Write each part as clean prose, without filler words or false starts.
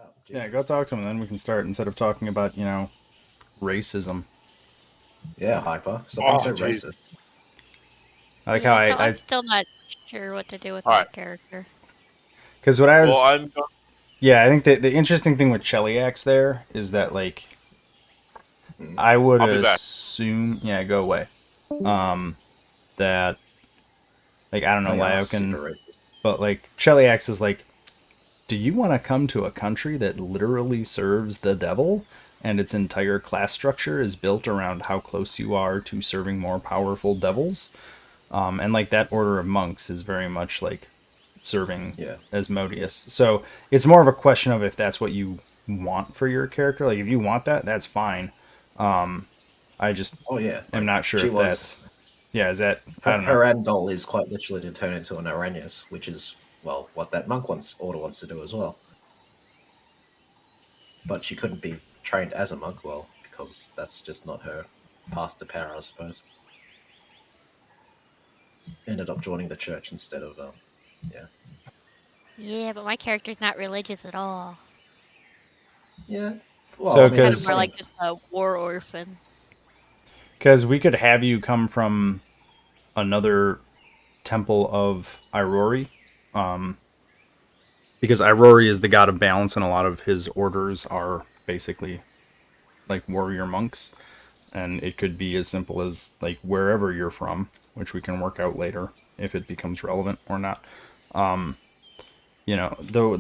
up. Yeah, go Jesus. talk to him, and then we can start instead of talking about, racism. Yeah, Hyper. Stop being Oh, so jeez. racist. I like how Yeah, so I'm I still not sure what to do with All my right. character. because what I Well, was, I'm going. yeah, I think the interesting thing with Cheliax there is that, like, Mm. I would I'll be back. assume, yeah, go away. That, like, I don't know, They are super Lyokin, racist. but, like, Cheliax is like, do you want to come to a country that literally serves the devil and its entire class structure is built around how close you are to serving more powerful devils? And like that order of monks is very much like serving Yeah. Asmodeus. So it's more of a question of if that's what you want for your character. Like if you want that, that's fine. I just Oh yeah. am Like not sure she if was. that's, yeah, is that, I Her, don't know. her end goal is quite literally to turn into an Arrhenius, which is well what that monk wants to do as well. But she couldn't be trained as a monk, well, because that's just not her path to power, I suppose. Ended up joining the church instead of yeah. Yeah, but my character's not religious at all. Yeah. Well, So I mean, Kind of it's more because something. like just a war orphan. we could have you come from another Temple of Irori, because Irori is the god of balance, and a lot of his orders are basically like warrior monks. And it could be as simple as like wherever you're from, which we can work out later if it becomes relevant or not. The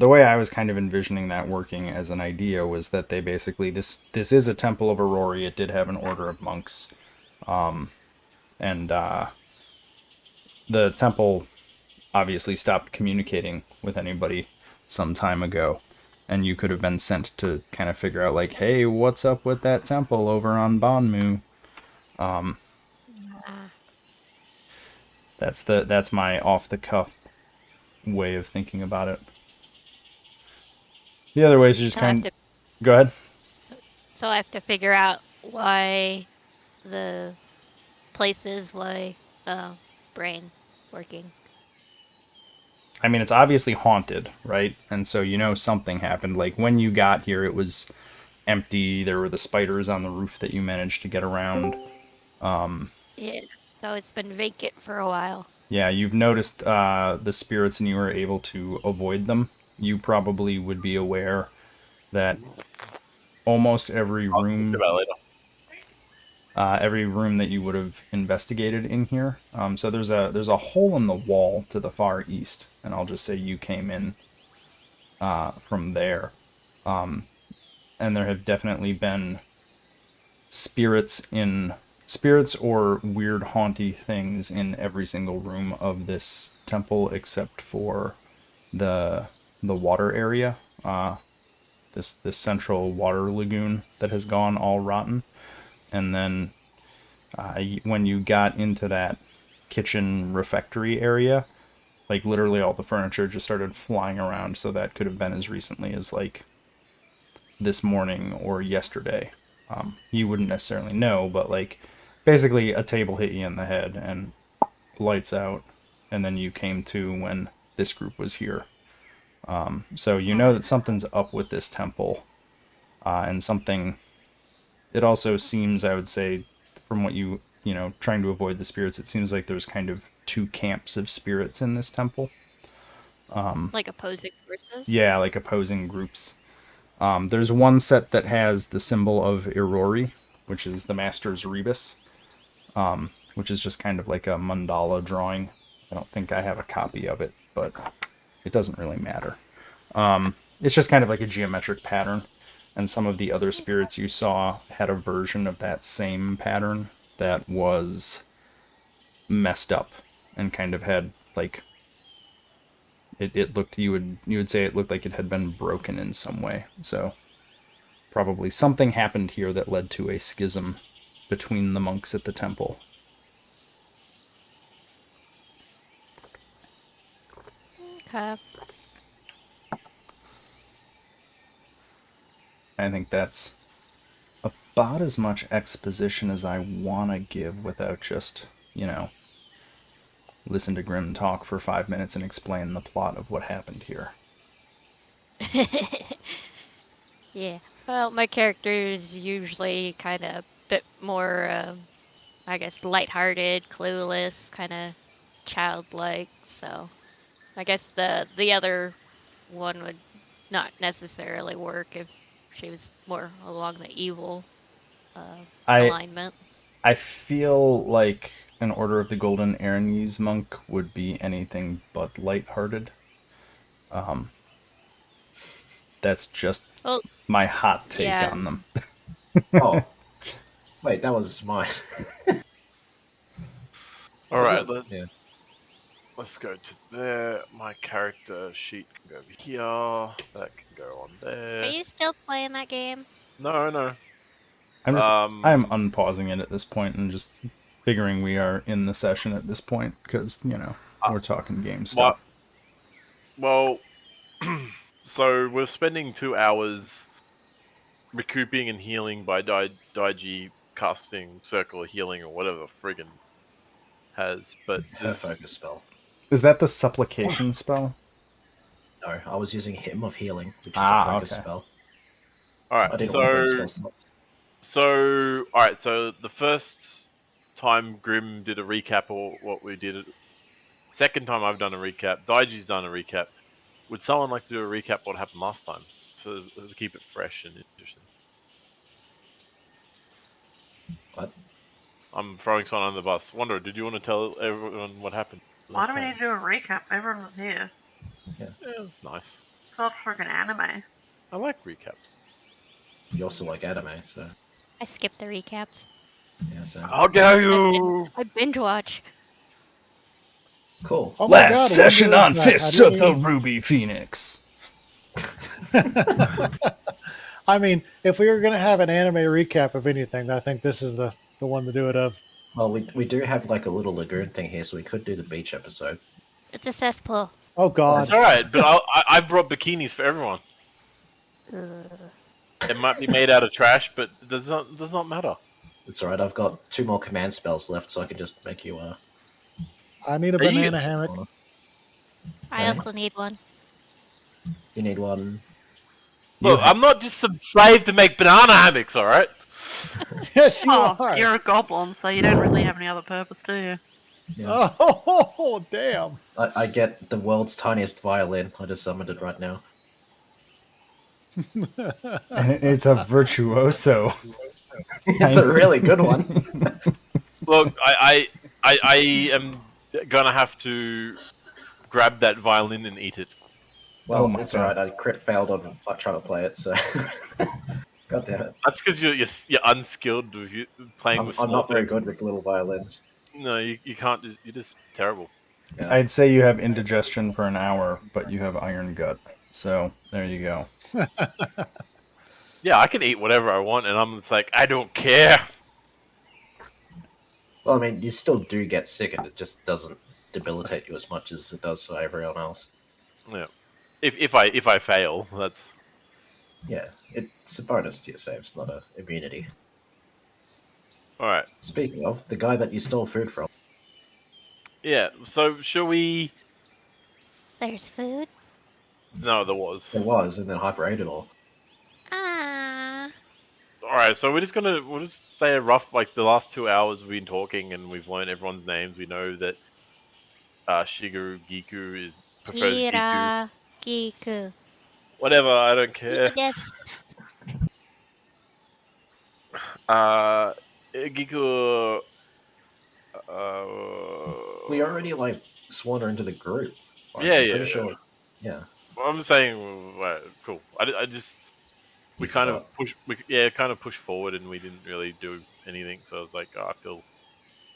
way I was kind of envisioning that working as an idea was that they basically this is a Temple of Irori. It did have an order of monks, and the temple obviously stopped communicating with anybody some time ago. And you could have been sent to kind of figure out, like, hey, what's up with that temple over on Banmu? Ah, That's my off the cuff way of thinking about it. The other ways are just so I have kind. to Go ahead. so I have to figure out why the places why brain working. I mean, it's obviously haunted, right? And so something happened. Like when you got here, it was empty. There were the spiders on the roof that you managed to get around. Yeah. So it's been vacant for a while. Yeah, you've noticed the spirits, and you were able to avoid them. You probably would be aware that almost I'll talk about it later. every room that you would have investigated in here. So there's a hole in the wall to the far east, and I'll just say you came in from there. And there have definitely been spirits or weird haunty things in every single room of this temple except for the water area. This central water lagoon that has gone all rotten. And then when you got into that kitchen refectory area, like literally all the furniture just started flying around. So that could have been as recently as like this morning or yesterday. You wouldn't necessarily know, but like basically a table hit you in the head and lights out, and then you came to when this group was here. So you know that something's up with this temple, and something. It also seems, I would say, from what trying to avoid the spirits, it seems like there's kind of two camps of spirits in this temple. Like opposing forces. Yeah, like opposing groups. There's one set that has the symbol of Irori, which is the Master's Rebus, which is just kind of like a mandala drawing. I don't think I have a copy of it, but it doesn't really matter. It's just kind of like a geometric pattern. And some of the other spirits you saw had a version of that same pattern that was messed up and kind of had like it looked, you would say it looked like it had been broken in some way. So probably something happened here that led to a schism between the monks at the temple. Okay. I think that's about as much exposition as I want to give without just, listen to Grim talk for 5 minutes and explain the plot of what happened here. Yeah. Well, my character is usually kind of a bit more, I guess, lighthearted, clueless, kind of childlike. So I guess the other one would not necessarily work if she was more along the evil I alignment. I feel like an Order of the Golden Aranis monk would be anything but lighthearted. That's just Well, my hot take yeah. on them. Oh, wait, that was mine. All Was right, it? Yeah. let's go to there. My character sheet can go over here. That can go on Are there. you still playing that game? No, no. I'm Um, unpausing it at this point and just figuring we are in the session at this point because uh, we're talking game what? stuff. Well, so we're spending 2 hours recouping and healing by Daiji casting circle of healing or whatever friggin' has. But Her there's focus spell. Is that the supplication spell? No, I was using Hymn of Healing, which is a Ah, focus okay. spell. all right. I didn't want to burn spell slots. All right. So the first time Grim did a recap of what we did. Second time I've done a recap. Daiji's done a recap. Would someone like to do a recap what happened last time to keep it fresh and interesting? But I'm throwing someone on the bus. Wanderer, did you want to tell everyone what happened Why last do we time? need to do a recap? Everyone was here. Yeah, it's nice. It's not freaking anime. I like recaps. you also like anime, so I skipped the recaps. yeah, same. How dare I binge, you! I binge watch. Cool. Oh my Last god, session Wonder, on I Fists didn't of the even. Ruby Phoenix. I mean, if we were going to have an anime recap of anything, I think this is the one to do it of. Well, we do have like a little lagoon thing here, so we could do the beach episode. It's a cesspool. Oh It's god. all right, but I brought bikinis for everyone. Ugh. It might be made out of trash, but it does not matter. It's alright, I've got 2 more command spells left, so I can just make you I need a Are you- banana hammock. I Okay. also need one. You need one. Look, I'm not just some slave to make banana hammocks, all right? Yes, you Oh, are. you're a goblin, so you don't really have any other purpose, do you? Yeah. Oh, damn. I get the world's tiniest violin. I just summoned it right now. And it's a virtuoso. It's a really good one. Look, I am gonna have to grab that violin and eat it. Well, Oh my it's God. alright. I crit failed on trying to play it, so. God damn it. That's because you're unskilled with playing I'm, with I'm small not very things. good with little violins. No, you can't. You're just terrible. Yeah. I'd say you have indigestion for an hour, but you have iron gut. So there you go. Yeah, I can eat whatever I want, and I'm just like, I don't care. Well, I mean, you still do get sick, and it just doesn't debilitate you as much as it does for everyone else. Yeah. If I fail, that's Yeah, it's a bonus to your saves, not a immunity. all right. Speaking of, the guy that you stole food from. Yeah. So shall we? There's food. No, there was. There was, and then Hyper ate it all. Ah. All right. So we'll just say a rough like the last 2 hours we've been talking and we've learned everyone's names. We know that Shigeru Giku prefers Giku. Kira. Giku. Whatever. I don't care. Giku desu. Giku. We already, like, sworn her into the group. Like, Yeah, I'm yeah. pretty sure. Yeah. I'm saying, cool. I just we You kind forgot. of kind of pushed forward, and we didn't really do anything. So I was like, I feel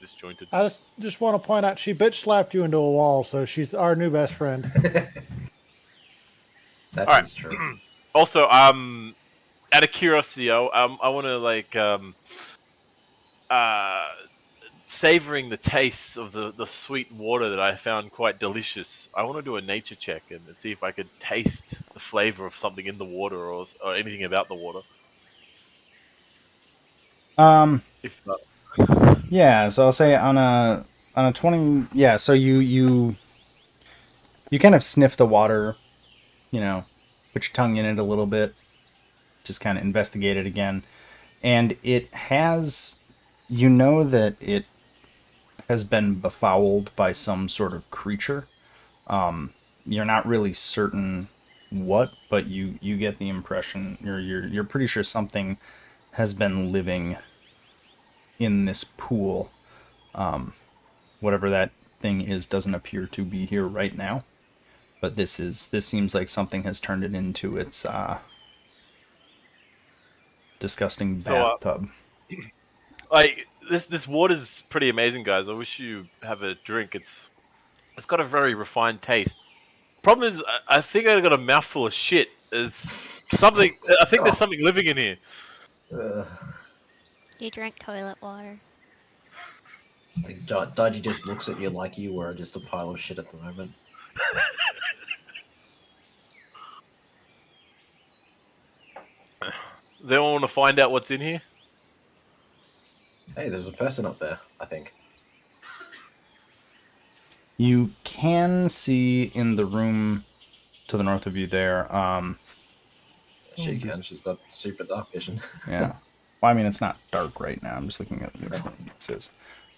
disjointed. I just want to point out she bitch slapped you into a wall, so she's our new best friend. That Alright. is true. Also, out of curiosity, I want to uh, savoring the tastes of the sweet water that I found quite delicious. I want to do a nature check and see if I could taste the flavor of something in the water or anything about the water. If Yeah, so I'll say on a 20, yeah, so you kind of sniff the water, put your tongue in it a little bit, just kind of investigate it again. And it has, you know that it has been befouled by some sort of creature. You're not really certain what, but you get the impression, you're pretty sure something has been living in this pool. Whatever that thing is doesn't appear to be here right now, but this seems like something has turned it into its disgusting So, bathtub. like this water's pretty amazing, guys. I wish you have a drink. It's got a very refined taste. Problem is, I think I got a mouthful of shit. There's something. I think there's something living in here. You drink toilet water. Dodgy just looks at you like you were just a pile of shit at the moment. Does anyone want to find out what's in here? Hey, there's a person up there, I think. You can see in the room to the north of you there. She can. She's got super dark vision. Yeah. Well, I mean, it's not dark right now. I'm just looking at which room this is.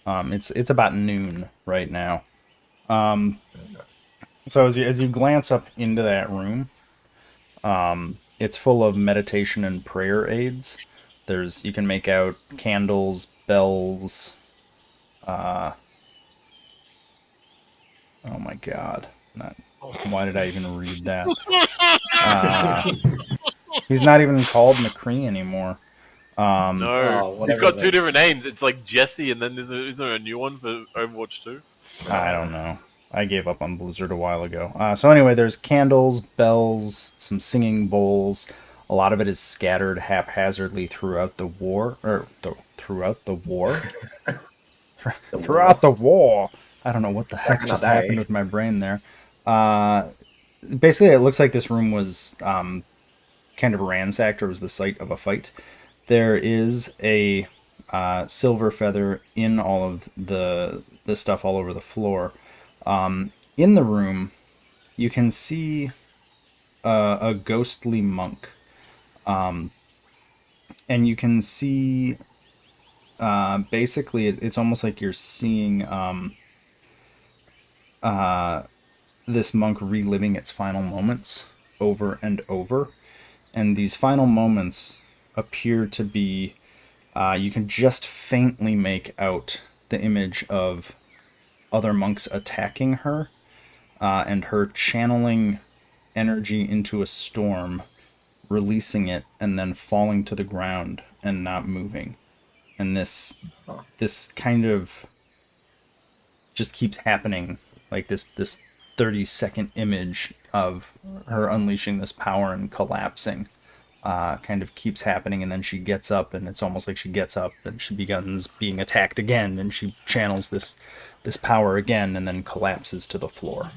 It's about noon right now. So as you glance up into that room, it's full of meditation and prayer aids. You can make out candles, bells. Oh my god! Why did I even read that? He's not even called McCree anymore. No, what he's was got two it? different names. It's like Jesse, and then is there a new one for Overwatch 2? I don't know. I gave up on Blizzard a while ago. So anyway, there's candles, bells, some singing bowls. A lot of it is scattered haphazardly throughout the war, throughout the war, throughout the war. I don't know what the heck just happened with my brain there. Basically, it looks like this room was kind of ransacked, or was the site of a fight. There is a silver feather in all of the stuff all over the floor. In the room, you can see a ghostly monk, and you can see basically it's almost like you're seeing this monk reliving its final moments over and over, and these final moments appear to be you can just faintly make out the image of other monks attacking her, and her channeling energy into a storm, releasing it, and then falling to the ground and not moving. And this kind of just keeps happening, like this 30-second image of her unleashing this power and collapsing kind of keeps happening, and then she gets up, and it's almost like she gets up and she begins being attacked again, and she channels this power again, and then collapses to the floor.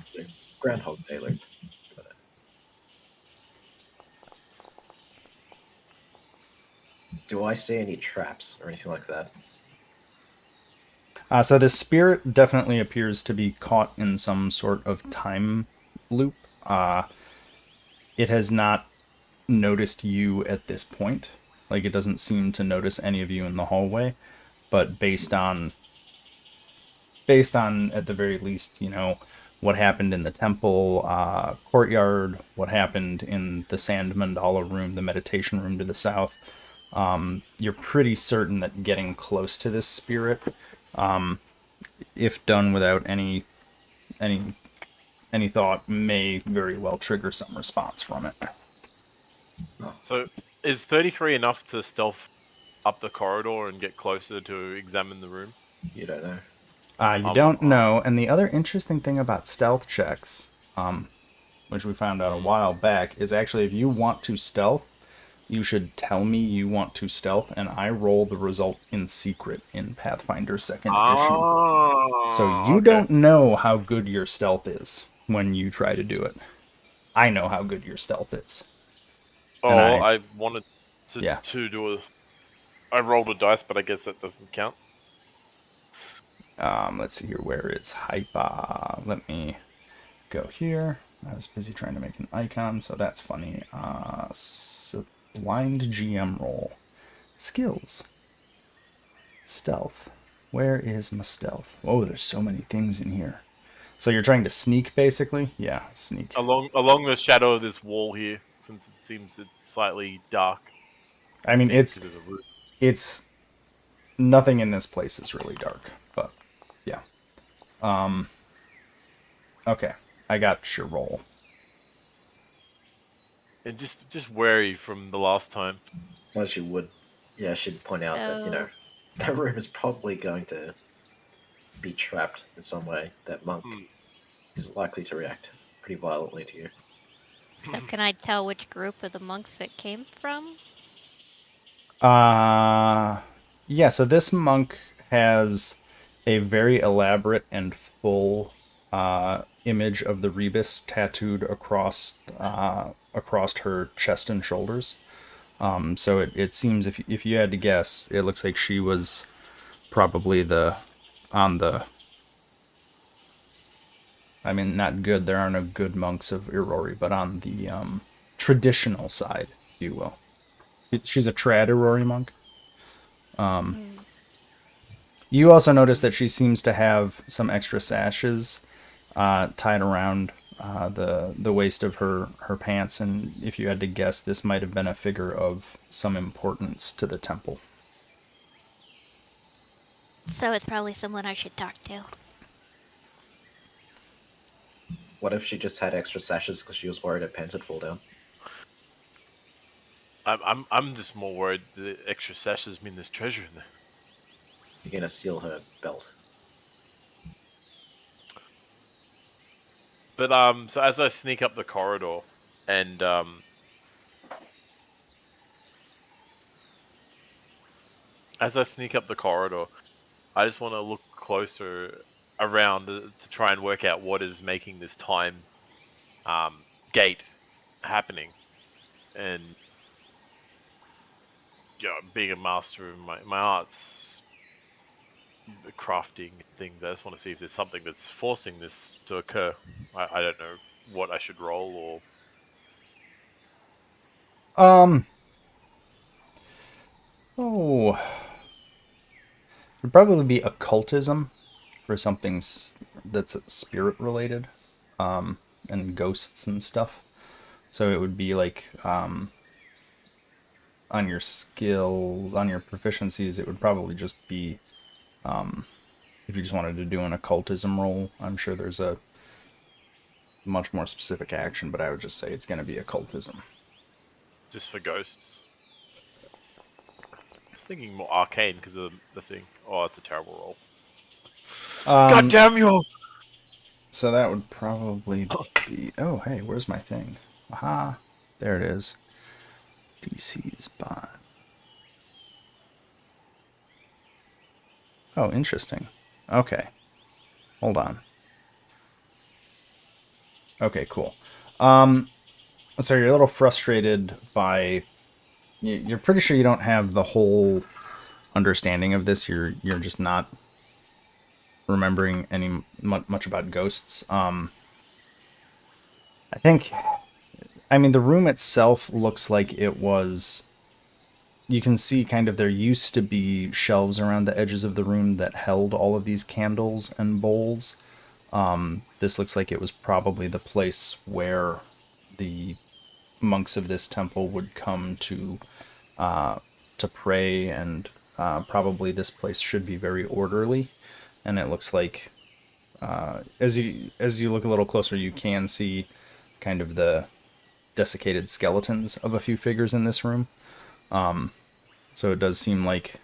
Groundhog Day loop. Do I see any traps or anything like that? So this spirit definitely appears to be caught in some sort of time loop. It has not noticed you at this point. Like, it doesn't seem to notice any of you in the hallway. But based on at the very least, what happened in the temple courtyard, what happened in the sand mandala room, the meditation room to the south, you're pretty certain that getting close to this spirit, if done without any thought, may very well trigger some response from it. So, is 33 enough to stealth up the corridor and get closer to examine the room? You don't know. You don't know. And the other interesting thing about stealth checks, which we found out a while back, is actually if you want to stealth, you should tell me you want to stealth, and I roll the result in secret in Pathfinder 2nd edition. So you don't know how good your stealth is when you try to do it. I know how good your stealth is. I wanted to, Yeah. to do a... I rolled a dice, but I guess that doesn't count. Let's see here. Where is Hypa? Let me go here. I was busy trying to make an icon, so that's funny. Blind GM roll. Skills. Stealth. Where is my stealth? Oh, there's so many things in here. So you're trying to sneak, basically? Yeah, sneak. Along the shadow of this wall here, since it seems it's slightly dark. I mean, think, 'cause there's a roof. it's nothing in this place is really dark, but yeah. Okay, I got your roll. And just wary from the last time. As you would, yeah, I should point out that, So, that room is probably going to be trapped in some way. That monk Hmm. is likely to react pretty violently to you. so can I tell which group of the monks it came from? Yeah, so this monk has a very elaborate and full image of the rebus tattooed across her chest and shoulders. So it seems if you had to guess, it looks like she was probably on the I mean, not good. There are no good monks of Irori, but on the traditional side, if you will. She's a trad Irori monk. Hmm. You also notice that she seems to have some extra sashes tied around the waist of her pants, and if you had to guess, this might have been a figure of some importance to the temple. So it's probably someone I should talk to. What if she just had extra sashes because she was worried her pants would fall down? I'm just more worried the extra sashes mean there's treasure in there. You're gonna steal her belt. But so as I sneak up the corridor, and as I sneak up the corridor, I just want to look closer around to try and work out what is making this time gate happening. And being a master of my arts, crafting things, I just want to see if there's something that's forcing this to occur. I don't know what I should roll or. Um. Oh, it'd probably be occultism for something that's spirit related, and ghosts and stuff. So it would be like on your skill, on your proficiencies, it would probably just be if you just wanted to do an occultism roll. I'm sure there's a much more specific action, but I would just say it's going to be occultism. Just for ghosts. I was thinking more arcane because of the thing. Oh, that's a terrible roll. God damn you! So that would probably be. Oh, hey, where's my thing? Aha, there it is. DC's bot. Oh, interesting. Okay, hold on. Okay, cool. So you're a little frustrated by. You're pretty sure you don't have the whole understanding of this. You're just not remembering much about ghosts. I think. I mean, the room itself looks like it was. You can see kind of there used to be shelves around the edges of the room that held all of these candles and bowls. This looks like it was probably the place where the monks of this temple would come to pray, and probably this place should be very orderly. And it looks like as you look a little closer, you can see kind of the desiccated skeletons of a few figures in this room. So it does seem like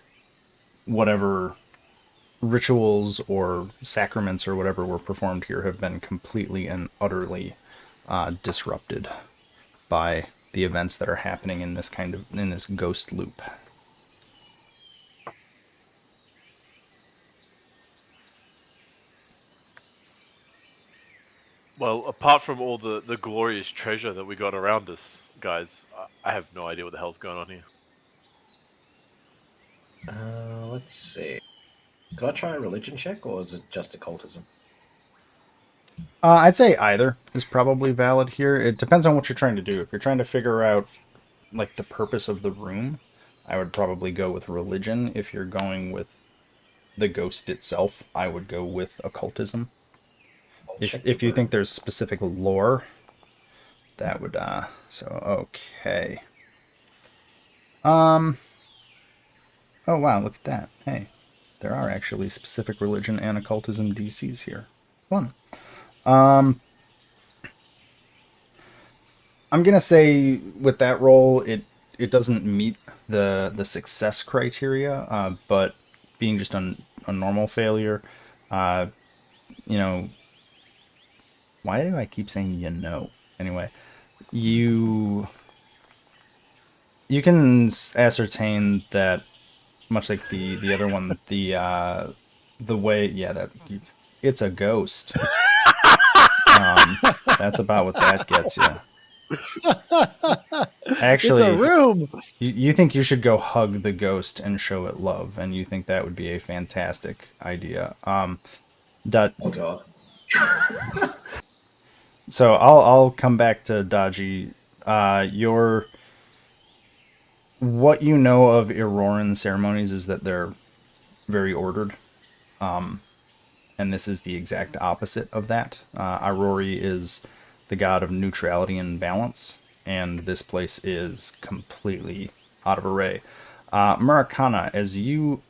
whatever rituals or sacraments or whatever were performed here have been completely and utterly disrupted by the events that are happening in this ghost loop. Well, apart from all the glorious treasure that we got around us, guys, I have no idea what the hell's going on here. Let's see. Could I try a religion check, or is it just occultism? I'd say either is probably valid here. It depends on what you're trying to do. If you're trying to figure out like the purpose of the room, I would probably go with religion. If you're going with the ghost itself, I would go with occultism. I'll If check the if you think room. there's specific lore, that would okay. Um oh wow, look at that. Hey, there are actually specific religion and occultism DCs here. Fun. Um I'm gonna say with that roll, it doesn't meet the success criteria, but being just a normal failure, uh, you know, why do I keep saying you know? Anyway, you you can ascertain that much like the other one, the way that it's a ghost. Um, that's about what that gets you. It's a Actually, room. you think you should go hug the ghost and show it love, and you think that would be a fantastic idea. Dot. Oh god. So I'll come back to Dodgy. Your what you know of Auroran ceremonies is that they're very ordered, and this is the exact opposite of that. Irori is the god of neutrality and balance, and this place is completely out of array. Murakana, as you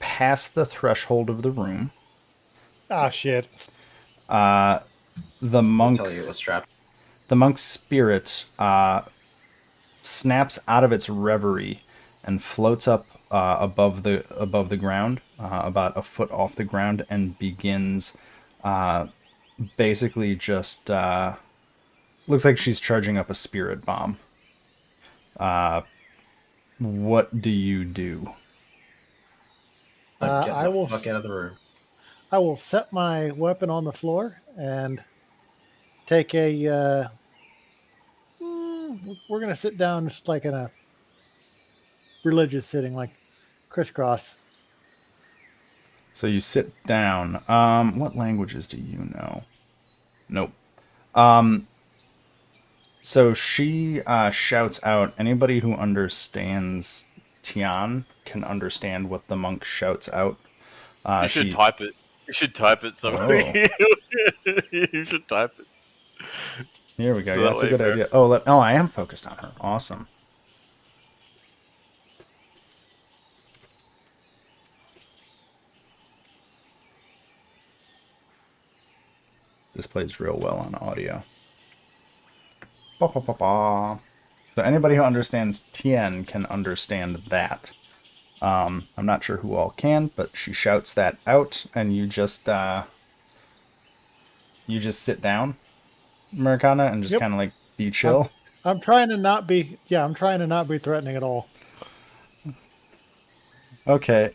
pass the threshold of the room, Ah, shit. the I'll monk tell you it was trapped. the monk's spirit snaps out of its reverie and floats up above the ground, about a foot off the ground, and begins basically just looks like she's charging up a spirit bomb. What do you do? I'm getting I the will. fuck out of the room. I will set my weapon on the floor and take a. We're gonna sit down just like in a religious sitting, like crisscross. So you sit down. What languages do you know? Nope. So she shouts out. Anybody who understands Tian can understand what the monk shouts out. You should She. type it. You should type it somewhere. Oh, You should type it. here we go. So Yeah, that that's a way, good Mer- idea. Oh, I am focused on her. Awesome. This plays real well on audio. Ba, ba, ba, ba. So anybody who understands Tien can understand that. I'm not sure who all can, but she shouts that out, and you just sit down, Americana, and just Yep. kind of like be I'm. chill. I'm trying to not be. Yeah, I'm trying to not be threatening at all. Okay.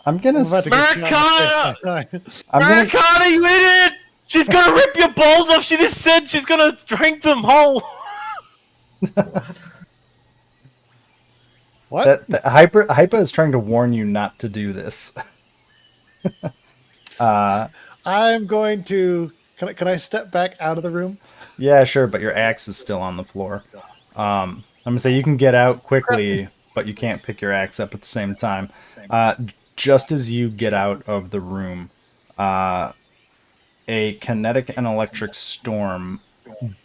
I'm gonna I'm about to get shot in the Americana! face. I'm gonna Americana, you idiot! She's gonna rip your balls off. She just said she's gonna drink them whole. What? that Hyper is trying to warn you not to do this. I'm going to. Can I step back out of the room? Yeah, sure, but your axe is still on the floor. I'm gonna say you can get out Crap. quickly, but you can't pick your axe up at the same time. Uh, just as you get out of the room, a kinetic and electric storm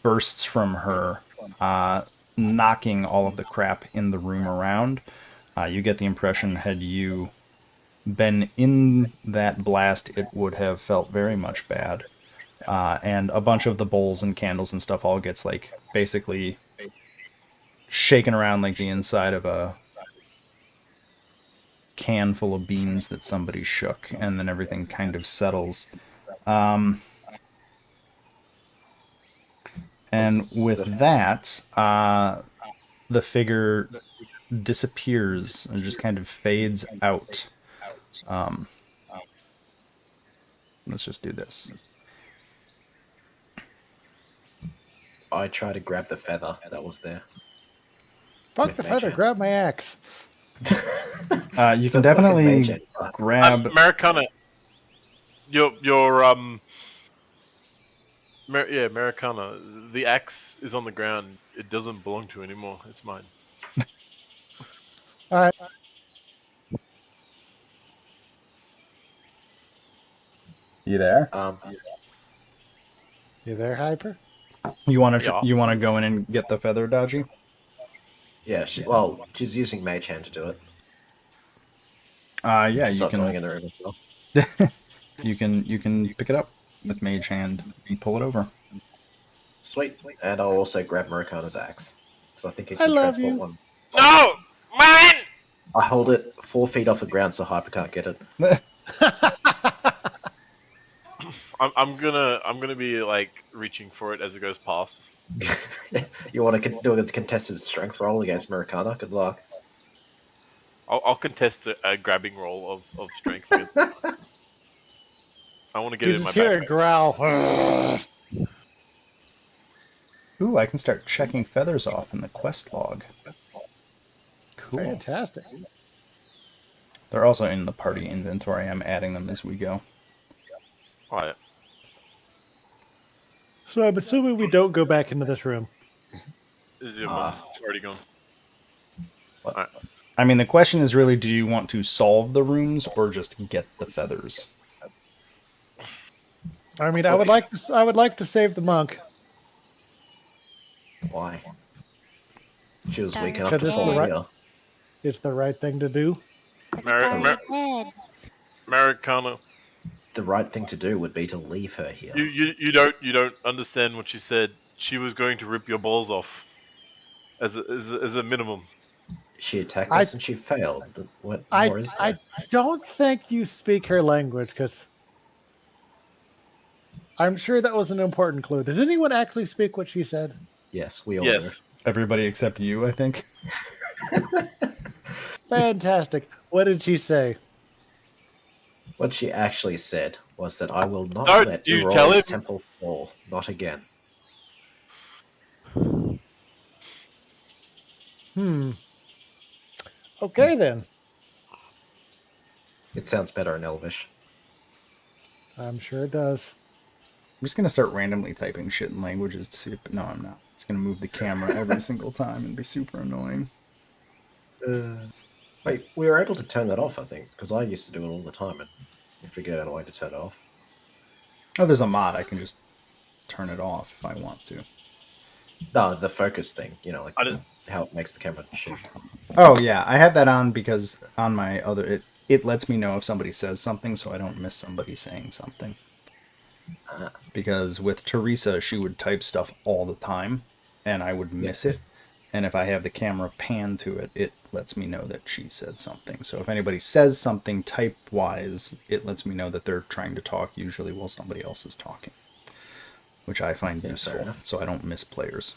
bursts from her, uh, knocking all of the crap in the room around. You get the impression, had you been in that blast, it would have felt very much bad. And a bunch of the bowls and candles and stuff all gets like basically shaken around like the inside of a can full of beans that somebody shook, and then everything kind of settles. And Was with the that, the figure disappears and just kind of fades out. Let's just do this. I tried to grab the feather that was there. Fuck With the Mage feather. Hand. Grab my axe. You It's can a fucking definitely mage hand. grab. Americana, your Yeah, Americana. The axe is on the ground. It doesn't belong to you anymore. It's mine. All right. You there? You there, Hyper? You want to Yeah. you want to go in and get the feather, Dodgy? Yeah, well, she's using Mage Hand to do it. Yeah, She's you not going can in the room as well. you can pick it up with Mage Hand and pull it over. Sweet. And I'll also grab Marikana's axe. Because I think it I can love transport you. one. No, man. I hold it 4 feet off the ground so Hyper can't get it. I'm gonna be like reaching for it as it goes past. You want to do a contested strength roll against Marikana? Good luck. I'll contest a grabbing roll of strength. I want to get You it in my just hear backpack. a growl. Ooh, I can start checking feathers off in the quest log. Cool. Fantastic. They're also in the party inventory. I'm adding them as we go. All right. So I'm assuming we don't go back into this room. Is your mum already gone? What? Alright. I mean, the question is really, do you want to solve the rooms or just get the feathers? I mean, I would like to save the monk Why? She was weak Darn enough to Because it's fall the right here. it's the right thing to do. dead. Americana. The right thing to do would be to leave her here. You don't understand what she said. She was going to rip your balls off as a minimum. She attacked I- us and she failed. What I more is there? I don't think you speak her language because I'm sure that was an important clue. Does anyone actually speak what she said? Yes, we all Yes. Everybody except you, I think. Fantastic. What did she say? do. What she actually said was that I will not Don't let you tell Irori's him. temple fall. Not again. Okay then. It sounds better in Elvish. I'm sure it does. I'm just gonna start randomly typing shit in languages to see if. No, I'm not. It's gonna move the camera every single time and be super annoying. Wait, we were able to turn that off, I think, because I used to do it all the time and I figured out a way to turn it off. Oh, there's a mod. I can just turn it off if I want to. No, the focus thing, like I didn't. how it makes the camera shift. Oh yeah, I have that on because on my other it lets me know if somebody says something, so I don't miss somebody saying something. Because with Teresa, she would type stuff all the time, and I would miss it. And if I have the camera pan to it, it lets me know that she said something. So if anybody says something type-wise, it lets me know that they're trying to talk, usually while somebody else is talking, which I find fair useful, enough. so I don't miss players.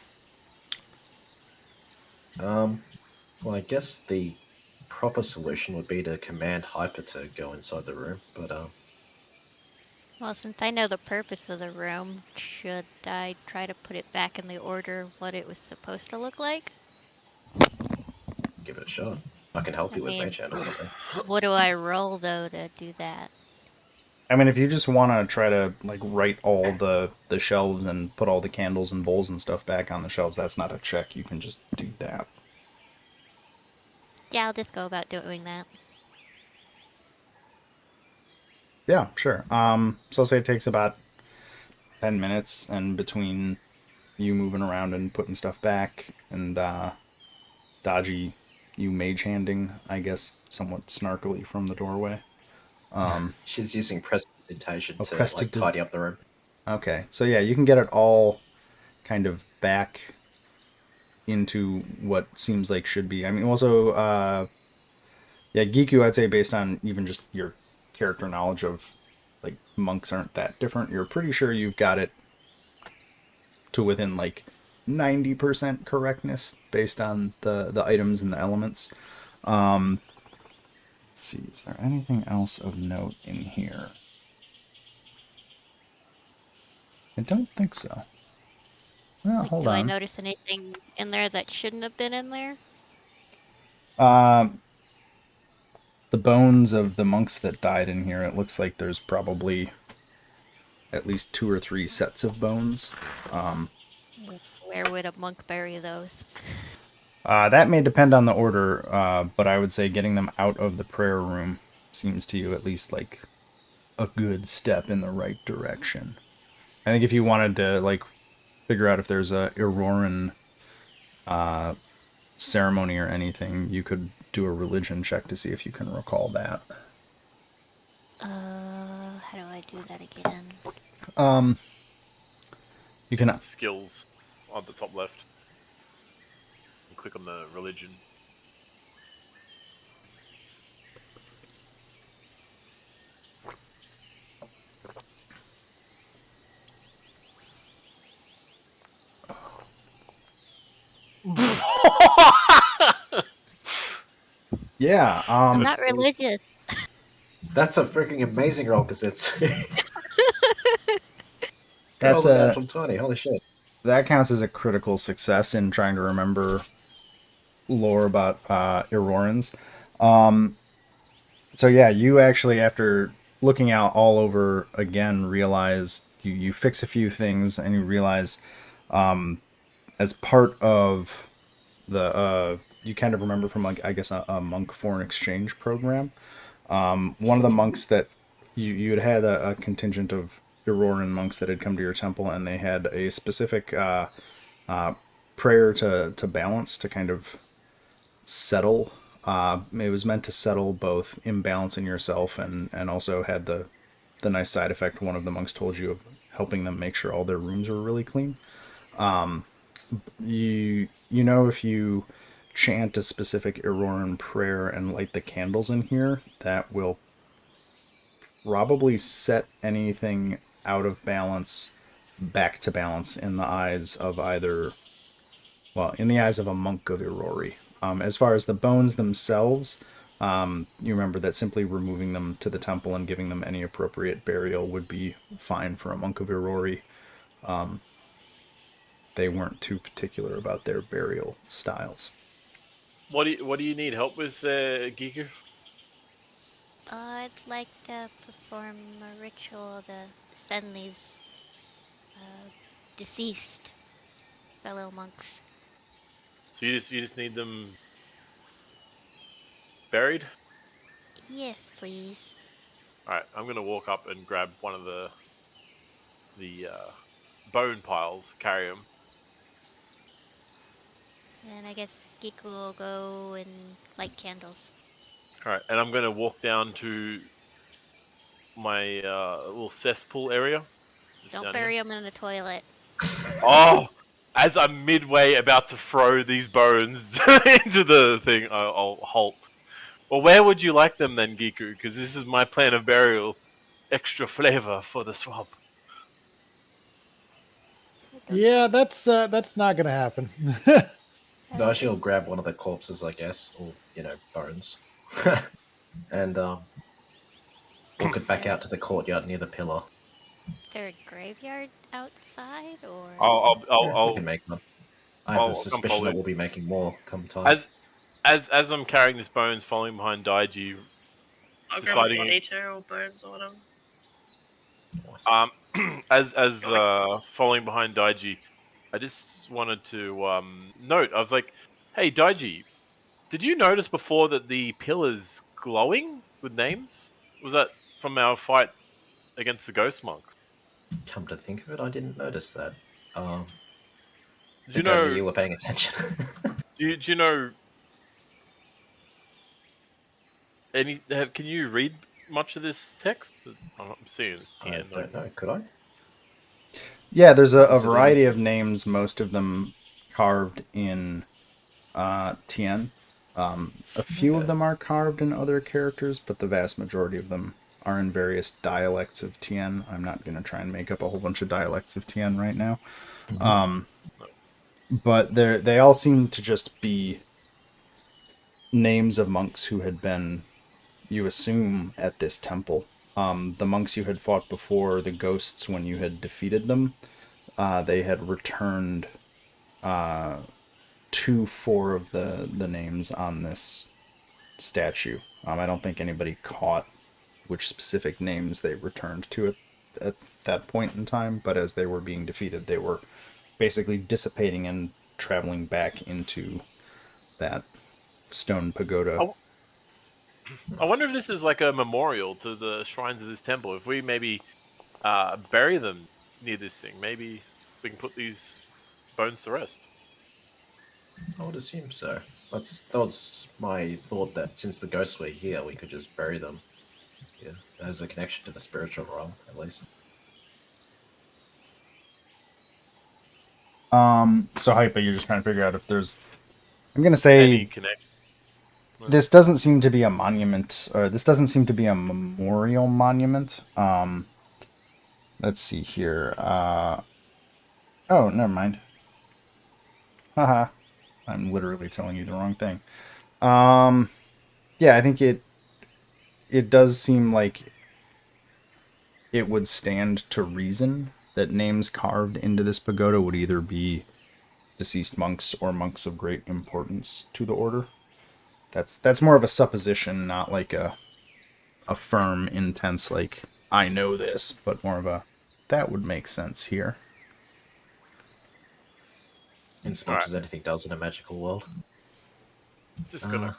Well, I guess the proper solution would be to command Hyper to go inside the room, but Well, since I know the purpose of the room, should I try to put it back in the order of what it was supposed to look like? give it a shot. I can help I you with mean- Mage Hand or something. What do I roll, though, to do that? I mean, if you just want to try to like write all the shelves and put all the candles and bowls and stuff back on the shelves, that's not a check. You can just do that. Yeah, I'll just go about doing that. Yeah, sure. So I'll say it takes about 10 minutes, and between you moving around and putting stuff back, and Dodgy, you mage handing, I guess, somewhat snarkily from the doorway. She's using prestidigitation to Prestidig- tidy up the room. Okay, so yeah, you can get it all kind of back into what seems like should be. I mean, also, yeah, Giku, I'd say based on even just your character knowledge of, like, monks aren't that different. You're pretty sure you've got it to within, like, 90% correctness based on the items and the elements. Let's see, is there anything else of note in here? I don't think so. Well, Like, hold do I on. notice anything in there that shouldn't have been in there? The bones of the monks that died in here, it looks like there's probably at least 2 or 3 sets of bones. Where would a monk bury those? That may depend on the order, but I would say getting them out of the prayer room seems to you at least like a good step in the right direction. I think if you wanted to like figure out if there's a Auroran ceremony or anything, you could do a religion check to see if you can recall that. How do I do that again? You can. Skills on the top left. And click on the religion. Yeah. I'm not religious. That's a freaking amazing roll because it's That's rolled a a natural 20. Holy shit. that counts as a critical success in trying to remember lore about Aurorans. So yeah, you actually, after looking out all over again, realize you fix a few things and you realize as part of the you kind of remember from like I guess a monk foreign exchange program. One of the monks that you had a contingent of Auroran monks that had come to your temple, and they had a specific prayer to balance to kind of settle. It was meant to settle both imbalance in yourself and also had the nice side effect one of the monks told you of helping them make sure all their rooms were really clean. You know if you chant a specific Auroran prayer and light the candles in here, that will probably set anything out of balance back to balance in the eyes of either, well, in the eyes of a monk of Irori. As far as the bones themselves, you remember that simply removing them to the temple and giving them any appropriate burial would be fine for a monk of Irori. They weren't too particular about their burial styles. What do you need help with, Giger? I'd like to perform a ritual to send these deceased fellow monks. So you just need them buried. Yes, please. All right, I'm gonna walk up and grab one of the bone piles, carry them. And I guess Giku will go and light candles. All right, and I'm gonna walk down to my little cesspool area, just Don't down here. bury them in the toilet. Oh, as I'm midway about to throw these bones into the thing, I'll halt. Well, where would you like them then, Giku? Because this is my plan of burial. Extra flavor for the swamp. Yeah, that's not gonna happen. Dashi will grab one of the corpses, I guess, or, bones, and walk it back out to the courtyard near the pillar. Is there a graveyard outside, or? We can make one. I have a I'll come suspicion follow that you. we'll be making more come time. As I'm carrying this bones, following behind Daiji, I'll grab a deciding body too, or bones or whatever. Nice. as following behind Daiji, I just wanted to note. I was like, "Hey, Daiji, did you notice before that the pillar's glowing with names? Was that from our fight against the ghost monks? Come to think of it, I didn't notice that. I Do you think only know? you were paying attention. Do you know any? Can you read much of this text? I'm seeing it's I TN. don't know. Could I? Yeah, there's a Is it variety in? of names, most of them carved in Tien. A few of Okay. them are carved in other characters, but the vast majority of them are in various dialects of Tien. I'm not going to try and make up a whole bunch of dialects of Tien right now. But they all seem to just be names of monks who had been, you assume, at this temple. The monks you had fought before, the ghosts, when you had defeated them, they had returned to four of the names on this statue. I don't think anybody caught which specific names they returned to it at that point in time, but as they were being defeated, they were basically dissipating and traveling back into that stone pagoda. Oh. I wonder if this is like a memorial to the shrines of this temple. If we maybe bury them near this thing, maybe we can put these bones to rest. I would assume so. That was my thought, that since the ghosts were here, we could just bury them. Yeah, as a connection to the spiritual realm, at least. So Hypa, you're just trying to figure out if there's. I'm gonna say Any connection? this doesn't seem to be a monument, or this doesn't seem to be a memorial monument. Let's see here. Oh, never mind. Haha. I'm literally telling you the wrong thing. Yeah, I think it does seem like it would stand to reason that names carved into this pagoda would either be deceased monks or monks of great importance to the order. That's more of a supposition, not like a firm, intense, like, I know this, but more of a, that would make sense here. In as much as anything does in a magical world. Just gonna.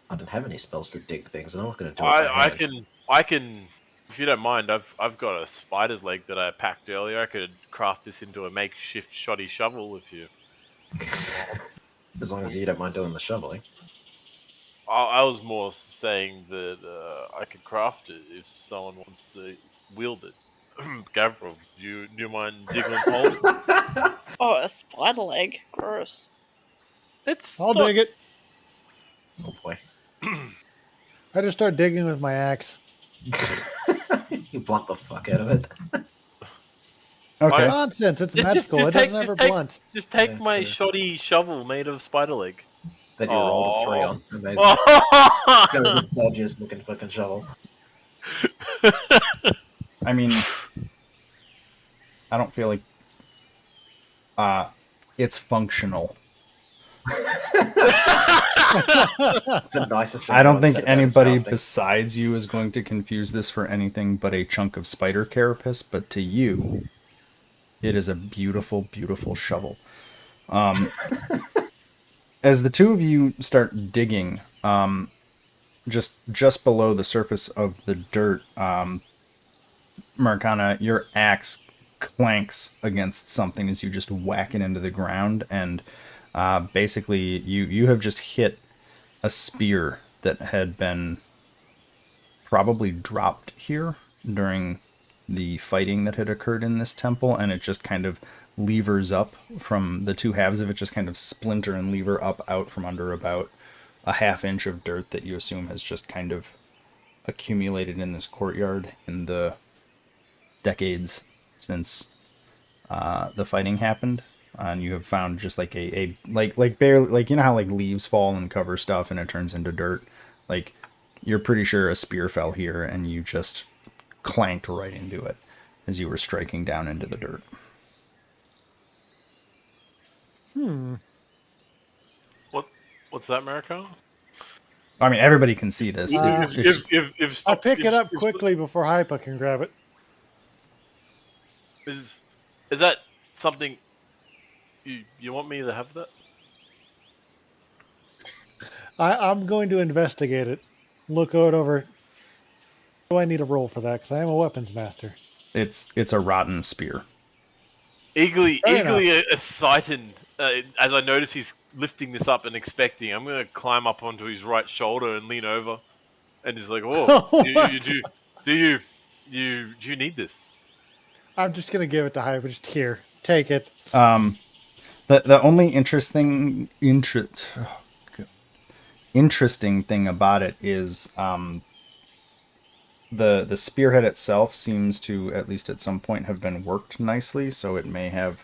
I don't have any spells to dig things, and I'm not going to do it by I hand. can. If you don't mind, I've got a spider's leg that I packed earlier. I could craft this into a makeshift shoddy shovel if you. As long as you don't mind doing the shoveling. I was more saying that I could craft it if someone wants to wield it. Gavril, do you mind digging holes? Oh, a spider leg. Gross. It's I'll not- dig it. Oh boy. I just start digging with my axe. You blunt the fuck out of it. Okay. Nonsense. It's Just- magical. just It doesn't take- ever just take- blunt. Just take Yeah, my true. shoddy shovel made of spider leg. That you rolled a 3 on. Amazing. Go Oh. with dodges looking fucking shovel. I mean, I don't feel like it's functional. It's the nicest thing I don't I've think said about his anybody crafting. besides you is going to confuse this for anything but a chunk of spider carapace, but to you, it is a beautiful, beautiful shovel. As the two of you start digging, just below the surface of the dirt, Marcana, your axe clanks against something as you just whack it into the ground, and basically you have just hit a spear that had been probably dropped here during the fighting that had occurred in this temple, and it just kind of levers up from the two halves of it, just kind of splinter and lever up out from under about a half inch of dirt that you assume has just kind of accumulated in this courtyard in the decades since the fighting happened. And you have found just like a like barely, like, you know how like leaves fall and cover stuff and it turns into dirt. Like, you're pretty sure a spear fell here and you just clanked right into it as you were striking down into the dirt. What's that, Mariko? I mean, everybody can see this. If I'll pick it up quickly before Hypa can grab it. Is that something you want me to have that? I'm going to investigate it. Look it over. Do I need a roll for that? Because I am a weapons master. It's a rotten spear. Eagerly Fair excited as I notice he's lifting this up and expecting. I'm going to climb up onto his right shoulder and lean over, and he's like, "Oh, do you need this?" I'm just going to give it to Hypa. Just here. Take it. The only interesting thing about it is the spearhead itself seems to, at least at some point, have been worked nicely, so it may have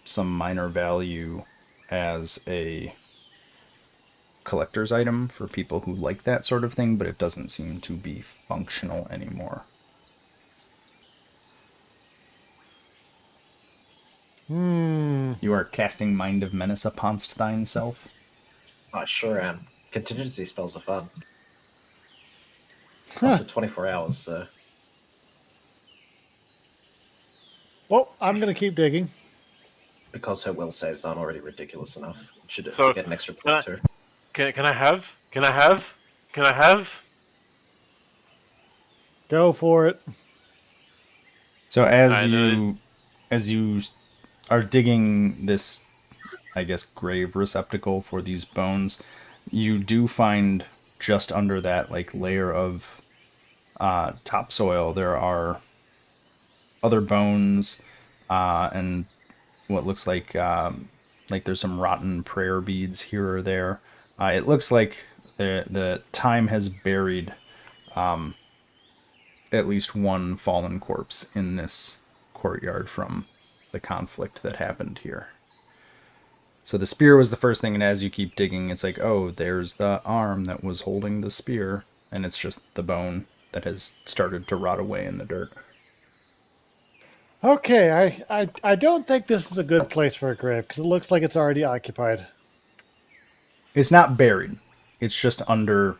some minor value as a collector's item for people who like that sort of thing, but it doesn't seem to be functional anymore. You are casting Mind of Menace upon thine self? I sure am. Contingency spells are fun. Also 24 hours, so... Well, I'm going to keep digging. Because her will saves aren't already ridiculous enough. It should So, get an extra can I, +2. can I have? Can I have? Can I have? Go for it. So I know. as you are digging this, I guess, grave receptacle for these bones, you do find just under that like layer of topsoil there are other bones and what looks like there's some rotten prayer beads here or there. It looks like the time has buried at least one fallen corpse in this courtyard from the conflict that happened here. So the spear was the first thing, and as you keep digging, it's like, oh, there's the arm that was holding the spear, and it's just the bone that has started to rot away in the dirt. Okay, I don't think this is a good place for a grave because it looks like it's already occupied. It's not buried. It's just under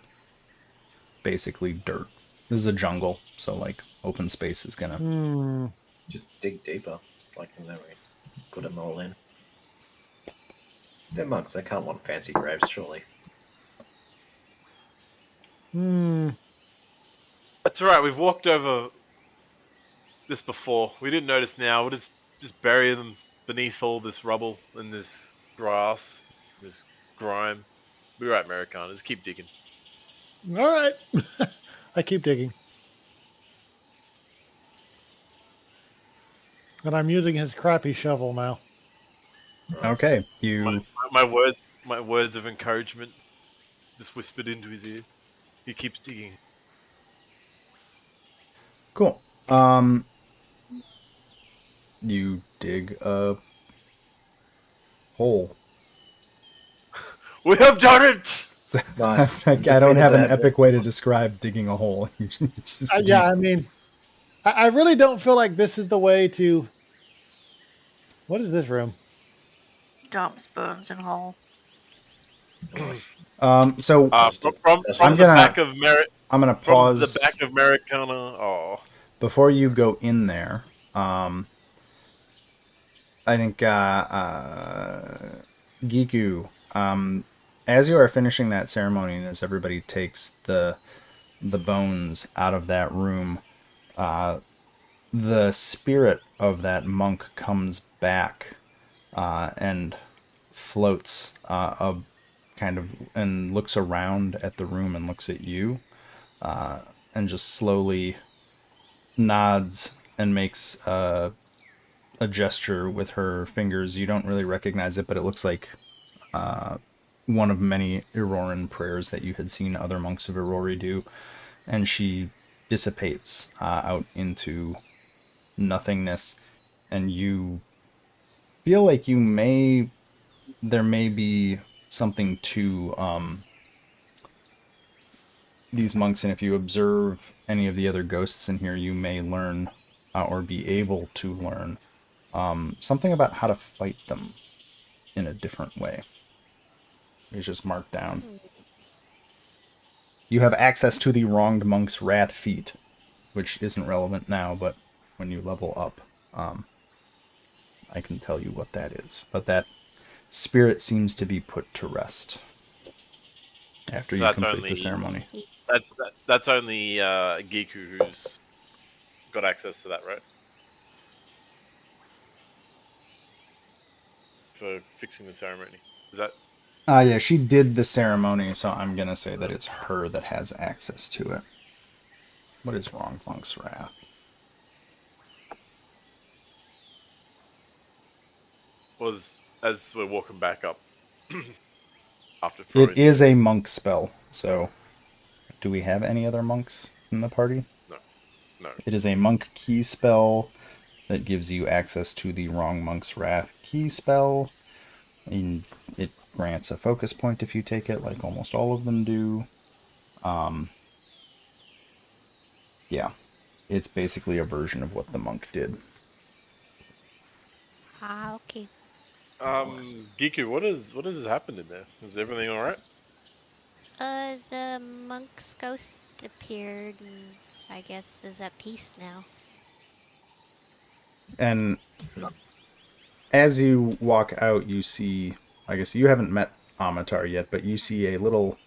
basically dirt. This is a jungle, so like open space is gonna. Just dig deeper. Like, no, we put them all in. They're monks. They can't want fancy graves, surely. That's all right. We've walked over this before. We didn't notice now. We'll just bury them beneath all this rubble and this grass, this grime. Be right, Americana. Just keep digging. All right. I keep digging. And I'm using his crappy shovel now. Okay, My, you my words of encouragement, just whispered into his ear. He keeps digging. cool. You dig a hole. We have done it. Nice. I don't have an Defeated the epic way to describe digging a hole. You just Yeah, I mean, I really don't feel like this is the way to. What is this room? Dumps bones in hole. Nice. So I'm From the gonna back of I'm gonna from the pause back of Americana. Oh, before you go in there. I think Giku. As you are finishing that ceremony, and as everybody takes the bones out of that room, the spirit of that monk comes back and floats kind of and looks around at the room and looks at you and just slowly nods and makes a gesture with her fingers. You don't really recognize it, but it looks like one of many Iroran prayers that you had seen other monks of Irori do. And she dissipates out into nothingness, and you feel like there may be something to these monks, and if you observe any of the other ghosts in here, you may learn or be able to learn something about how to fight them in a different way. It's just marked down. You have access to the wronged monk's rat feet, which isn't relevant now, but when you level up, I can tell you what that is. But that spirit seems to be put to rest after so you that's complete only the ceremony. that's only Giku who's got access to that, right? For fixing the ceremony. Is that Yeah, she did the ceremony, so I'm gonna say that it's her that has access to it. What is wrong, monk's wrath? was as we're walking back up after It throwing is the a monk spell, so do we have any other monks in the party? no no. It is a monk key spell that gives you access to the wrong monk's wrath key spell. And it grants a focus point if you take it, like almost all of them do. Yeah, it's basically a version of what the monk did. Ah, okay. Giku, what has happened in there? Is everything all right? The monk's ghost appeared and I guess is at peace now. And as you walk out, you see, I guess you haven't met Amatar yet, but you see a little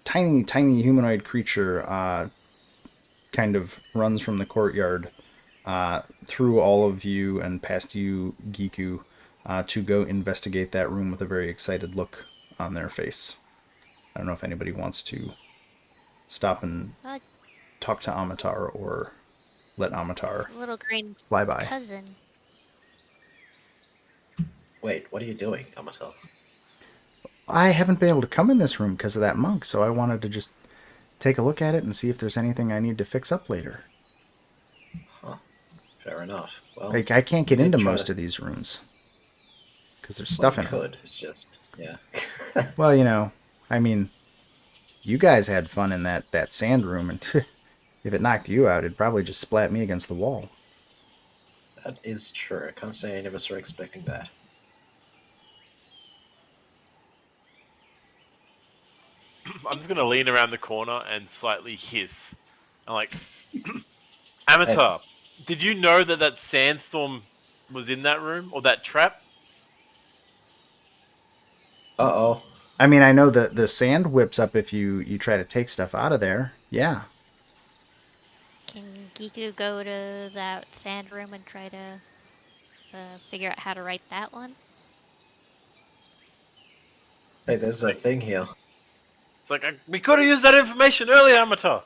tiny, tiny humanoid creature kind of runs from the courtyard through all of you and past you, Giku, to go investigate that room with a very excited look on their face. I don't know if anybody wants to stop and Uh, talk to Amatar or let Amatar little green fly by. cousin. Wait, what are you doing, Amato? I haven't been able to come in this room because of that monk, so I wanted to just take a look at it and see if there's anything I need to fix up later. Huh. Fair enough. Well, Like, I can't we get did into try most to. of these rooms because there's Well, you stuff in them. could. It's just, yeah. Well, I mean, you guys had fun in that sand room, and if it knocked you out, it'd probably just splat me against the wall. That is true. I can't say I never saw expecting that. I'm just gonna lean around the corner and slightly hiss. I'm like, Amateur, did you know that that sandstorm was in that room or that trap? Uh-oh. I mean, I know that the sand whips up if you try to take stuff out of there. Yeah. Can Giku go to that sand room and try to figure out how to write that one? Hey, there's a Like, thing here. it's like we could have used that information earlier, Amateur.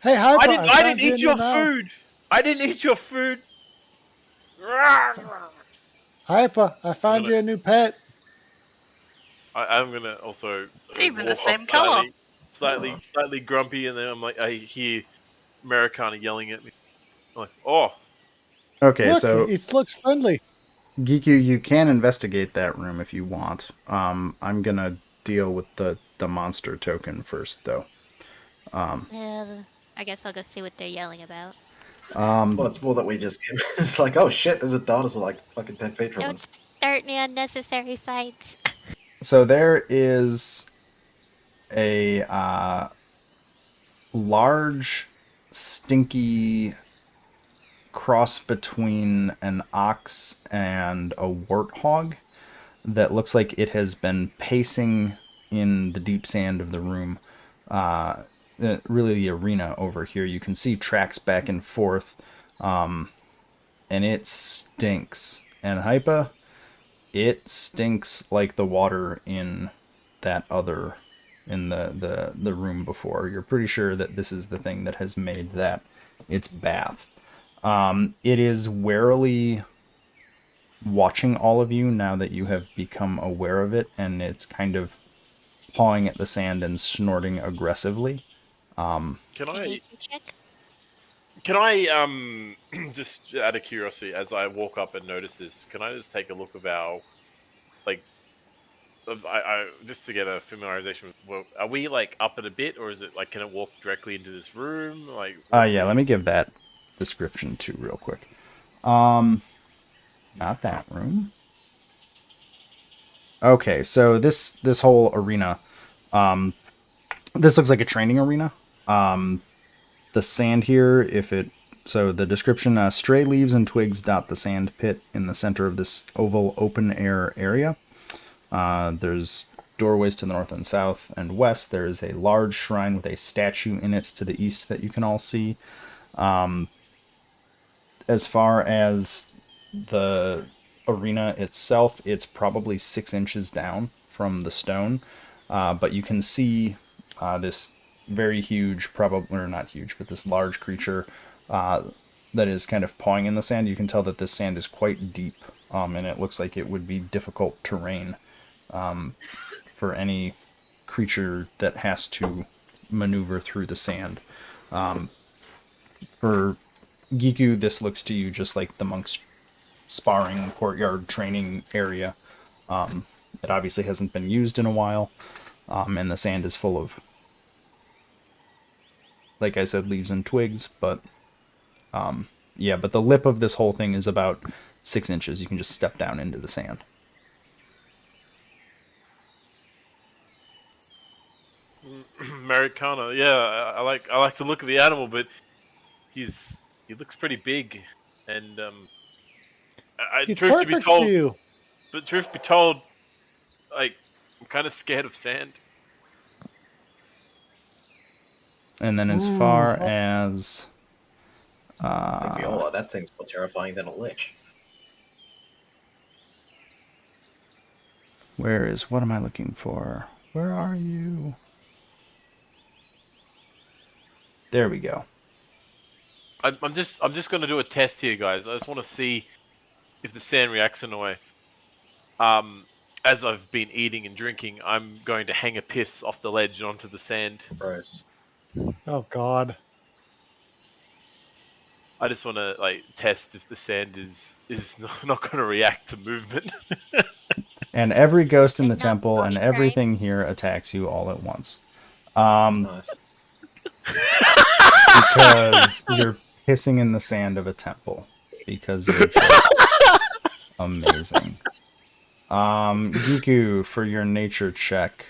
Hey, I Hypa, didn't. I I didn't found you a eat new your mount. food. I didn't eat your food. Hypa, I found you a new pet. I'm gonna also It's even the walk off same color. slightly grumpy, and then I'm like, I hear Americana yelling at me. I'm like, oh, Okay, Look, so it looks friendly. Giku, you can investigate that room if you want. I'm gonna deal with the monster token first, though. I guess I'll go see what they're yelling about. Well, it's more that we just. It's like, oh shit, there's a dinosaur like fucking 10 feet from Don't us. start any unnecessary fights. So there is a large, stinky cross between an ox and a warthog that looks like it has been pacing in the deep sand of the room. Really, the arena over here. You can see tracks back and forth, and it stinks. And Hypa, it stinks like the water in that other in the room before. You're pretty sure that this is the thing that has made that its bath. It is warily watching all of you now that you have become aware of it, and it's kind of pawing at the sand and snorting aggressively. can An I? EQ check? Can I just out of curiosity, as I walk up and notice this, can I just take a look of our like I just to get a familiarization with, well, are we like up it a bit, or is it like can it walk directly into this room? Like what are Yeah, let we? me give that description too real quick. Not that room. Okay, so this whole arena, this looks like a training arena. The sand here, if it so the description: stray leaves and twigs dot the sand pit in the center of this oval open air area. There's doorways to the north and south and west. There is a large shrine with a statue in it to the east that you can all see. As far as the arena itself, it's probably 6 inches down from the stone, but you can see this very huge, probably or not huge, but this large creature that is kind of pawing in the sand. You can tell that this sand is quite deep, and it looks like it would be difficult terrain for any creature that has to maneuver through the sand. For Giku, this looks to you just like the monk's sparring courtyard training area. It obviously hasn't been used in a while, and the sand is full of, like I said, leaves and twigs. But yeah, but the lip of this whole thing is about 6 inches. You can just step down into the sand. Americana, yeah, I like the look of the animal, but he looks pretty big, and He's truth to be perfect told, for you. but truth be told, like I'm kind of scared of sand. And then as Ooh. far as I think we all are. That thing's more terrifying than a lich. what am I looking for? Where are you? There we go. I'm just gonna do a test here, guys. I just want to see if the sand reacts in a way. As I've been eating and drinking, I'm going to hang a piss off the ledge onto the sand. Gross. Oh God. I just want to like test if the sand is not going to react to movement. And every ghost in the Good enough temple and potty trained. everything here attacks you all at once. Nice. Because you're pissing in the sand of a temple. Because you're just amazing. Giku, for your nature check.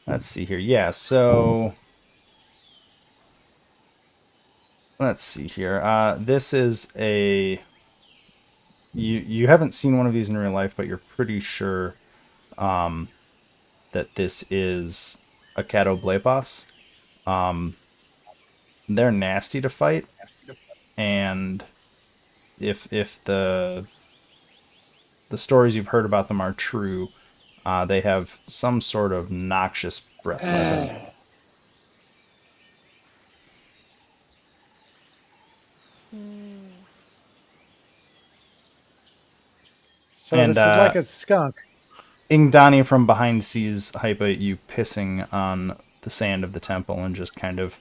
Let's see here. Yeah, so let's see here. This is a you haven't seen one of these in real life, but you're pretty sure that this is a Catoblepas. They're nasty to fight, and if the stories you've heard about them are true, they have some sort of noxious breath weapon. So And this is like a skunk. Ingdani from behind sees Hypa you pissing on the sand of the temple and just kind of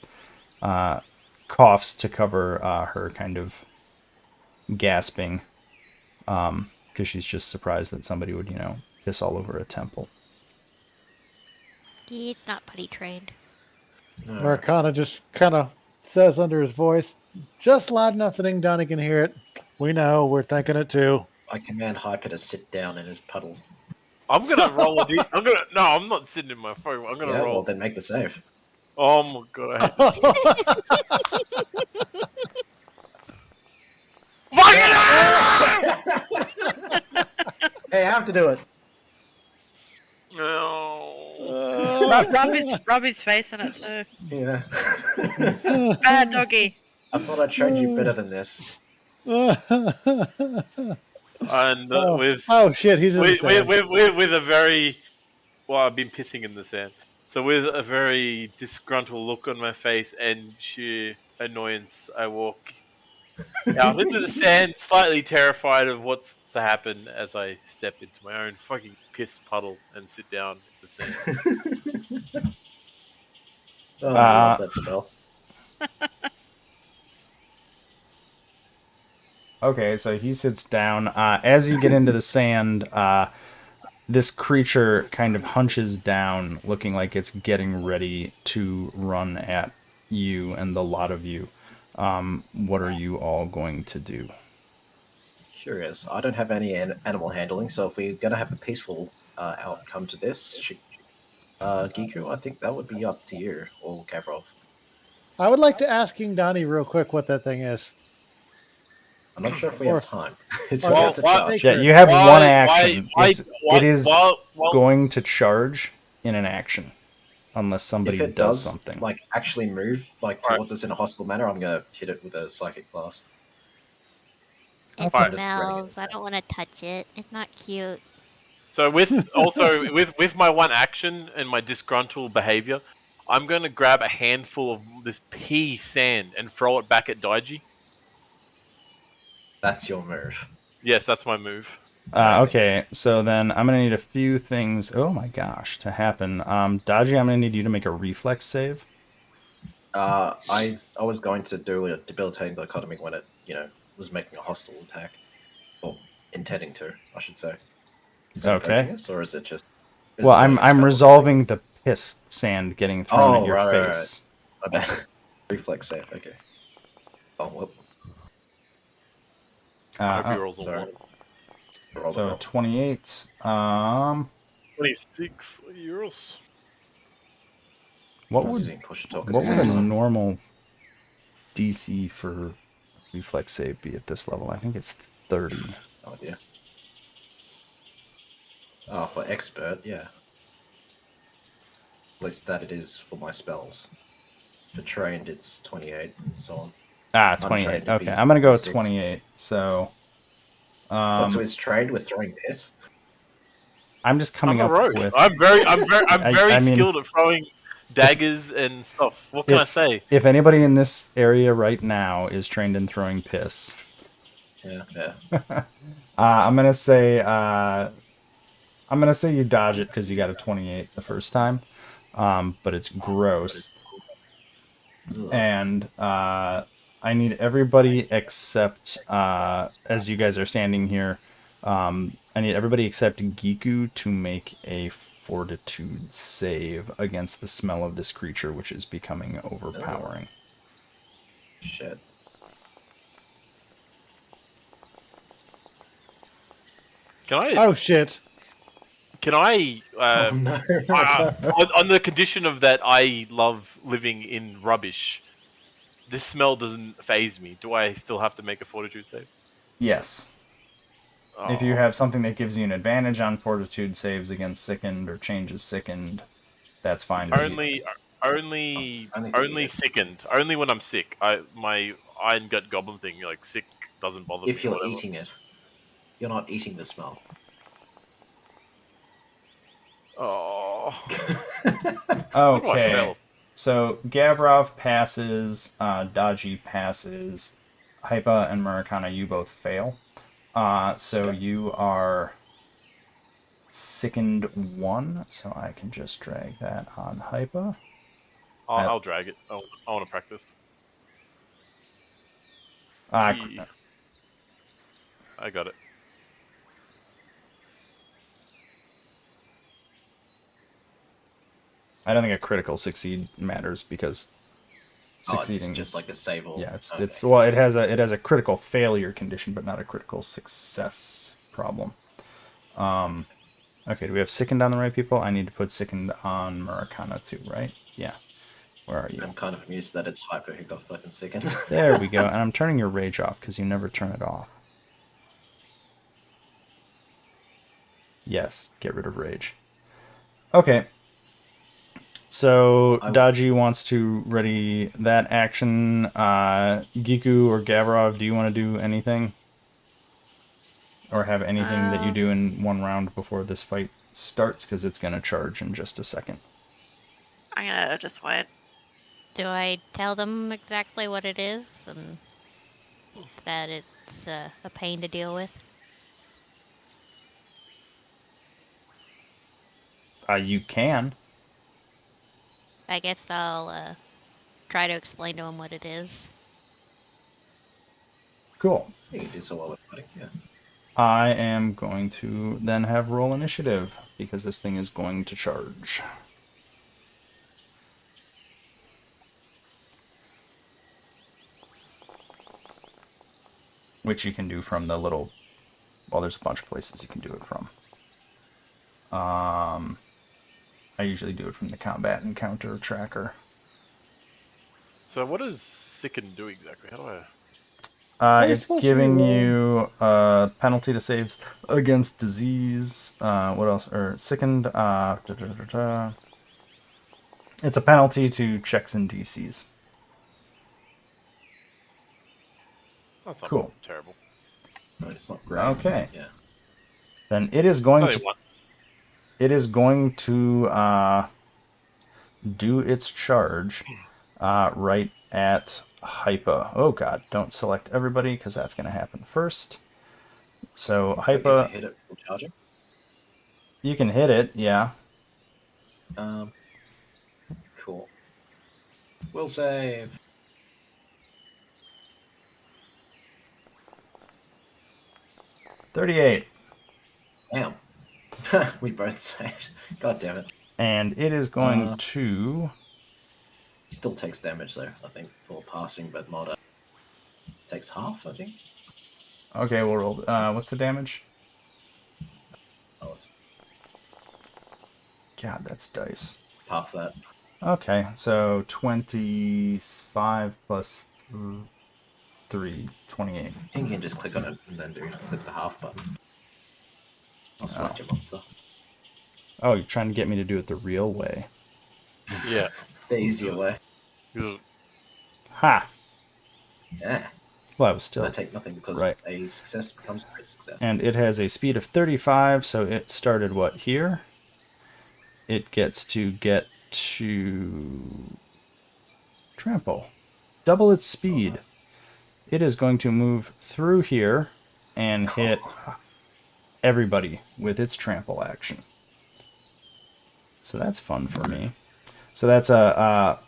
coughs to cover her kind of gasping because she's just surprised that somebody would, piss all over a temple. He's not potty trained. Marcana just kind of says under his voice, just loud enough that Donnie can hear it. We know, we're thinking it too. I command Hyper to sit down in his puddle. I'm gonna roll a D. No, I'm not sitting in my phone. I'm gonna Yeah, roll. well then make the save. Oh my god! I hate this. Hey, I have to do it. No. Rub his face in it too. Yeah. Bad doggy. I thought I'd showed you better than this. And oh shit, he's in the sand. with a very I've been pissing in the sand. So with a very disgruntled look on my face and sheer annoyance, I walk out into the sand, slightly terrified of what's to happen as I step into my own fucking piss puddle and sit down in the sand. Oh, I love that spell. Okay, so he sits down. As you get into the sand, this creature kind of hunches down, looking like it's getting ready to run at you and the lot of you. What are you all going to do? Curious. I don't have any animal handling, so if we're going to have a peaceful outcome to this, Giku, I think that would be up to you, or Kavrov. I would like to ask King Donnie real quick what that thing is. I'm not sure if we have time. It's Or about that's to the start. sacred. Yeah, you have Why- one action. why- It is why- going to charge in an action, unless somebody If it does does, something. like, actually move towards us in a hostile manner, I'm going to hit it with a psychic blast. It Alright. smells. I don't want to touch it. It's not cute. So with my one action and my disgruntled behavior, I'm going to grab a handful of this pea sand and throw it back at Daiji. That's your move. Yes, that's my move. Okay, so then I'm going to need a few things, oh my gosh, to happen. Daji, I'm going to need you to make a reflex save. I was going to do a debilitating dichotomy when it, was making a hostile attack. Or intending to, I should say. Is it approaching us, or is it just... Well, I'm resolving the piss sand getting thrown at your right. face. My bad. Reflex save, okay. Oh, whoop. I hope he rolls a sorry. 1. So 28. 26 euros. What I was would using push to talk at what the would a same time. normal DC for reflex save be at this level? I think it's 30. Oh dear. Oh, for expert, yeah. At least that it is for my spells. For trained, it's 28 and so on. 28. Untrained, it'd be Okay, I'm gonna go with 26. 28. So, So it's trained with throwing piss? I'm just coming I'm a up rogue. with. I'm very I mean, skilled at throwing daggers and stuff. What can I say? If anybody in this area right now is trained in throwing piss, Yeah. I'm gonna say you dodge it because you got a 28 the first time, but it's gross. And I need everybody except as you guys are standing here, I need everybody except Giku to make a fortitude save against the smell of this creature, which is becoming overpowering. Shit. Can I? Oh shit! Can I? Oh no. On the condition of that, I love living in rubbish. This smell doesn't phase me. Do I still have to make a fortitude save? Yes. Oh. If you have something that gives you an advantage on fortitude saves against sickened or changes sickened, that's fine. Only Only sickened. Only when I'm sick. My iron gut goblin thing, like sick, doesn't bother me. if Or you're whatever. eating it, you're not eating the smell. Oh. What do I Okay. fail? So Gavrov passes, Dodgy passes, Hypa and Murakana, you both fail. So Okay. you are sickened 1, so I can just drag that on Hypa. I'll drag it. I want to practice. Uh, I got it. I don't think a critical succeed matters because It's succeeding just is like a save all. yeah. It's Okay. it's well, it has a critical failure condition, but not a critical success problem. Okay, do we have sickened on the right people? I need to put sickened on Murakana too, right? Yeah. Where are you? I'm kind of amused that it's Hyper who got fucking second. There we go. And I'm turning your rage off because you never turn it off. Yes, get rid of rage. Okay. So Dodgy wants to ready that action. Giku or Gavrov, do you want to do anything? Or have anything that you do in one round before this fight starts? Because it's going to charge in just a second. I'm gonna just wait. Do I tell them exactly what it is and that it's a pain to deal with? You can. I guess I'll try to explain to them what it is. Cool. You can do so well with fighting, yeah. I am going to then have roll initiative because this thing is going to charge. Which you can do from the little... Well, there's a bunch of places you can do it from. I usually do it from the combat encounter tracker. So what does sicken do exactly? How do I? It's giving you a penalty to saves against disease. What else? Or sickened. It's a penalty to checks and DCs. That's not Cool. terrible. No, it's not great. Okay. Yeah. Then it is going It's to. only one. It is going to do its charge right at Hypa. Oh god, don't select everybody because that's going to happen first. So Do I get to Hypa, hit it from charging? you can hit it, yeah. Cool. Will save. $38. Damn. We both saved. God damn it. And it is going to... It still takes damage though, I think, for passing, but not takes half, I think. Okay, we'll roll. What's the damage? Oh, it's God, that's dice. half that. Okay, so 25 plus 3, 28. I think you can just click on it and then click the half button. I'll select your monster. Oh, you're trying to get me to do it the real way. Yeah. The easier way. Ha! Yeah. Well, I was still I take nothing because right. a success becomes a great success. And it has a speed of 35, so it started what here? It gets to get to trample. Double its speed. It is going to move through here and hit everybody with its trample action. So that's fun for me. So that's a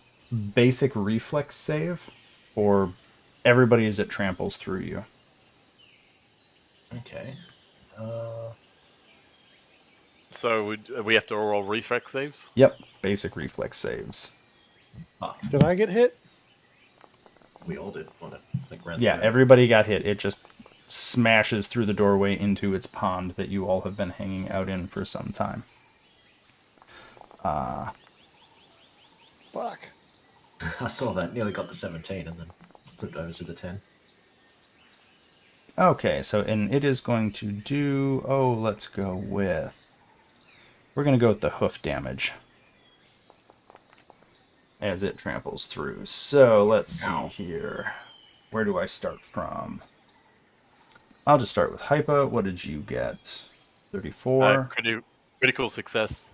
basic reflex save for everybody as it tramples through you. Okay. So we have to roll reflex saves? Yep, basic reflex saves. Did I get hit? We all did on it. Like ran Yeah, through it. everybody got hit. It just smashes through the doorway into its pond that you all have been hanging out in for some time. Fuck. I saw that. Nearly got the 17 and then flipped over to the 10. Okay, so and it is going to do... Oh, let's go with... We're going to go with the hoof damage as it tramples through. So let's see here. Where do I start from? I'll just start with Hypa. What did you get? 34. Critical success.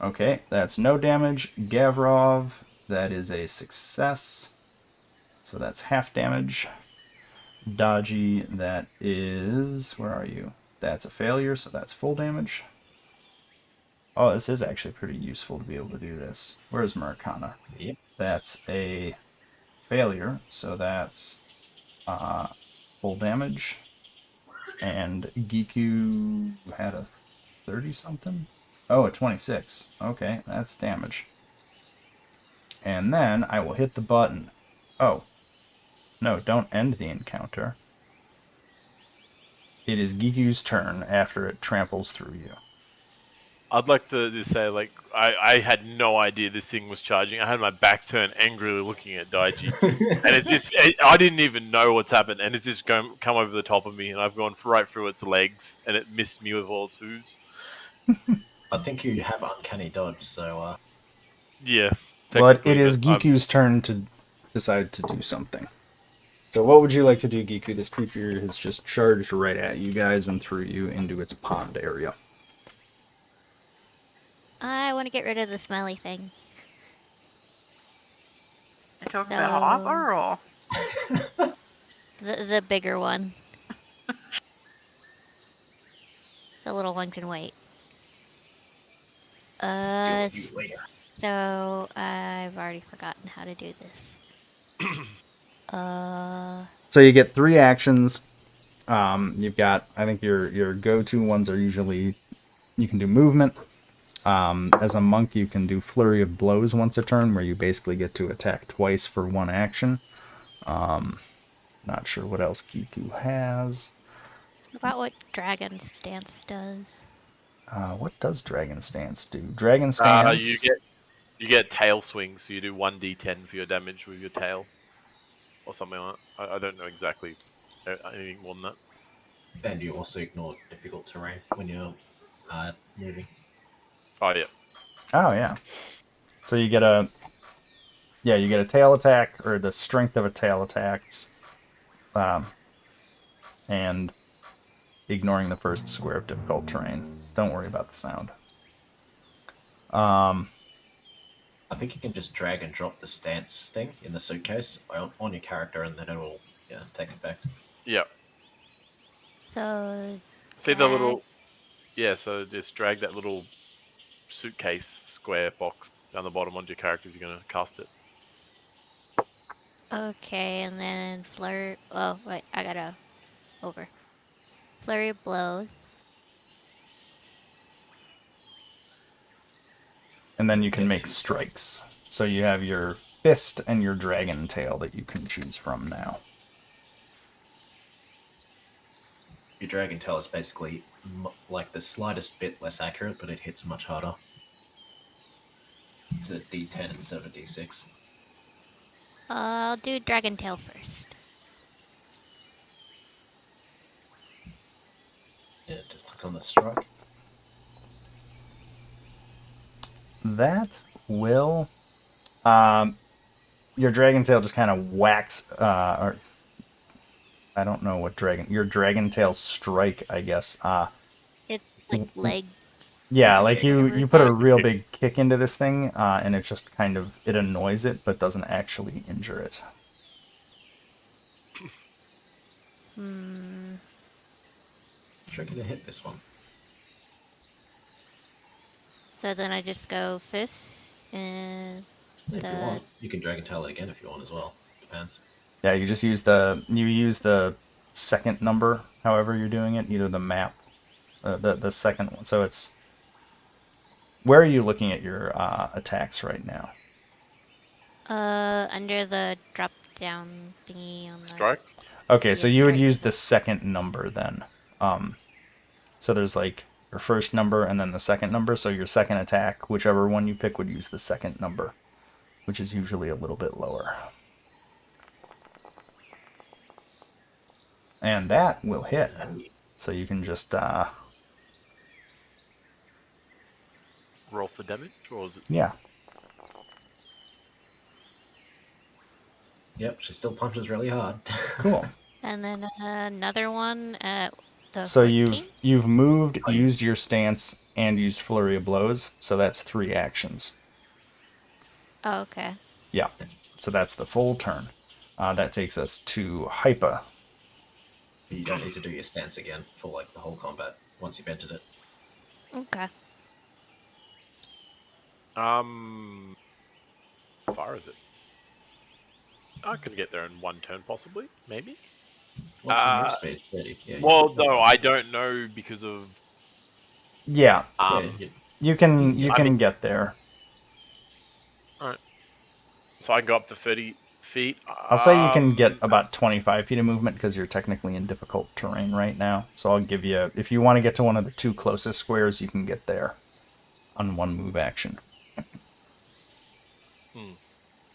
Okay, that's no damage. Gavrov, that is a success. So that's half damage. Dodgy, that is... Where are you? That's a failure, so that's full damage. Oh, this is actually pretty useful to be able to do this. Where's Murakana? Yep. That's a failure, so that's full damage. And Giku had a 30-something? Oh, a 26. Okay, that's damage. And then I will hit the button. Oh. No, don't end the encounter. It is Giku's turn after it tramples through you. I'd like to just say, like, I had no idea this thing was charging. I had my back turned, angrily looking at Daiji, and it's just I didn't even know what's happened, and it's just come over the top of me, and I've gone right through its legs, and it missed me with all its hooves. I think you have uncanny dodge, so Yeah, But technically, it is but Giku's turn to decide to do something. So what would you like to do, Giku? This creature has just charged right at you guys and threw you into its pond area. I want to get rid of the smelly thing. You talking about Hopper or? The bigger one. The little one can wait. deal with you later. So I've already forgotten how to do this. So you get 3 actions. You've got, I think your go-to ones are usually, you can do movement. As a monk, you can do flurry of blows once a turn, where you basically get to attack twice for 1 action. Not sure what else Giku has. About what Dragon Stance does. What does Dragon Stance do? Dragon Stance... you get tail swings, so you do 1d10 for your damage with your tail, or something like that. I don't know exactly anything more than that. And you also ignore difficult terrain when you're moving. Oh yeah. Oh yeah. So you get a tail attack, or the strength of a tail attacks, and ignoring the first square of difficult terrain. Don't worry about the sound. I think you can just drag and drop the stance thing in the suitcase on your character, and then it will take effect. Yeah. So See the little... Yeah, so just drag that little suitcase square box down the bottom onto your character if you're going to cast it. okay, and then flurry. Oh wait, I gotta over. Flurry of blows. And then you can make strikes. So you have your fist and your dragon tail that you can choose from now. Your dragon tail is basically like the slightest bit less accurate, but it hits much harder. It's a D10 instead of a D6. I'll do Dragon Tail first. Yeah, just click on the strike. That will. Your dragon tail just kind of whacks, or I don't know what dragon. Your dragon tail strike, I guess. It's like leg. Yeah, It's a like kick. you put a real big kick into this thing, and it just kind of it annoys it, but doesn't actually injure it. Tricky to hit this one. So then I just go fist and If you want, you can Dragon Tail it again if you want as well. Depends. Yeah, you just use the second number, however you're doing it, either the map, the second one. So it's where are you looking at your attacks right now? under the drop down thingy on the Strikes. Okay, so you would strikes. use the second number then. So there's like your first number and then the second number. So your second attack, whichever one you pick, would use the second number, which is usually a little bit lower. And that will hit. So you can just Roll for damage, or is it? yeah. Yep, she still punches really hard. Cool. And then another one at the So 14? you've moved, used your stance, and used flurry of blows. So that's 3 actions. Oh, okay. Yeah. So that's the full turn. That takes us to Hypa. You don't need to do your stance again for like the whole combat once you've entered it. Okay. How far is it? I could get there in 1 turn, possibly, maybe. What's your move speed? 30. Yeah, Well, no, I don't know because of. Yeah. you You can get there. All right. So I can go up to 30 feet. I'll say you can get about 25 feet of movement because you're technically in difficult terrain right now. So I'll give you, if you want to get to one of the 2 closest squares, you can get there on 1 move action.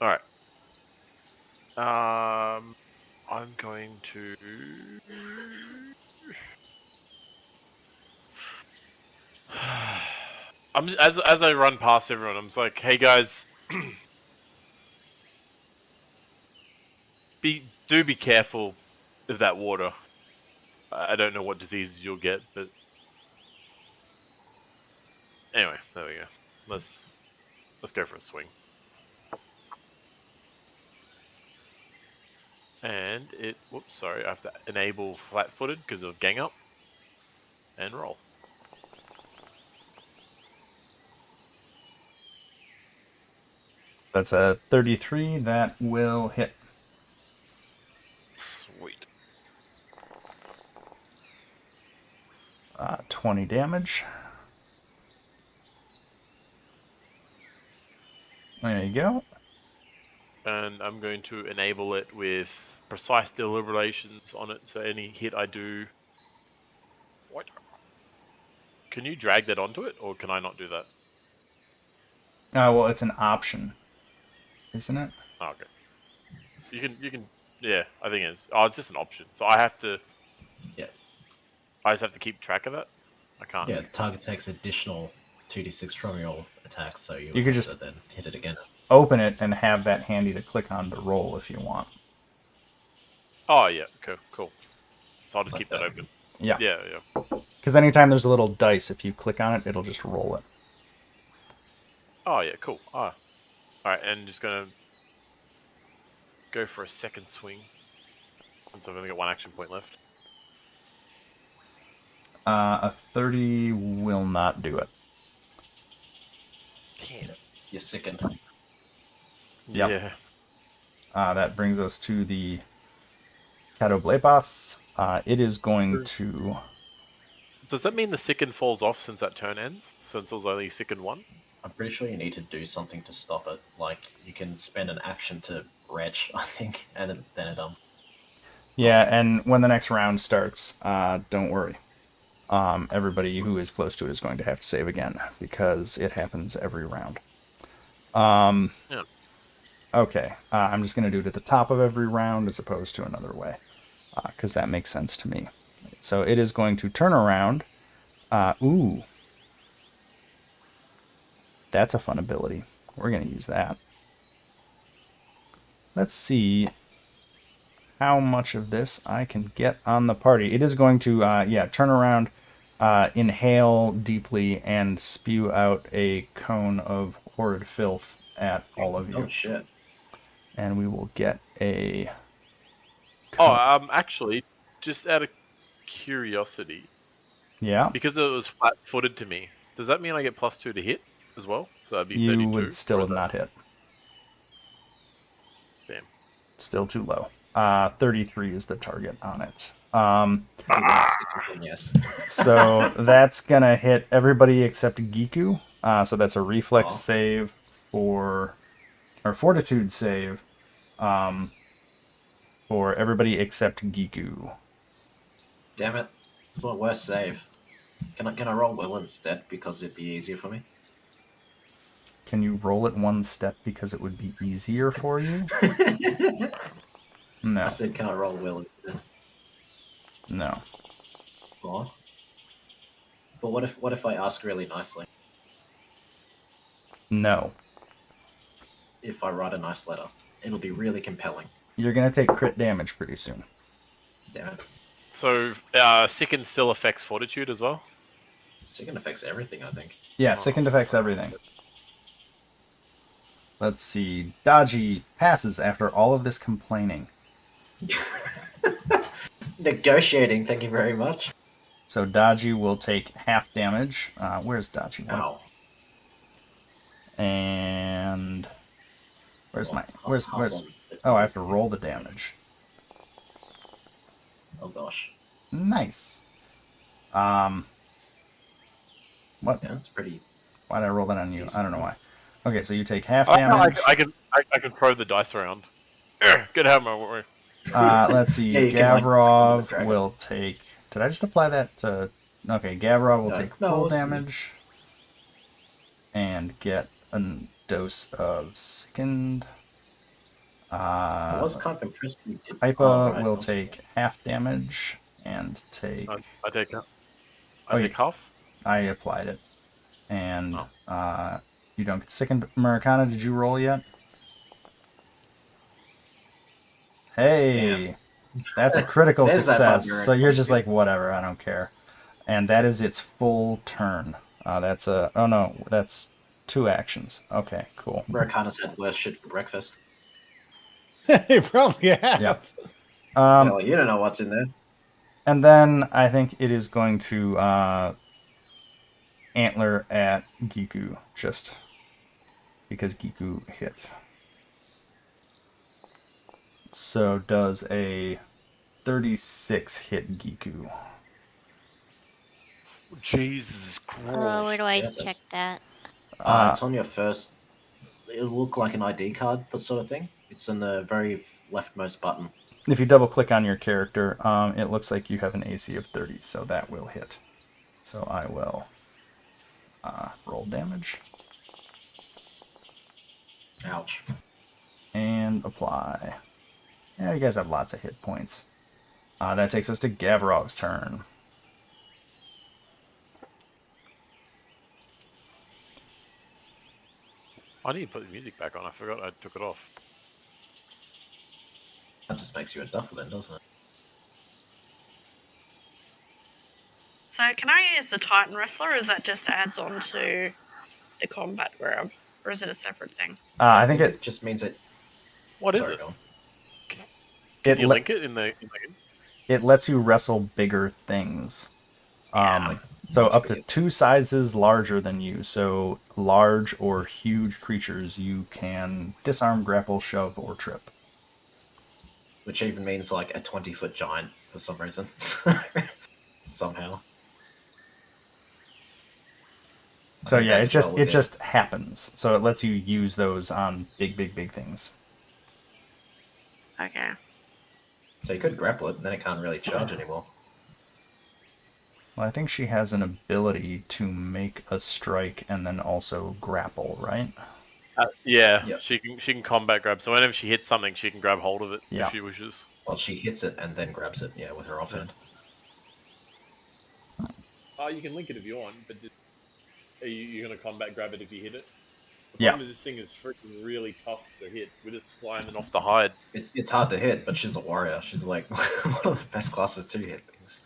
All right. I'm going to. As I run past everyone, I'm just like, hey guys, do be careful of that water. I don't know what diseases you'll get, but anyway, there we go. Let's go for a swing. And it, whoops, sorry, I have to enable flat-footed because of gang up and roll. That's a 33. That will hit. Sweet. 20 damage. There you go. And I'm going to enable it with precise deliberations on it, so any hit I do... What? Can you drag that onto it, or can I not do that? Well, it's an option, isn't it? Oh, okay. You can, yeah, I think it is. Oh, it's just an option. So I have to... Yeah. I just have to keep track of it? I can't. Yeah, target takes additional 2d6 from your attacks, so you could have just to then hit it again. Open it and have that handy to click on to roll if you want. Oh, yeah, cool. So I'll just Like keep that that. open. Yeah. Yeah. Because anytime there's a little dice, if you click on it, it'll just roll it. Oh, yeah, cool. Ah. Alright, and just gonna go for a second swing. Since I've only got 1 action point left. A 30 will not do it. Damn. You're sickened. Yep. Yeah. That brings us to the Catoblepas. It is going to... Does that mean the sicken falls off since that turn ends? Since it was only sicken 1? I'm pretty sure you need to do something to stop it. Like, you can spend an action to retch, I think, and then it Yeah, and when the next round starts, don't worry. Everybody who is close to it is going to have to save again, because it happens every round. Yeah. Okay, I'm just going to do it at the top of every round as opposed to another way, because that makes sense to me. So it is going to turn around. Ooh. That's a fun ability. We're going to use that. Let's see how much of this I can get on the party. It is going to, turn around, inhale deeply, and spew out a cone of horrid filth at all of you. Oh shit! And we will get a. Oh, actually, just out of curiosity, Yeah. because it was flat-footed to me, does that mean I get +2 to hit as well? So that'd be You 32. would still or have is that- not hit. Damn. Still too low. 33 is the target on it. Yes. So that's gonna hit everybody except Giku. So that's a reflex Aw. save or fortitude save for everybody except Giku. Damn it! It's my worst save. Can I roll will instead because it'd be easier for me? Can you roll it one step because it would be easier for you? No. I said, can I roll will instead? No. Aw. But what if I ask really nicely? No. If I write a nice letter, it'll be really compelling. You're gonna take crit damage pretty soon. Damn it! So, Sicken still affects Fortitude as well? Sicken affects everything, I think. Yeah, sickened affects everything. Let's see. Daji passes after all of this complaining. Negotiating, thank you very much. So Daji will take half damage. Where's Daji? Ow. And where's my Half where's on- oh, I have to roll the damage. Oh gosh. Nice. What? Yeah, that's pretty. Why did I roll that on you? Decent. I don't know why. Okay, so you take half I damage. can throw the dice around. Get out of my way. Let's see. Yeah, you can, like, Gavrov drag it. will take. Did I just apply that to? Okay, Gavrov will take full it's damage and get a dose of sickened. I was kind of impressed we did. Ipa will take half damage and take. I take Oh, take half. I applied it, and you don't get sickened. Americana, did you roll yet? Hey, Damn. that's a critical There's that success. bugbear. So you're just like, whatever, I don't care. And that is its full turn. That's a. Oh no, that's 2 actions. Okay, cool. Americana's had worse shit for breakfast. He probably has. Yeah. Well, you don't know what's in there. And then I think it is going to antler at Giku, just because Giku hit. So does a 36 hit Giku? Jesus Christ. Oh, where do I Yeah, check that's- that? It's on your first. It'll look like an ID card, that sort of thing. It's in the very leftmost button. If you double click on your character, it looks like you have an AC of 30, so that will hit. So I will roll damage Ouch. and apply. Yeah, you guys have lots of hit points. That takes us to Gavrov's turn. I need to put the music back on. I forgot I took it off. That just makes you a duffer then, doesn't it? So can I use the Titan Wrestler, or is that just adds on to the combat grab? Or is it a separate thing? I think it just means it. What is Sorry, it? go on. Can you link it in the game? it lets you wrestle bigger things. Yeah, So much up to bigger. 2 sizes larger than you. So large or huge creatures you can disarm, grapple, shove, or trip. Which even means like a 20-foot giant for some reason. Somehow. So yeah, that's well it within- just happens. So it lets you use those on big things. Okay. So you could grapple it, and then it can't really charge anymore. Well, I think she has an ability to make a strike and then also grapple, right? Yeah, Yep. she can combat grab. So whenever she hits something, she can grab hold of it Yeah. if she wishes. Well, she hits it and then grabs it, yeah, with her offhand. Oh, you can link it if you want, but are you going to combat grab it if you hit it? The Yeah. problem is this thing is freaking really tough to hit. We're just slamming off the hide. It's hard to hit, but she's a warrior. She's like one of the best classes to hit things.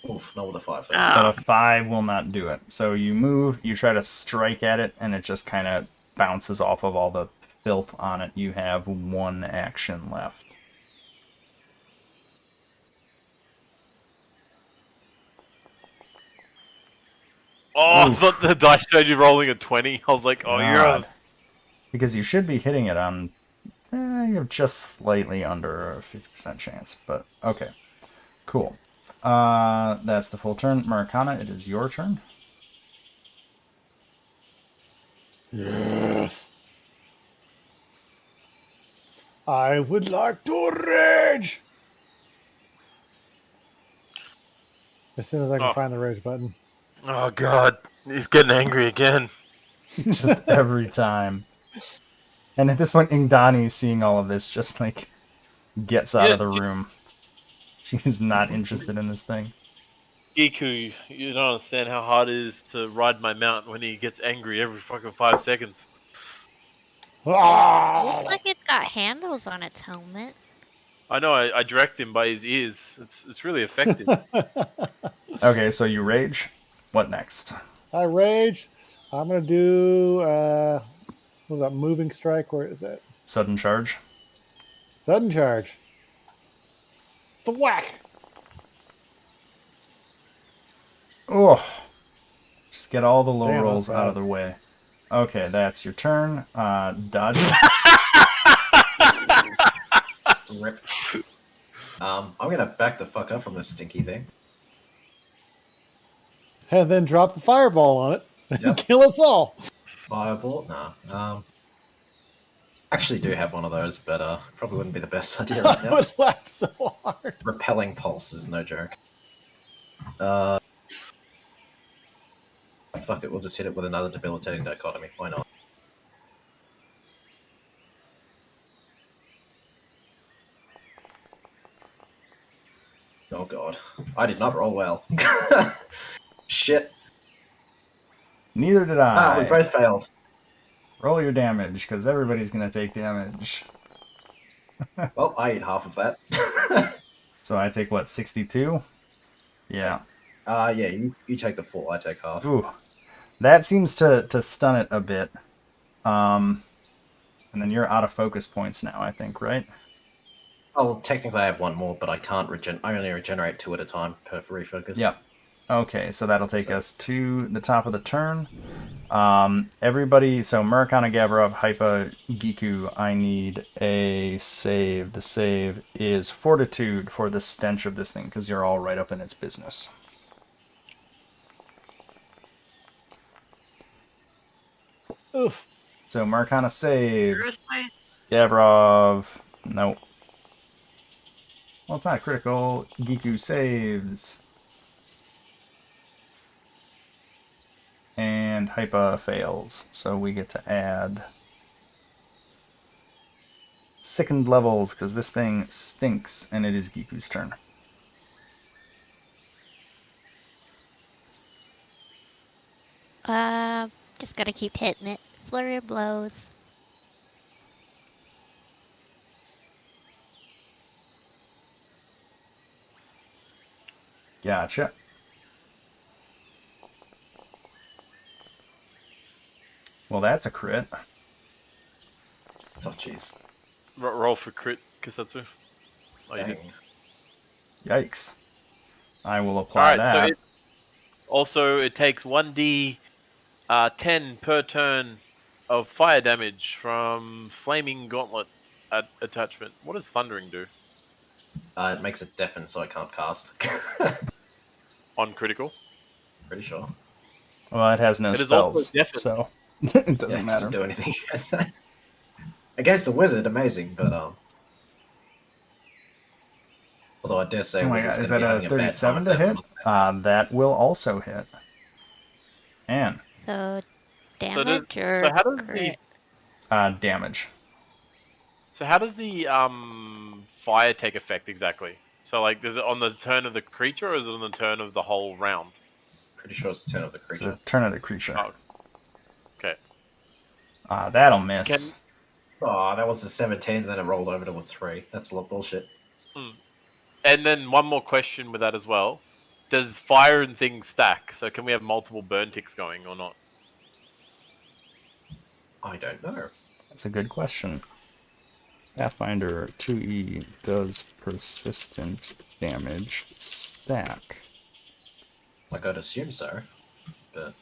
Oof, not with a 5 though. But a 5 will not do it. So you move, you try to strike at it, and it just kind of bounces off of all the filth on it. You have 1 action left. Oh, I thought the dice showed you rolling a 20. I was like, oh, God. yes. Because you should be hitting it on you have just slightly under a 50% chance. But okay, cool. That's the full turn. Maracana, it is your turn. Yes. I would like to rage. As soon as I can find the rage button. Oh, God. He's getting angry again. Just every time. And at this point, Ingdani, seeing all of this, just like gets out of the room. She is not interested in this thing. Giku, you don't understand how hard it is to ride my mount when he gets angry every fucking 5 seconds. Looks like it's got handles on its helmet. I know, I direct him by his ears. It's really effective. Okay, so you rage. What next? I rage. I'm gonna do what was that, moving strike? Where is it? Sudden charge. Sudden charge. The whack. Oh, just get all the low Damn, rolls that's out of bad. the way. Okay, that's your turn. Dodge. Rip. I'm gonna back the fuck up from this stinky thing. And then drop a fireball on it and Yep. kill us all. Fireball? Nah. Actually do have one of those, but probably wouldn't be the best idea right I now. would laugh so hard. Repelling pulse is no joke. Fuck it, we'll just hit it with another debilitating dichotomy. Why not? Oh god. I did not roll well. Shit. Neither did I. We both failed. Roll your damage, because everybody's going to take damage. Well, I ate half of that. So I take, what, 62? Yeah. Yeah, you take the full, I take half. Ooh. That seems to stun it a bit. And then you're out of focus points now, I think, right? Oh, technically I have one more, but I can't I only regenerate 2 at a time per refocus. Yep. Okay, so that'll take us to the top of the turn. Everybody, so Murakana, Gavrov, Hypa, Giku, I need a save. The save is Fortitude for the stench of this thing, because you're all right up in its business. Oof. So Murakana saves. Seriously? Gavrov, nope. Well, it's not critical. Giku saves. And Hypa fails, so we get to add sickened levels, because this thing stinks, and it is Giku's turn. Just gotta keep hitting it. Flurry of blows. Gotcha. Well, that's a crit. Oh, jeez. Roll for crit, Kasatsu. Oh, you did. Dang. Yikes. I will apply that. So it takes 1d 10 per turn of fire damage from Flaming Gauntlet attachment. What does Thundering do? It makes it deafen, so I can't cast. On critical? Pretty sure. Well, it has no It is also spells, deafened. so it doesn't It matter. doesn't do anything. Against a wizard, amazing, but although I dare say, Oh my wizard's god, is gonna that be a having a bad 37 time to if hit? they're not That will also hit. And So damage or so how does crit? damage. So how does the fire take effect exactly? So, like, is it on the turn of the creature, or is it on the turn of the whole round? Pretty sure it's the turn of the It's creature. a turn of the creature. Oh, okay. That'll miss. Can Oh, that was a 17, then it rolled over to a 3. That's a lot of bullshit. And then one more question with that as well. Does fire and things stack? So can we have multiple burn ticks going or not? I don't know. That's a good question. Pathfinder 2E does persistent damage stack? Like, I'd assume so. But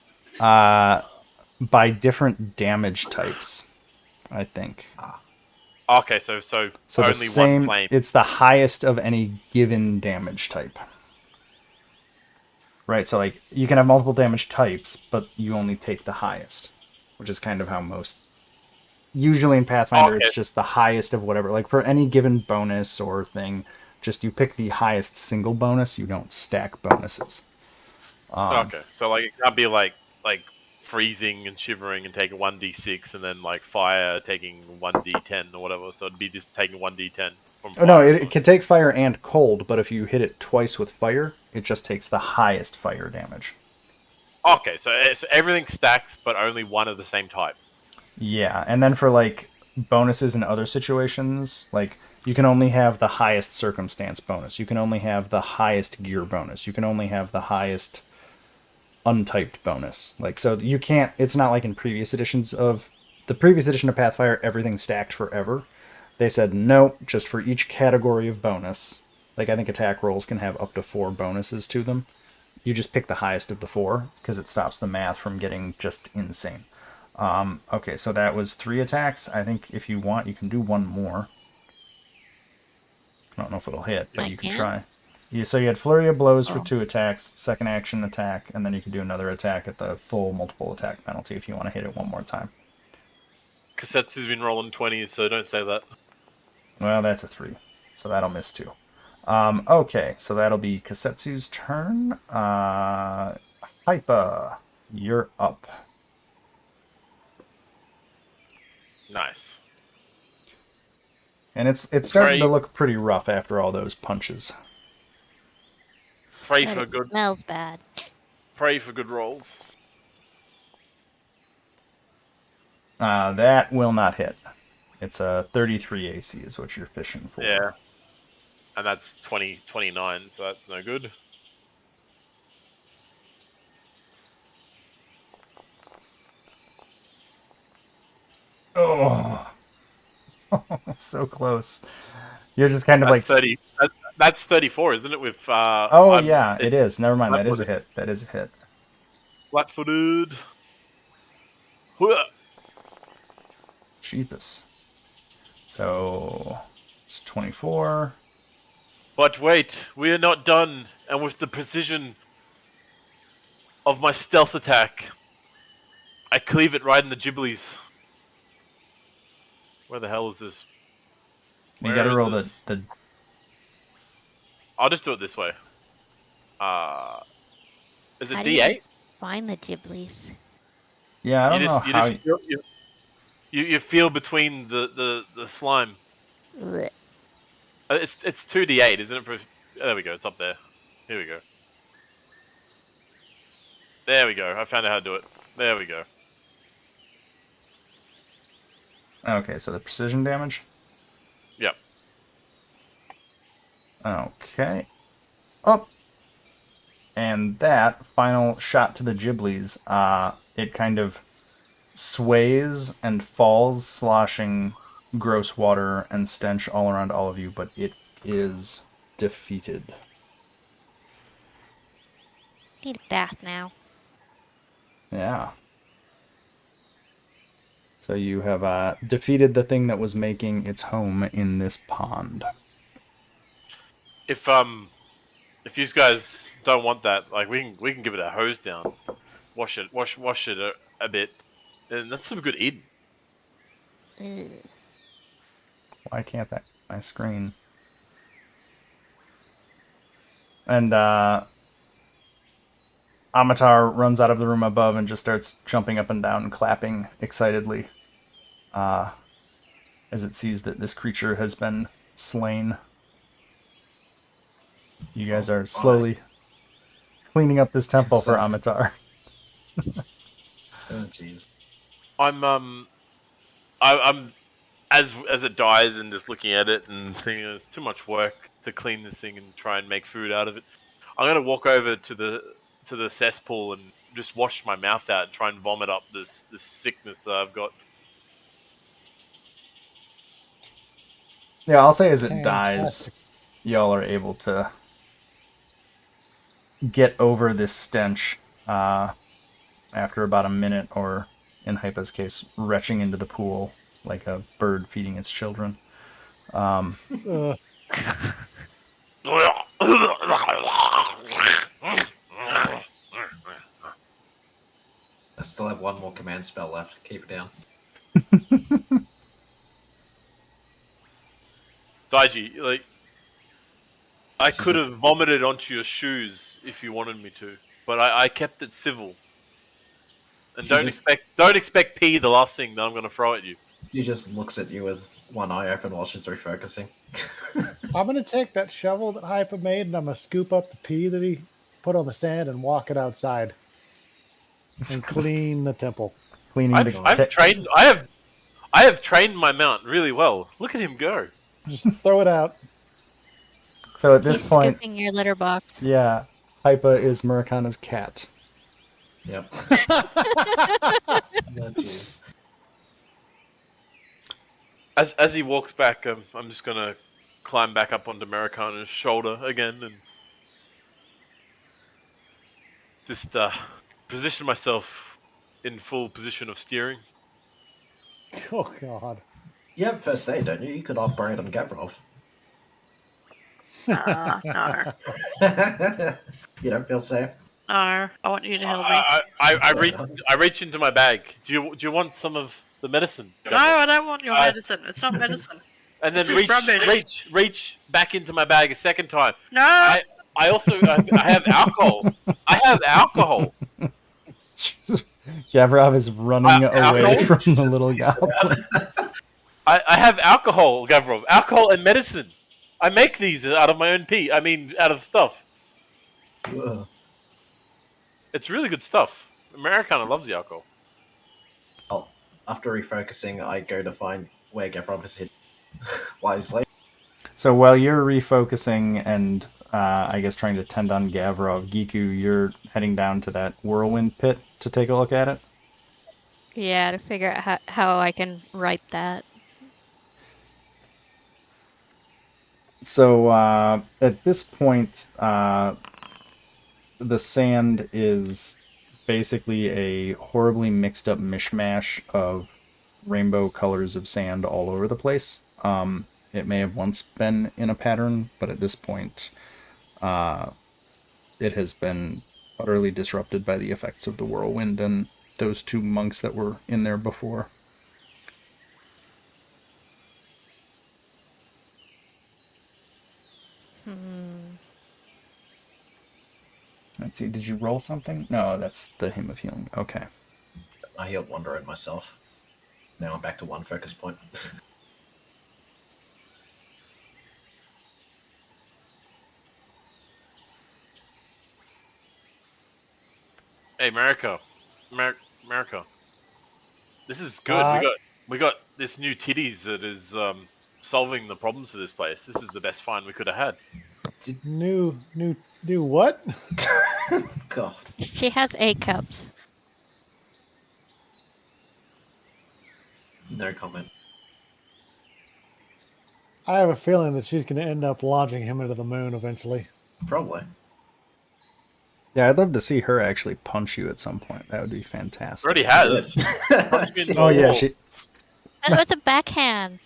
By different damage types, I think. Okay, so So only the one same. flame. It's the highest of any given damage type. Right, so like you can have multiple damage types, but you only take the highest, which is kind of how most. Usually in Pathfinder, Okay. it's just the highest of whatever. Like for any given bonus or thing, just you pick the highest single bonus. You don't stack bonuses. Okay, so like it can't be like freezing and shivering and taking 1d6 and then like fire taking 1d10 or whatever. So it'd be just taking 1d10 from Oh fire. no, or it something. can take fire and cold, but if you hit it twice with fire, it just takes the highest fire damage. Okay, so everything stacks, but only one of the same type. Yeah, and then for like bonuses in other situations, like you can only have the highest circumstance bonus. You can only have the highest gear bonus. You can only have the highest untyped bonus. Like so you can't it's not like in previous editions of the previous edition of Pathfire everything stacked forever. They said no, just for each category of bonus. Like I think attack rolls can have up to 4 bonuses to them. You just pick the highest of the 4 because it stops the math from getting just insane. Okay, so that was 3 attacks. I think if you want, you can do one more. I don't know if it'll hit, but I you can can? try. So you had Flurry of Blows for Oh. 2 attacks, second action attack, and then you can do another attack at the full multiple attack penalty if you want to hit it one more time. Kasetsu's been rolling 20s, so don't say that. Well, that's a 3, so that'll miss too. Okay, so that'll be Kasetsu's turn. Hypa, you're up. Nice. And it's starting to Pray, look pretty rough after all those punches. pray But for it good, smells bad. pray for good rolls. That will not hit. It's a 33 AC is what you're fishing for. Yeah, and that's 29, so that's no good. Oh, so close. You're just kind of That's like 30. That's 34, isn't it? With Oh yeah, it is. Never mind. That is a flat-footed. hit. That is a hit. Flat-footed. Jeepus. So it's 24. But wait, we are not done. And with the precision of my stealth attack, I cleave it right in the giblies. Where the hell is this? You Where got to is roll this? the. I'll just do it this way. Is it How do you D8? find the Ghiblies? Yeah, I You don't know just how. you feel between the slime. Ugh. It's 2d8, isn't it? There we go. It's up there. Here we go. There we go. I found out how to do it. There we go. Okay, so the precision damage. Yep. Okay. Up. And that final shot to the Ghiblies, it kind of sways and falls, sloshing gross water and stench all around all of you, but it is defeated. Need a bath now. Yeah. So you have defeated the thing that was making its home in this pond. If you guys don't want that, like we can give it a hose down, wash it a bit, and that's some good eating. Ugh. Why can't that my screen? And Amatar runs out of the room above and just starts jumping up and down and clapping excitedly as it sees that this creature has been slain. You guys are slowly cleaning up this temple for Amatar. Oh, jeez. I'm as it dies and just looking at it and thinking it's too much work to clean this thing and try and make food out of it. I'm gonna walk over to the cesspool and just wash my mouth out and try and vomit up this sickness that I've got. Yeah, I'll say as it Fantastic. dies, y'all are able to get over this stench after about a minute, or in Hypa's case, retching into the pool like a bird feeding its children. Uh, I still have one more command spell left. Keep it down. Daiji, like I She could just- have vomited onto your shoes if you wanted me to, but I kept it civil. And She don't just- expect pee the last thing that I'm gonna throw at you. She just looks at you with one eye open while she's refocusing. I'm going to take that shovel that Hypa made and I'm going to scoop up the pee that he put on the sand and walk it outside and clean the temple. Cleaning I've the trained. I have trained my mount really well. Look at him go. Just throw it out. So at this He's point, scooping your litter box. yeah, Hypa is Murakana's cat. Yep. Oh, jeez. As he walks back, I'm just gonna climb back up onto Marikana's shoulder again and just position myself in full position of steering. Oh, God. You have first aid, don't you? You could operate on Gavrov. No. You don't feel safe? No, I want you to help me. I reach into my bag. Do you want some of the medicine? No, I don't want your medicine. It's not medicine. And then It's just rubbish. reach back into my bag a second time. No. I also I have alcohol. I have alcohol. Gavrov is running away alcohol? from the little goblin. I have alcohol, Gavrov. Alcohol and medicine. I make these out of my own pee. I mean, out of stuff. Ugh. It's really good stuff. Americana loves the alcohol. Oh, after refocusing, I go to find where Gavrov is hidden wisely. So while you're refocusing and I guess trying to tend on Gavrov, Giku, you're heading down to that whirlwind pit to take a look at it? Yeah, to figure out how I can write that. So at this point, the sand is basically a horribly mixed up mishmash of rainbow colors of sand all over the place. It may have once been in a pattern, but at this point, it has been utterly disrupted by the effects of the whirlwind and those two monks that were in there before. Let's see, did you roll something? No, that's the Hymn of Healing. Okay. I healed one druid myself. Now I'm back to one focus point. Hey, Mariko. Mariko. This is good. We got this new titties that is solving the problems for this place. This is the best find we could have had. New what? God. She has A cups. No comment. I have a feeling that she's going to end up launching him into the moon eventually. Probably. Yeah, I'd love to see her actually punch you at some point. That would be fantastic. Already has. Punch me in the Oh yeah, wall. she. That was a backhand.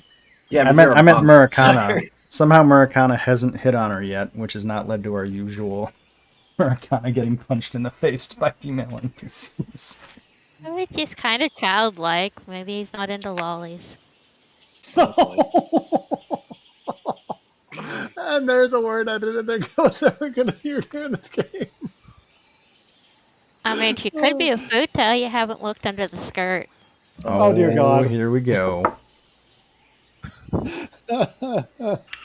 Yeah, I meant Murakana. So- Somehow Murakana hasn't hit on her yet, which has not led to our usual Murakana getting punched in the face by female NPCs. I mean, he's kind of childlike. Maybe he's not into lollies. And there's a word I didn't think I was ever going to hear during this game. I mean, she could be a futa. You haven't looked under the skirt. Oh, dear God. Here we go.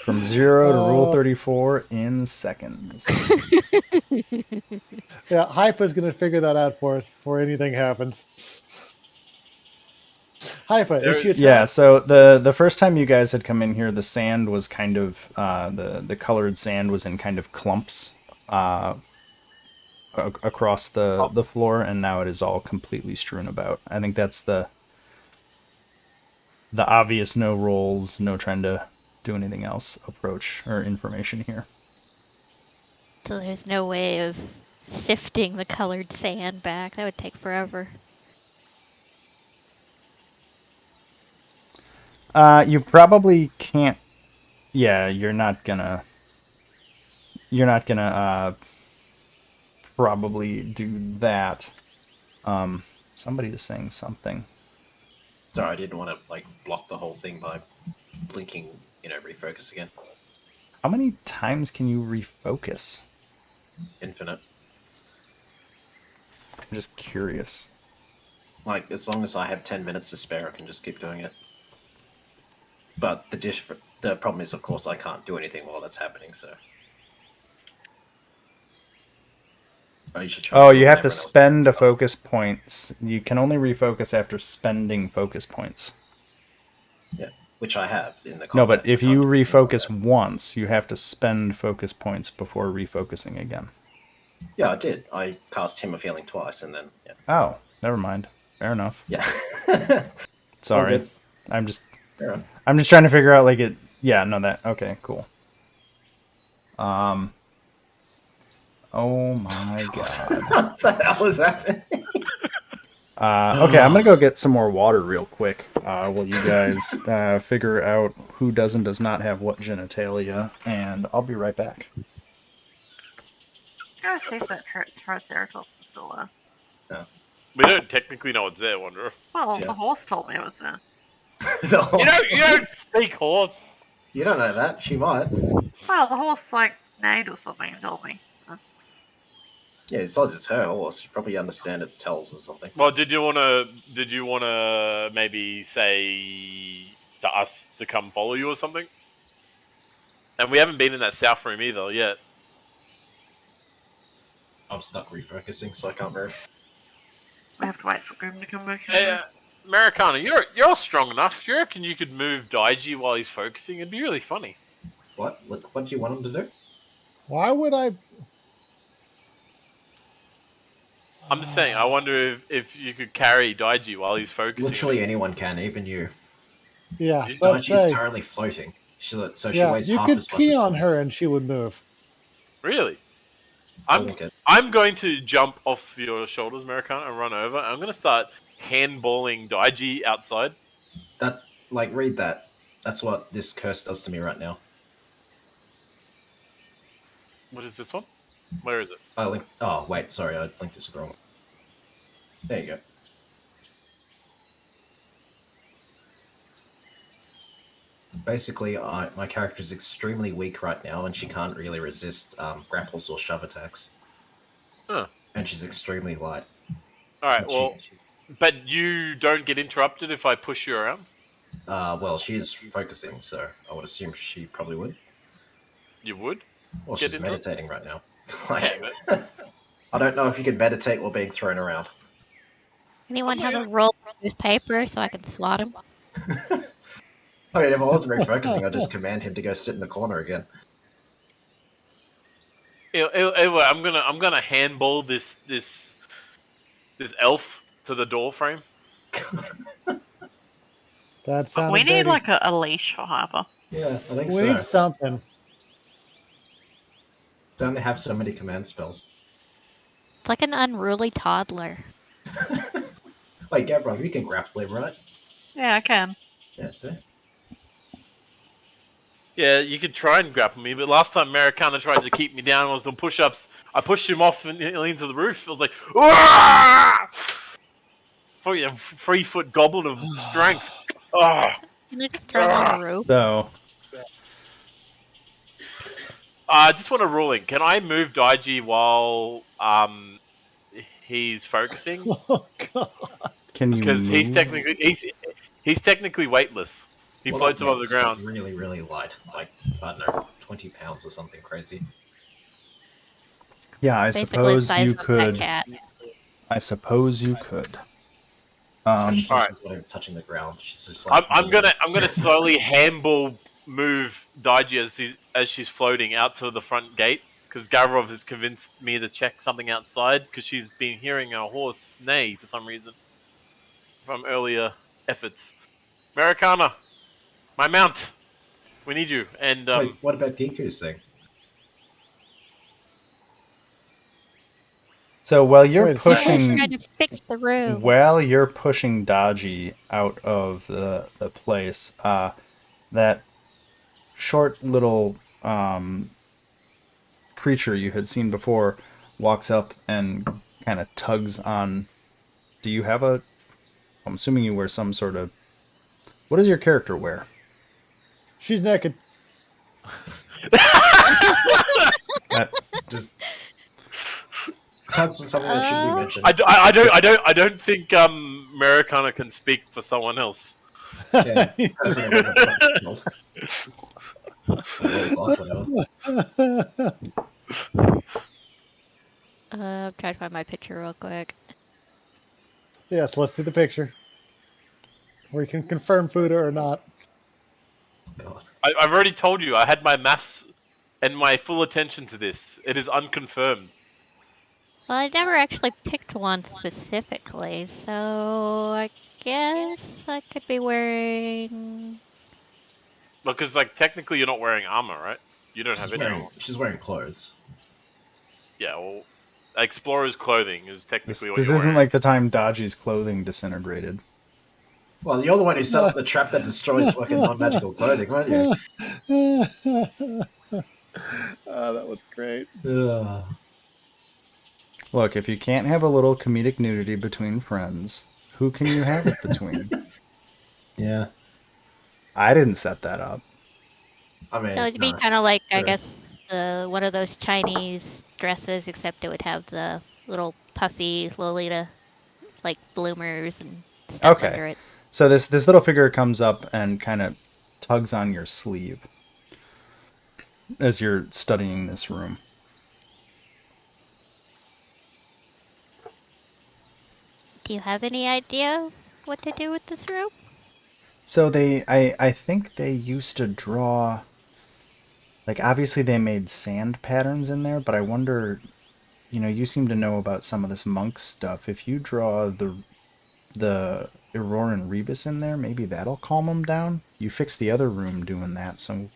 From 0 to Rule 34 in seconds. Yeah, Hype is going to figure that out for us before anything happens. Hype, is she attacked? Yeah, so the first time you guys had come in here, the sand was kind of the colored sand was in kind of clumps across the floor, and now it is all completely strewn about. I think that's the obvious no rolls, no trying to do anything else approach or information here. So there's no way of sifting the colored sand back. That would take forever. You probably can't. Yeah, you're not gonna probably do that. Somebody is saying something. Sorry, I didn't want to like block the whole thing by blinking, refocus again. How many times can you refocus? Infinite. I'm just curious. Like, as long as I have 10 minutes to spare, I can just keep doing it. But the problem is, of course, I can't do anything while that's happening, so... You have to spend a focus points. You can only refocus after spending focus points. Yeah, which I have in the combat. No, but if you refocus once, you have to spend focus points before refocusing again. Yeah, I did. I cast Hymn of Healing twice, and then... Yeah. Oh, never mind. Fair enough. Yeah. Sorry. I'm just trying to figure out, like, it... Yeah, no, that... Okay, cool. Oh my god. What the hell is happening? Okay, I'm gonna go get some more water real quick while you guys figure out who does and does not have what genitalia, and I'll be right back. Go see if that Triceratops is still there. No. We don't technically know it's there, Wanderer. Well, the horse told me it was there. You don't speak horse. You don't know that. She might. Well, the horse, neighed or something and told me. So. Yeah, besides it's her horse. You probably understand its tells or something. Well, did you wanna maybe say to us to come follow you or something? And we haven't been in that south room either yet. I'm stuck refocusing, so I can't move. We have to wait for Grim to come back. Hey, Americana, you're strong enough. You reckon you could move Daiji while he's focusing? It'd be really funny. What do you want him to do? Why would I? I'm just saying. I wonder if you could carry Daiji while he's focusing. Literally anyone can, even you. Yeah, Daiji's currently floating, she weighs half as much. You could pee on her and she would move. Really? I'm going to jump off your shoulders, Americana, and run over. I'm going to start handballing Daiji outside. Read that. That's what this curse does to me right now. What is this one? Where is it? Oh, wait, sorry, I linked it to the wrong one. There you go. Basically, my character is extremely weak right now, and she can't really resist grapples or shove attacks. Huh. And she's extremely light. Alright, but you don't get interrupted if I push you around? Well, she is focusing, so I would assume she probably would. You would? Well, she's meditating right now. I don't know if you can meditate while being thrown around. Anyone have a roll of newspaper so I can swat him? I mean, if I wasn't refocusing, I'd just command him to go sit in the corner again. Anyway, I'm gonna handball this elf to the door frame. That sounds. We need a leash for Harper. Yeah, I think we need something. They only have so many command spells. It's like an unruly toddler. Wait, Gavron, you can grapple him, right? Yeah, I can. Yeah, see? Yeah, you could try and grapple me, but last time Americana tried to keep me down, I was doing push-ups. I pushed him off and into the roof. I was like, "Aah!" 3-foot goblin of strength. Can I just throw him on the roof? So, I just want a ruling. Can I move Daiji while he's focusing? Oh god! Can you? Because he's technically weightless. He Well, floats not above the mix, but ground. really, really light. Like, I don't know, 20 pounds or something crazy. Yeah, I Basically the suppose size you of a pet could. cat. I suppose you could. Especially All if right. she's not even touching the ground. She's just like. I'm gonna slowly handball move Daiji as she's floating out to the front gate because Gavrov has convinced me to check something outside because she's been hearing our horse neigh for some reason from earlier efforts. Americana, my mount, we need you. And Wait, what about Giku's thing? So while you're Wait, is he Giku's pushing, trying to fix the room. Dodgy out of the place, that short little creature you had seen before walks up and kind of tugs on. Do you have a? I'm assuming you wear some sort of. What does your character wear? She's naked. That Just tugs on something that shouldn't be mentioned. I don't think Americana can speak for someone else. Yeah, person that wasn't killed. Or roll off, whatever. I'm trying to find my picture real quick. Yes, let's see the picture. We can confirm Fuda or not. God. I've already told you I had my maths and my full attention to this. It is unconfirmed. Well, I never actually picked one specifically, so I guess I could be wearing. Because like technically you're not wearing armor, right? You don't have any armor. She's wearing clothes. Yeah, well, explorer's clothing is this technically what this you're isn't wearing. like the time Dodgy's clothing disintegrated. Well, you're the one who set up the trap that destroys fucking non-magical clothing, weren't you? Oh, that was great. Ugh. Look, if you can't have a little comedic nudity between friends, who can you have it between? Yeah. I didn't set that up. I mean, So it'd be no. kind of like, I Sure. guess, one of those Chinese dresses, except it would have the little puffy Lolita, like bloomers and stuff Okay. under it. So this little figure comes up and kind of tugs on your sleeve as you're studying this room. Do you have any idea what to do with this room? So I think they used to draw, like obviously they made sand patterns in there, but I wonder, you seem to know about some of this monk stuff. If you draw the Auroran Rebus in there, maybe that'll calm them down. You fix the other room doing that, so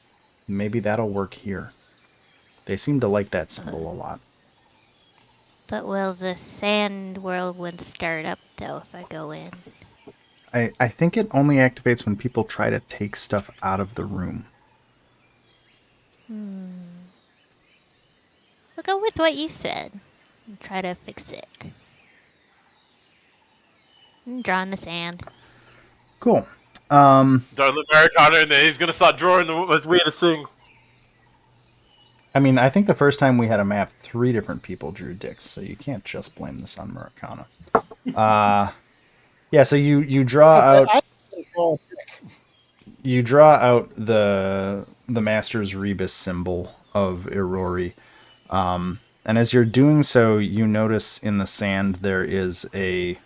maybe that'll work here. They seem to like that symbol a lot. But will the sand whirlwind start up, though, if I go in? I think it only activates when people try to take stuff out of the room. I'll go with what you said and try to fix it. I'm drawing the sand. Cool. Don't let Americana in there. He's gonna start drawing the most weirdest things. I mean, I think the first time we had a map, 3 different people drew dicks, so you can't just blame this on Murakana. Yeah, so you draw out the Master's Rebus symbol of Irori. And as you're doing so, you notice in the sand there is a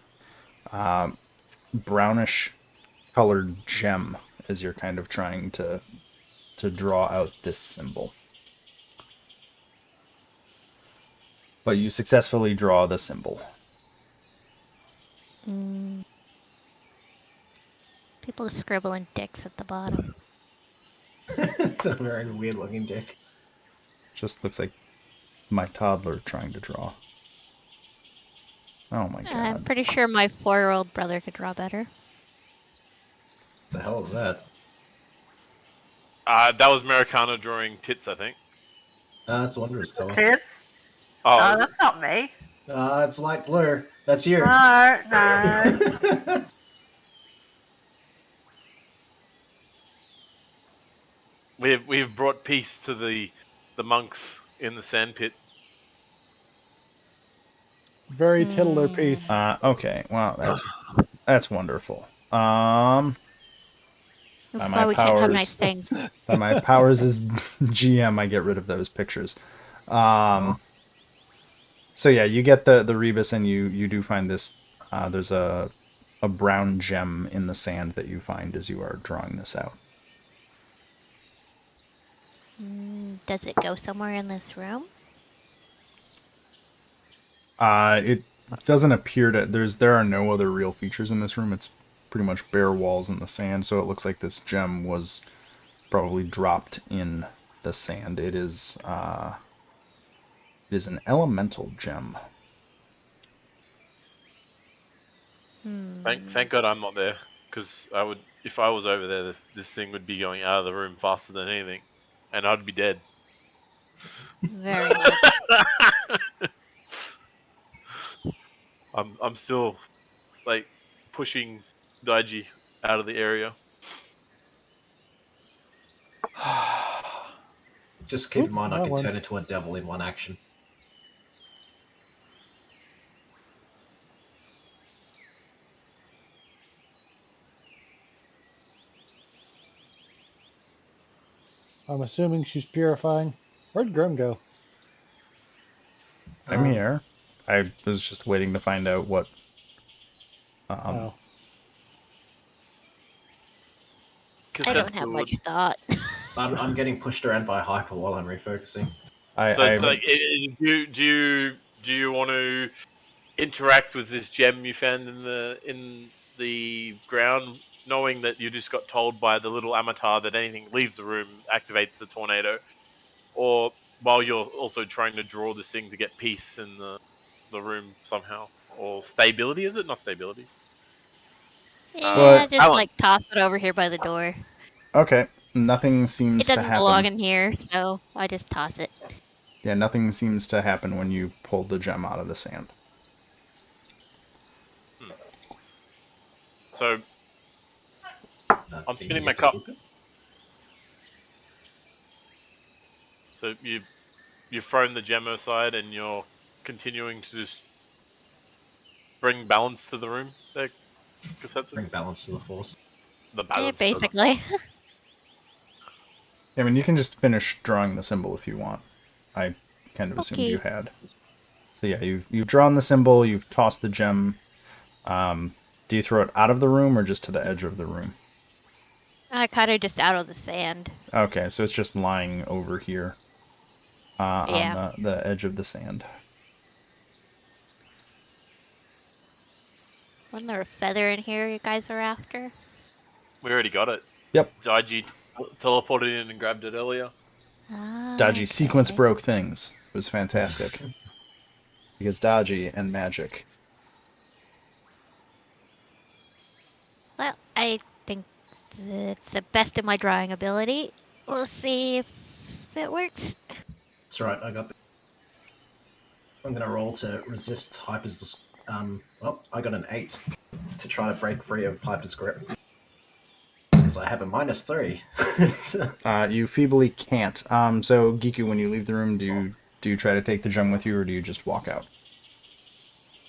brownish colored gem as you're kind of trying to draw out this symbol. But you successfully draw the symbol. People scribbling dicks at the bottom. It's a very weird-looking dick. Just looks like my toddler trying to draw. Oh my I'm god. pretty sure my 4-year-old brother could draw better. The hell is that? That was Americana drawing tits, I think. That's Wanderer's color. Tits? Oh, No, that's not me. It's light blue. That's you. No, no. we've brought peace to the monks in the sandpit. Very titular piece. Okay, well that's wonderful. By That's my why we can't have powers. nice things. By my powers as GM, I get rid of those pictures. So yeah, you get the rebus, and you do find this. There's a brown gem in the sand that you find as you are drawing this out. Does it go somewhere in this room? It doesn't appear to. There are no other real features in this room. It's pretty much bare walls in the sand. So it looks like this gem was probably dropped in the sand. It is an elemental gem. Thank God I'm not there, because I would, if I was over there, this thing would be going out of the room faster than anything, and I'd be dead. Very much. I'm still like pushing Daiji out of the area. Just keep in mind, I wrong can one. turn into a devil in one action. I'm assuming she's purifying. Where'd Grim go? I'm here. I was just waiting to find out what. Oh. I don't have much thought. I'm getting pushed around by Hyper while I'm refocusing. So it's like, do you want to interact with this gem you found in the ground, knowing that you just got told by the little avatar that anything leaves the room activates the tornado, or while you're also trying to draw this thing to get peace in the room somehow, or stability? Is it not stability? Yeah, But just Balance. like toss it over here by the door. okay, nothing It seems to doesn't belong happen. in here, so I just toss it. Yeah, nothing seems to happen when you pull the gem out of the sand. So I'm Do you spinning my get to cup. keep it? So you've thrown the gem aside and you're continuing to just bring balance to the room there, Kasetsu? Bring balance to the force. The Yeah, balance to the basically. force. I mean, you can just finish drawing the symbol if you want. I kind of assumed you Okay. had. So yeah, you've drawn the symbol. You've tossed the gem. Do you throw it out of the room or just to the edge of the room? I kind of just out of the sand. Okay, so it's just lying over here Yeah. on the edge of the sand. Wasn't there a feather in here you guys are after? We already got it. Yep. Daiji teleported in and grabbed it earlier. Dodgy sequence Okay. broke things. It was fantastic. Because Dodgy and magic. Well, I think it's the best of my drawing ability. We'll see if it works. That's right, I got. I'm gonna roll to resist Hyper's. Well, I got an 8 to try to break free of Hyper's grip because I have a -3. You feebly can't. So Giku, when you leave the room, do you try to take the gem with you, or do you just walk out?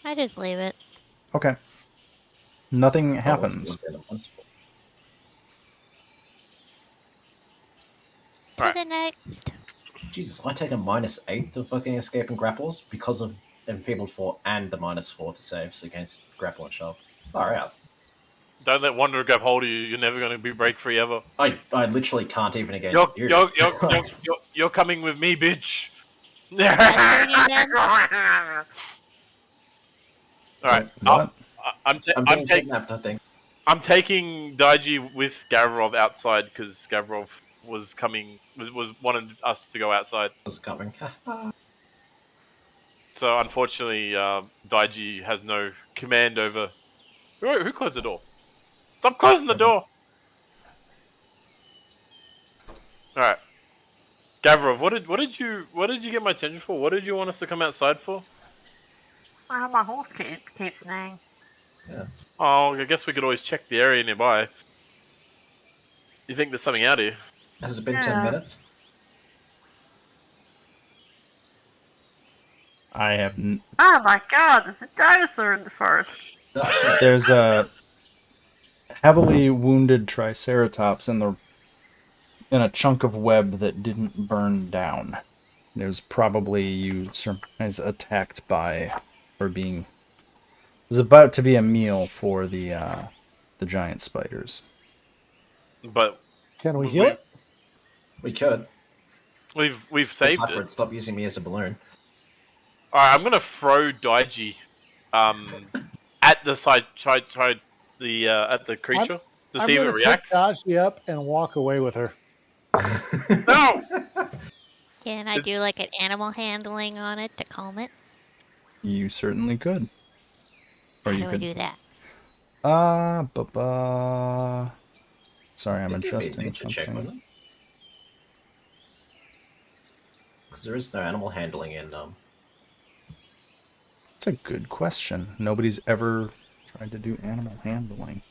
I just leave it. Okay. Nothing Oh, what's happens. the one for? To Alright. the next. Jesus, I take a -8 to fucking escape and grapples because of enfeebled 4 and the -4 to saves against grapple and shove. Far out. Don't let Wanderer grab hold of you. You're never going to be break free ever. I literally can't even against you. You're coming with me, bitch. Pressuring again? All right. What? I'm being kidnapped, I think. I'm taking Daiji with Gavrov outside because Gavrov was coming was wanted us to go outside. What's coming? So unfortunately, Daiji has no command over. Who closed the door? Stop closing the door! All right, Gavrov, what did you get my attention for? What did you want us to come outside for? My horse keeps neighing. Yeah. Oh, I guess we could always check the area nearby. You think there's something out here? Has it been 10 minutes? I have. Oh my god, there's a dinosaur in the forest. Oh, shit. There's a. heavily wounded Triceratops in a chunk of web that didn't burn down. It was probably you surprise attacked by, or being, it was about to be a meal for the giant spiders. But Can we we- heal we've it? We could. we've Hey, saved Piper, it. stop using me as a balloon. All right, I'm gonna throw Daiji, at the at the I'm, creature to I'm see if it going to pick reacts. Dashi up and walk away with her. No. Can I Is- do like an animal handling on it to calm it? You certainly could. Or How you do I could. do that? Sorry, I'm It'd be a adjusting nature check, something. wouldn't it? Because there is no animal handling in That's a good question. Nobody's ever tried to do animal handling.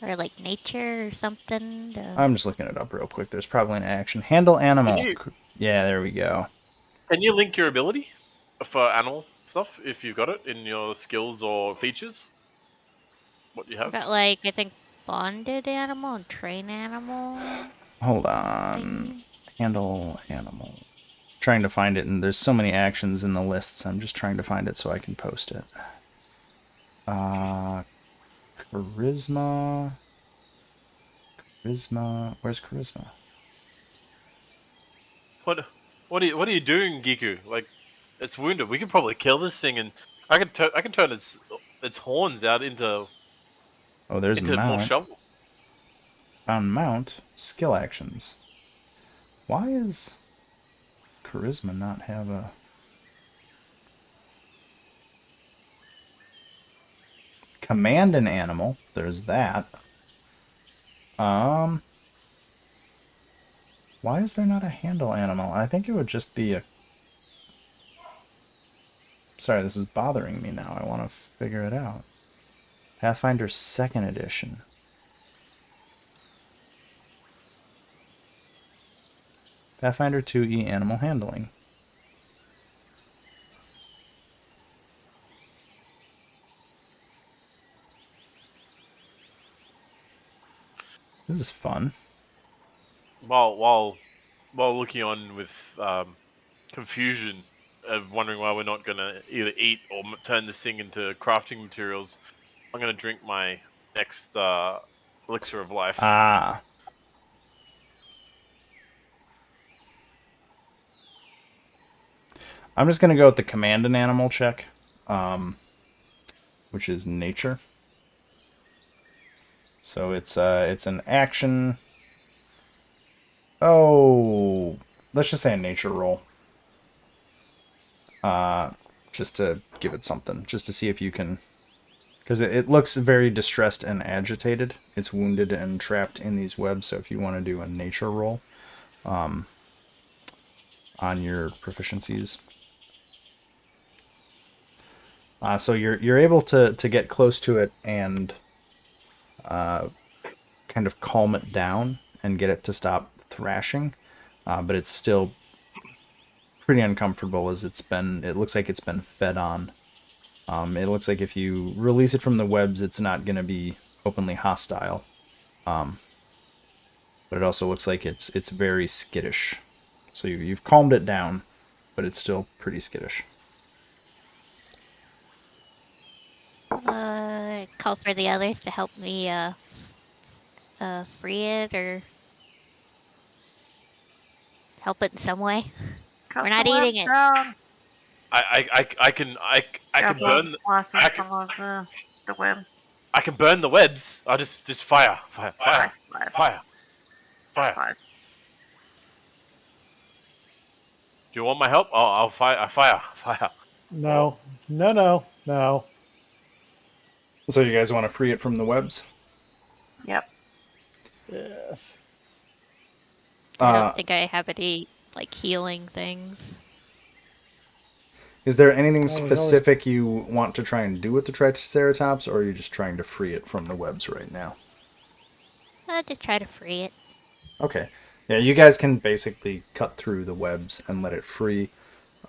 Or like nature or something? I'm just looking it up real quick. There's probably an action. Handle animal. you- Yeah, there we go. Can you link your ability for animal stuff if you've got it in your skills or features? What you I have? got like, I think, bonded animal and train animal Hold on. thing. Handle animal. Trying to find it, and there's so many actions in the lists. I'm just trying to find it so I can post it. Charisma. Charisma. Where's charisma? What are you doing, Giku? Like, it's wounded. We could probably kill this thing, and I can turn its horns out into Oh, there's more mount. shovel. Found mount. Skill actions. Why is charisma not have a... Command an animal. There's that. Why is there not a handle animal? I think it would just be a... Sorry, this is bothering me now. I want to figure it out. Pathfinder 2nd edition. Pathfinder 2e animal handling. This is fun. While looking on with confusion of wondering why we're not gonna either eat or turn this thing into crafting materials, I'm gonna drink my next elixir of life. Ah. I'm just going to go with the command an animal check, which is nature. So it's an action. Oh, let's just say a nature roll. Just to give it something, just to see if you can, because it looks very distressed and agitated. It's wounded and trapped in these webs. So if you want to do a nature roll, on your proficiencies. So you're able to get close to it and kind of calm it down and get it to stop thrashing, but it's still pretty uncomfortable as it looks like it's been fed on. It looks like if you release it from the webs, it's not going to be openly hostile, but it also looks like it's very skittish. So you've calmed it down, but it's still pretty skittish. Call for the others to help me free it or help it in some way. Cut We're not the webs eating it. down. I can burn slicing I some of the web. I can burn the webs. I just fire. Slice. Do you want my help? I'll fire. No. So you guys want to free it from the webs? Yep. Yes. I don't think I have any like healing things. Is there anything there's specific you want to try and do with the Triceratops, or are you just trying to free it from the webs right now? I'll just try to free it. Okay. Yeah, you guys can basically cut through the webs and let it free.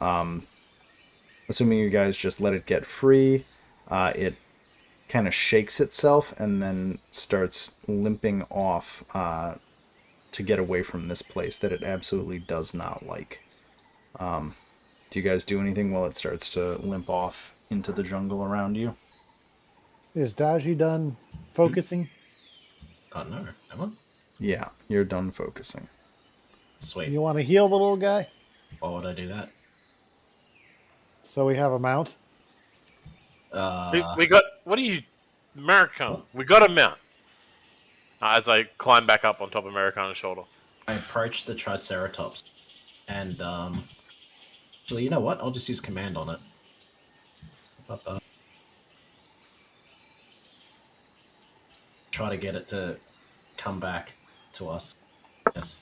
Assuming you guys just let it get free, it kind of shakes itself and then starts limping off to get away from this place that it absolutely does not like. Do you guys do anything while it starts to limp off into the jungle around you? Is Daji done focusing? Oh no, am I? Yeah, you're done focusing. Sweet. You want to heal the little guy Why would I do that? so we have a mount? We got. What are you, American? We got a mount. As I climb back up on top of Americana's shoulder. I approach the Triceratops, and actually, you know what? I'll just use command on it. Try to get it to come back to us. Yes.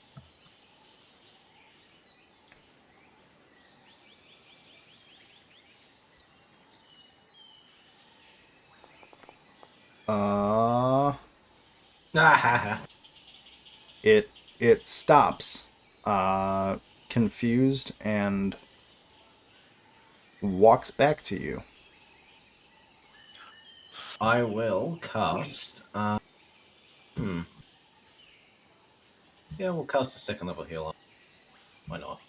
Uh, Ah, it stops, confused, and walks back to you. I will cast. Yeah, we'll cast a second level healer. Why not?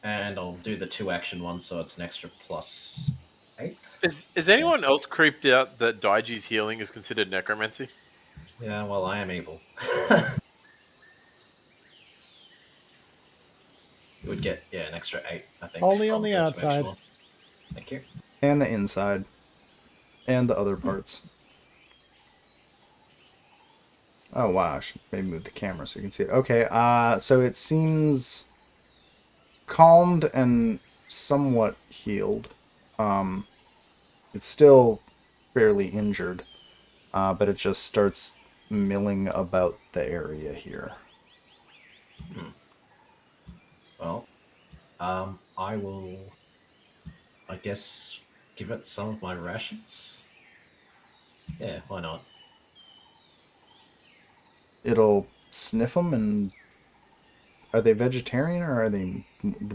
And I'll do the 2-action one, so it's an extra +8. Is anyone else creeped out that Daiji's healing is considered necromancy? Yeah, well, I am evil. You would get, an extra 8, I think. Only on from the 2-action outside. one. Thank you. And the inside. And the other parts. Oh wow, I should maybe move the camera so you can see it. Okay, so it seems calmed and somewhat healed. It's still fairly injured, but it just starts milling about the area here. Well, I will, I guess, give it some of my rations. Yeah, why not? It'll sniff them, and are they vegetarian or are they?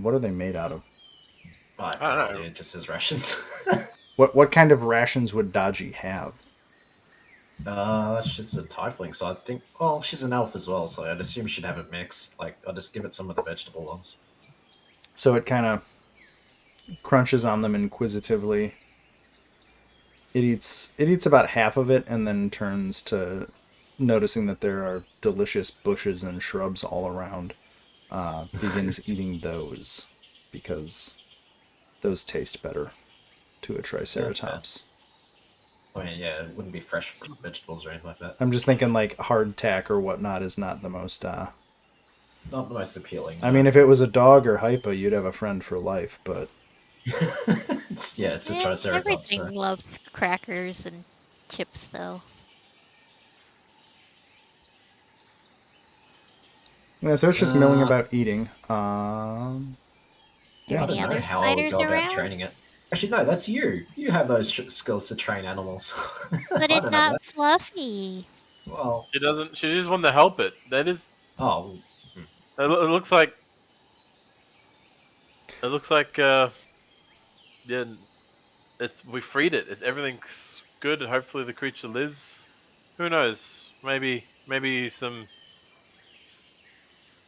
What are they made out of? I have I no don't know. idea, just as rations. What kind of rations would Daji have? That's just a tiefling, so I think. Well, she's an elf as well, so I'd assume she'd have a mix. Like, I'll just give it some of the vegetable ones. So it kind of crunches on them inquisitively. It eats about half of it and then turns to noticing that there are delicious bushes and shrubs all around. Begins eating those because those taste better to a Triceratops. I mean, yeah, it wouldn't be fresh fruit, vegetables or anything like that. I'm just thinking like hardtack or whatnot is not the most. Not the most appealing. I mean, if it was a dog or hypa, you'd have a friend for life. But it's a Yeah, Triceratops. everything loves crackers and chips, though. yeah, so it's just milling Uh, about eating. I Any don't know other how I would spiders go about around? training it. Actually, no, that's you. You have those skills to train animals. But I it's don't have not that. fluffy. Well, She doesn't. She just wanted to help it. That is. oh, It looks like. It looks like. Yeah. We freed it. Everything's good. Hopefully the creature lives. Who knows? Maybe some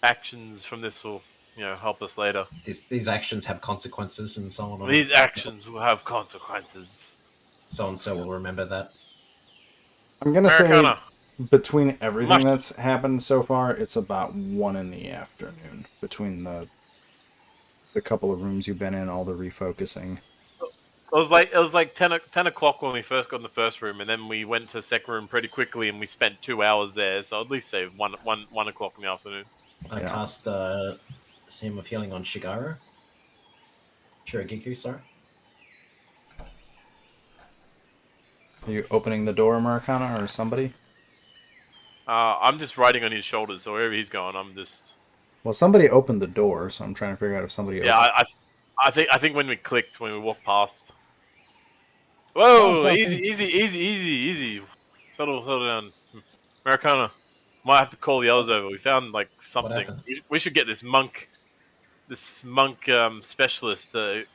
actions from this will help us later. these actions have consequences, and so on. These actions will have consequences. So and so will remember that. I'm gonna say Americana. between everything Mush- that's happened so far, it's about 1 in the afternoon between the couple of rooms you've been in, all the refocusing. It was like 10 o'clock when we first got in the first room, and then we went to the second room pretty quickly, and we spent 2 hours there. So I'd at least say 1 o'clock in the afternoon. I Yeah. cast Sim of Healing on Shiragiku, sorry. Are you opening the door, Americana, or somebody? I'm just riding on his shoulders, so wherever he's going, I'm just. Well, somebody opened the door, so I'm trying to figure out if somebody Yeah, opened. I think when we clicked, when we walked past. Found Whoa! something. Easy. Settle down, Americana. Might have to call the others over. We found like something. happened? We should get this monk. this monk specialist to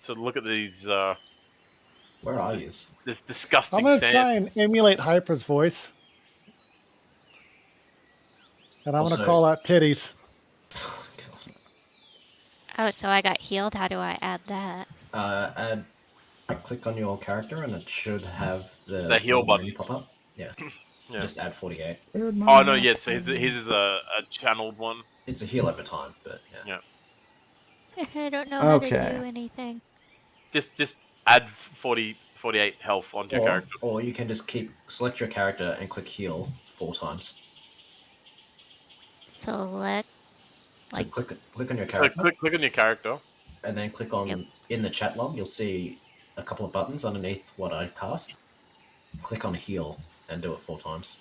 look at these Where are this, you? this I'm disgusting gonna sand. try and emulate Hyper's voice, and I'm gonna Also, call out titties. Oh, so I got healed. How do I add that? add. Click on your character, and it should have the The heal button. menu pop up. Yeah. Yeah. Just add 48. Oh no, yeah. So his is a channeled one. It's a heal over time, but yeah. Yeah. I don't know how to Okay. do anything. Just add 48 health onto your character. Or you can just select your character and click heal 4 times. Select. So Like- click on your So character, click on your character. and then click on Yep. in the chat log. You'll see a couple of buttons underneath what I cast. Click on heal and do it 4 times.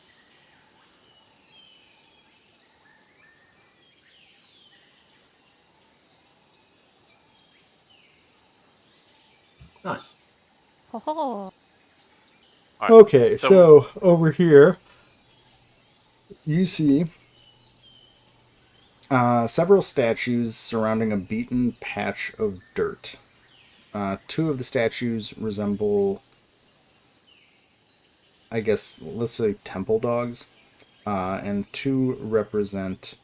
Nice. Oh, Alright, Okay, so- so over here, you see several statues surrounding a beaten patch of dirt. 2 of the statues resemble, I guess, let's say temple dogs, and 2 represent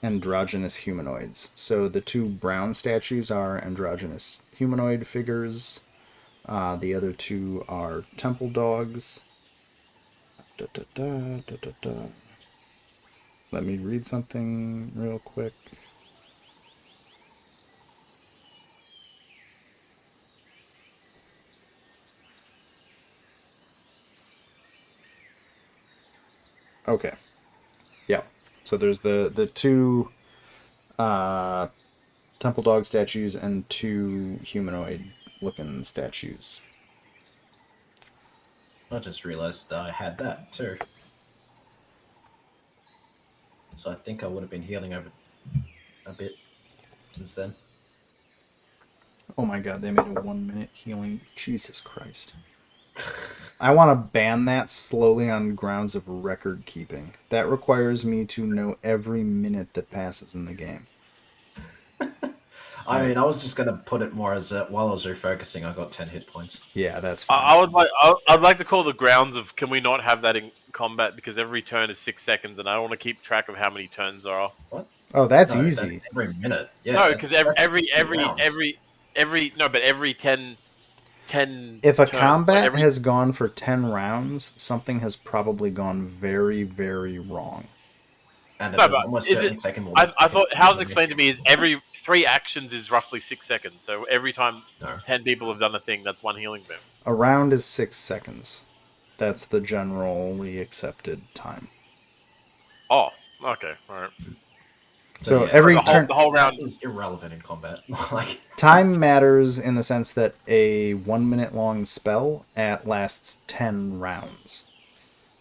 androgynous humanoids. So the 2 brown statues are androgynous humanoid figures. The other 2 are temple dogs. Da, da, da, da, da, da. Let me read something real quick. Okay. Yeah. So there's the 2 temple dog statues and 2 humanoid looking statues. I just realized I had that too. So I think I would have been healing over a bit since then. Oh my god, they made a 1-minute healing. Jesus Christ. I want to ban that slowly on grounds of record keeping. That requires me to know every minute that passes in the game. I mean, I was just gonna put it more as while I was refocusing, I got 10 hit points. Yeah, that's fine. I'd like to call the grounds of can we not have that in combat because every turn is 6 seconds and I don't want to keep track of how many turns there are. What? Oh, that's No, easy. That's every minute. Yeah. No, because every 10 If a turns, combat has gone for 10 rounds, something has probably gone very, very wrong. And No, it has but almost is certainly it? taken more than I thought how it's than me. explained to me is every 3 actions is roughly 6 seconds. So every time No. 10 people have done a thing, that's 1 healing beam. A round is 6 seconds. That's the generally accepted time. Oh, okay, all right. So yeah, every the turn, whole round is irrelevant in combat. Like time matters in the sense that a 1-minute long spell lasts 10 rounds.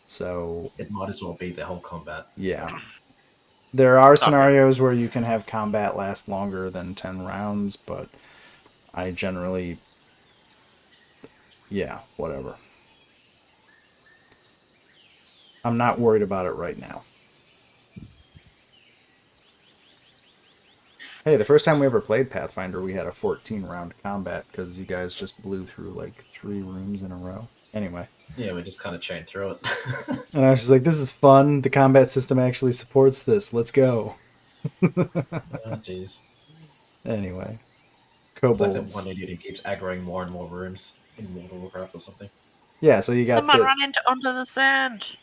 So it might as well be the whole combat. yeah, So. there are scenarios where you can have combat last longer than 10 rounds, but I generally, yeah, whatever. I'm not worried about it right now. Hey, the first time we ever played Pathfinder, we had a 14-round combat because you guys just blew through like 3 rooms in a row. Anyway. Yeah, we just kind of chained through it. And I was just like, this is fun. The combat system actually supports this. Let's go. Oh, jeez. Anyway. It's like that Kobolds. one idiot who keeps aggroing more and more rooms in World of Warcraft or something. Yeah, so you got Someone this. run onto the sand.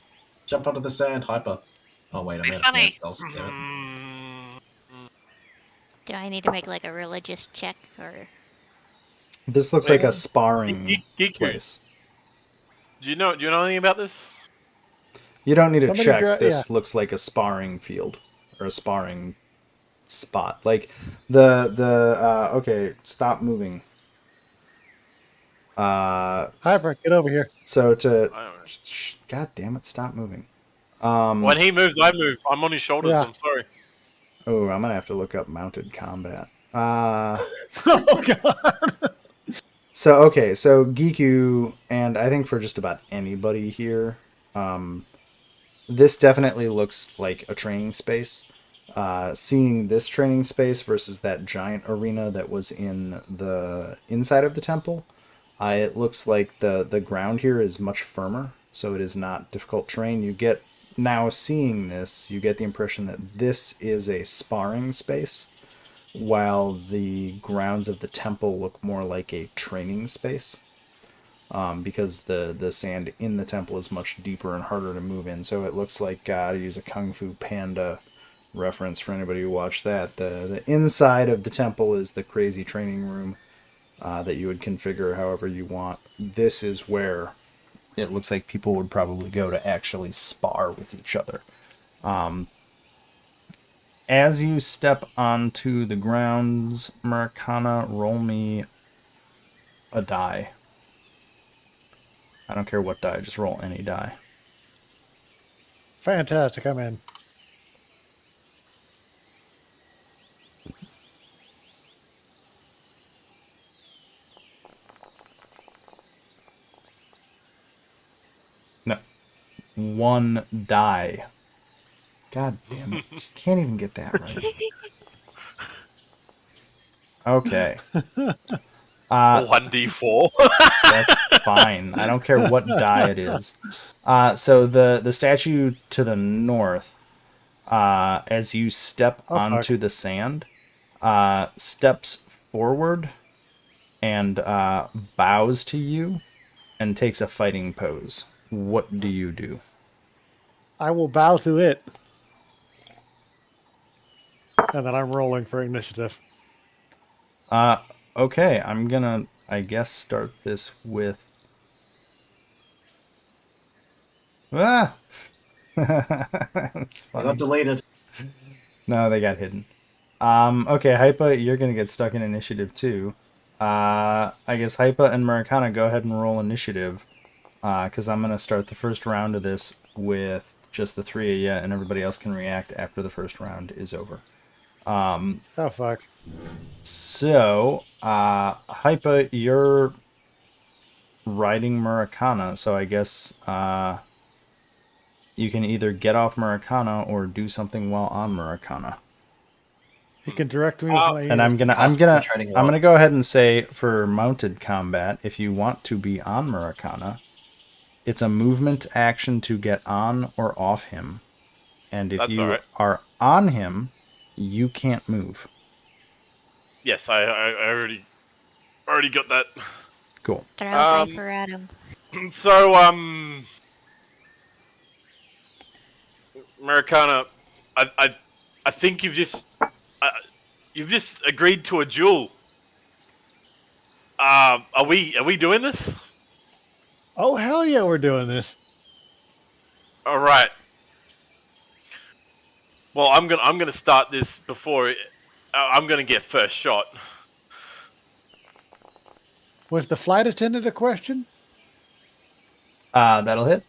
Jump onto the sand, hyper. Oh wait, I'm Be out of funny. command spells. Damn it. do I need to make like a religious check or? This looks like a sparring Geeku. place. Do you know anything about this? You don't need to Somebody check. This looks like a sparring field or a sparring spot. Like okay, stop moving. Hyper, get over here. So I don't know. God damn it, stop moving. When he moves, I move. I'm on his shoulders. Yeah. I'm sorry. Oh, I'm gonna have to look up mounted combat. Oh god. So Giku, and I think for just about anybody here, this definitely looks like a training space. Seeing this training space versus that giant arena that was in the inside of the temple, it looks like the ground here is much firmer, so it is not difficult terrain. You get now seeing this, you get the impression that this is a sparring space, while the grounds of the temple look more like a training space. Because the sand in the temple is much deeper and harder to move in. So it looks like, to use a Kung Fu Panda reference for anybody who watched that, the inside of the temple is the crazy training room that you would configure however you want. This is where it looks like people would probably go to actually spar with each other. As you step onto the grounds, Maracana, roll me a die. I don't care what die, just roll any die. Fantastic. I'm in. No. One die. God damn it. Just can't even get that right. Okay. 1d4. That's fine. I don't care what die it is. So the statue to the north, as you step onto the sand, steps forward and bows to you and takes a fighting pose. What do you do? I will bow to it. And then I'm rolling for initiative. Okay, I'm gonna, I guess, start this with... Ah! That's I funny. got deleted. No, they got hidden. Okay, Hypa, you're gonna get stuck in initiative too. I guess Hypa and Maracana, go ahead and roll initiative. Because I'm gonna start the first round of this with just the three of you, and everybody else can react after the first round is over. Oh, fuck. So, Hypa, you're riding Maracana, so I guess you can either get off Maracana or do something while on Maracana. He can direct me with my ears. And I'm gonna go ahead and say for mounted combat, if you want to be on Maracana, it's a movement action to get on or off him, and if That's you alright. are on him, you can't move. Yes, I already got that. Cool. Throw Viper at him. So, Maracana, I think you've just agreed to a duel. Are we doing this? Oh, hell yeah, we're doing this. All right. Well, I'm gonna start this before I'm gonna get first shot. Was the flight attendant a question? That'll hit.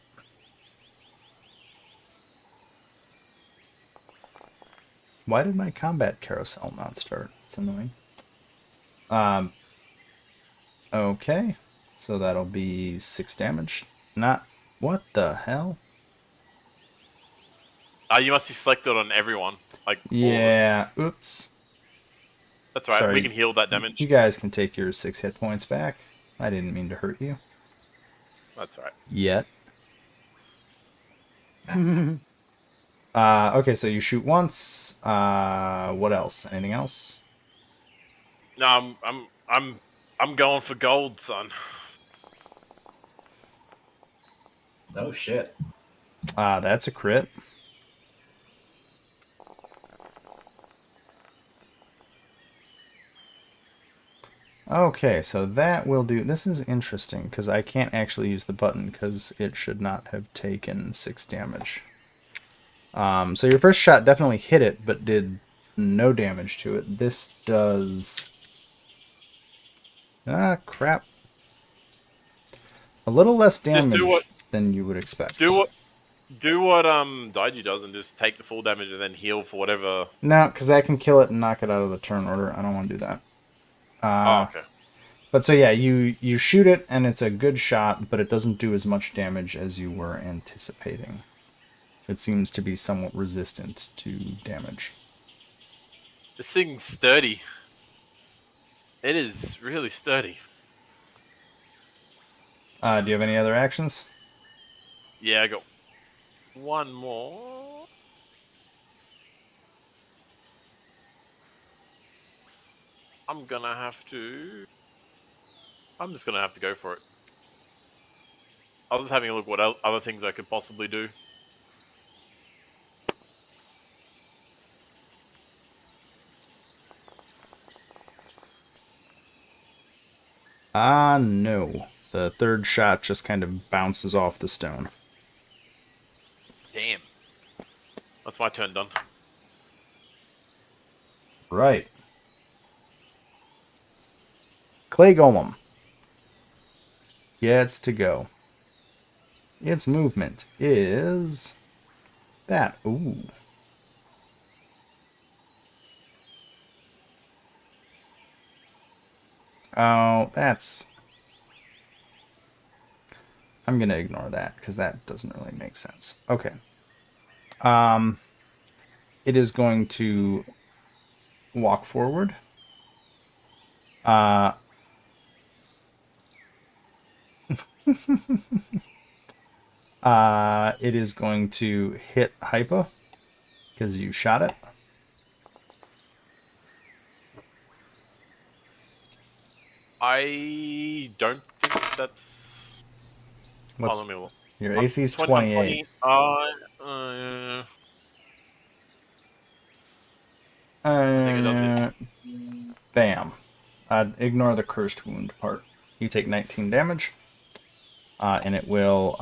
Why did my combat carousel not start? It's annoying. Okay. So that'll be 6 damage. Not... What the hell? You must be selected on everyone. Like Yeah. Oops. that's right. Sorry. We can heal that damage. You guys can take your 6 hit points back. I didn't mean to hurt you. That's right. Yet. Okay, so you shoot once. What else? Anything else? No, I'm going for gold, son. No shit. That's a crit. Okay, so that will do. This is interesting because I can't actually use the button because it should not have taken 6 damage. So your first shot definitely hit it, but did no damage to it. This does... Ah, crap. A little less damage than you would expect. Do what Daiji does and just take the full damage and then heal for whatever. No, because that can kill it and knock it out of the turn order. I don't want to do that. Okay. But so yeah, you shoot it and it's a good shot, but it doesn't do as much damage as you were anticipating. It seems to be somewhat resistant to damage. This thing's sturdy. It is really sturdy. Do you have any other actions? Yeah, I got one more. I'm just gonna have to go for it. I was just having a look what other things I could possibly do. No. The third shot just kind of bounces off the stone. Damn. That's my turn done. Right. Clay Golem gets to go. Its movement is that. Ooh. Oh, that's... I'm going to ignore that because that doesn't really make sense. Okay. It is going to walk forward. It is going to hit Hypa because you shot it. I don't think that's. What's Let me look. your AC is 20, 28. 20, I think it does it. Bam. Ignore the cursed wound part. You take 19 damage, and it will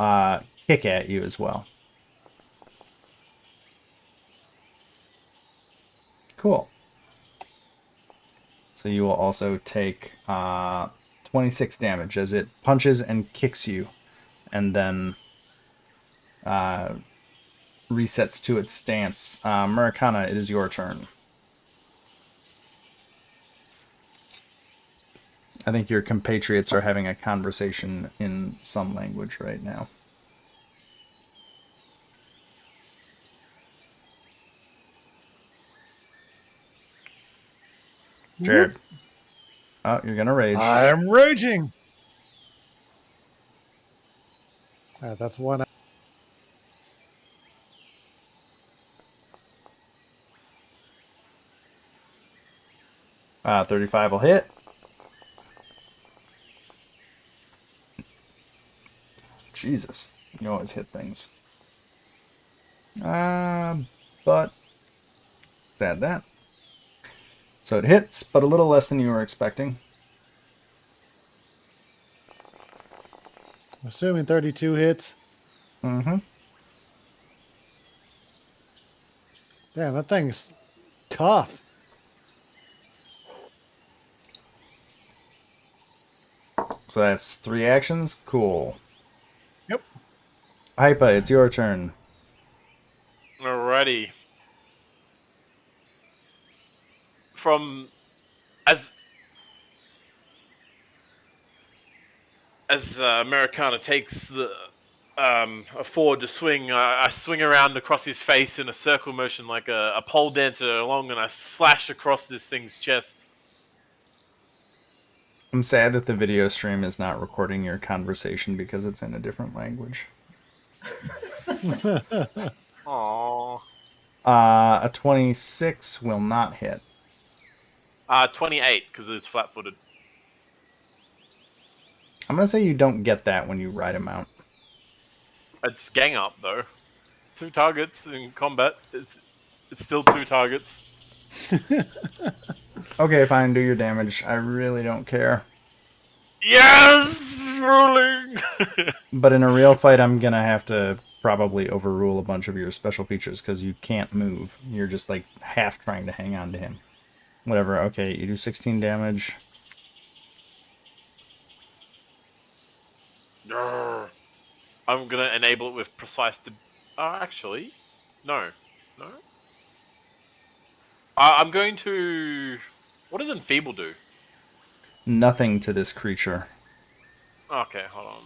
kick at you as well. Cool. So you will also take 26 damage as it punches and kicks you, and then resets to its stance. Murakana, it is your turn. I think your compatriots are having a conversation in some language right now. Jared. Oh, you're going to rage. I am raging. All right, that's one. 35 will hit. Jesus. You always hit things. But add that. So it hits, but a little less than you were expecting. Assuming 32 hits. Mm-hmm. Damn, that thing's tough. So that's 3 actions. Cool. Yep. Hypa, it's your turn. Alrighty. From as Americana takes the a forward to swing, I swing around across his face in a circle motion like a pole dancer along, and I slash across this thing's chest. I'm sad that the video stream is not recording your conversation because it's in a different language. Aww. A 26 will not hit. 28 because it's flat-footed. I'm gonna say you don't get that when you ride a mount. It's gang up though. 2 targets in combat. It's still 2 targets. Okay, fine, do your damage. I really don't care. Yes, rolling. But in a real fight, I'm gonna have to probably overrule a bunch of your special features because you can't move. You're just like half trying to hang on to him. Whatever. Okay, you do 16 damage. I'm gonna enable it with precise. Actually, no. I'm going to. What does enfeeble do? Nothing to this creature. Okay, hold on.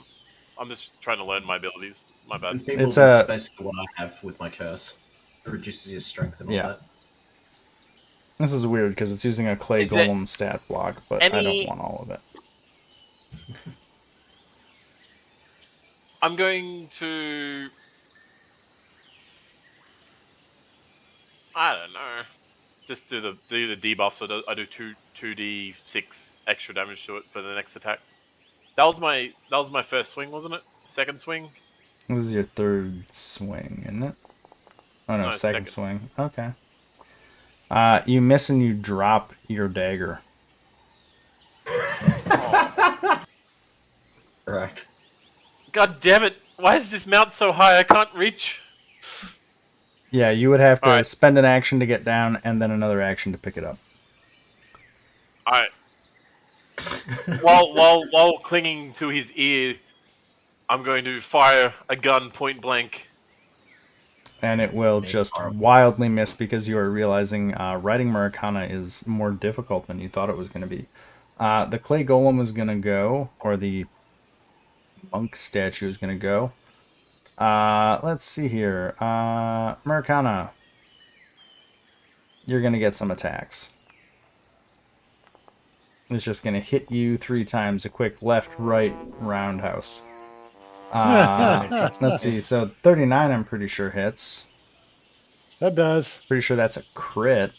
I'm just trying to learn my abilities. My bad. Enfeebled It's is a- basically what I have with my curse. It reduces your strength and all Yeah. that. This is weird because it's using a clay Is there golem stat block, but I don't any- want all of it. I'm going to. I don't know. Just do the debuff, so I do 2d6 extra damage to it for the next attack. That was my first swing, wasn't it? Second swing? This is your third swing, isn't it? Oh no, No, second second. swing. Okay. You miss and you drop your dagger. Correct. God damn it! Why is this mount so high? I can't reach. Yeah, you would have to Alright. spend an action to get down and then another action to pick it up. Alright. while clinging to his ear, I'm going to fire a gun point blank. And it will It's just horrible. wildly miss because you are realizing riding Maracana is more difficult than you thought it was going to be. The clay golem is going to go, or the monk statue is going to go. Let's see here. Maracana, you're going to get some attacks. It's just going to hit you 3 times. A quick left, right, roundhouse. Let's see. So 39, I'm pretty sure hits. That does. Pretty sure that's a crit.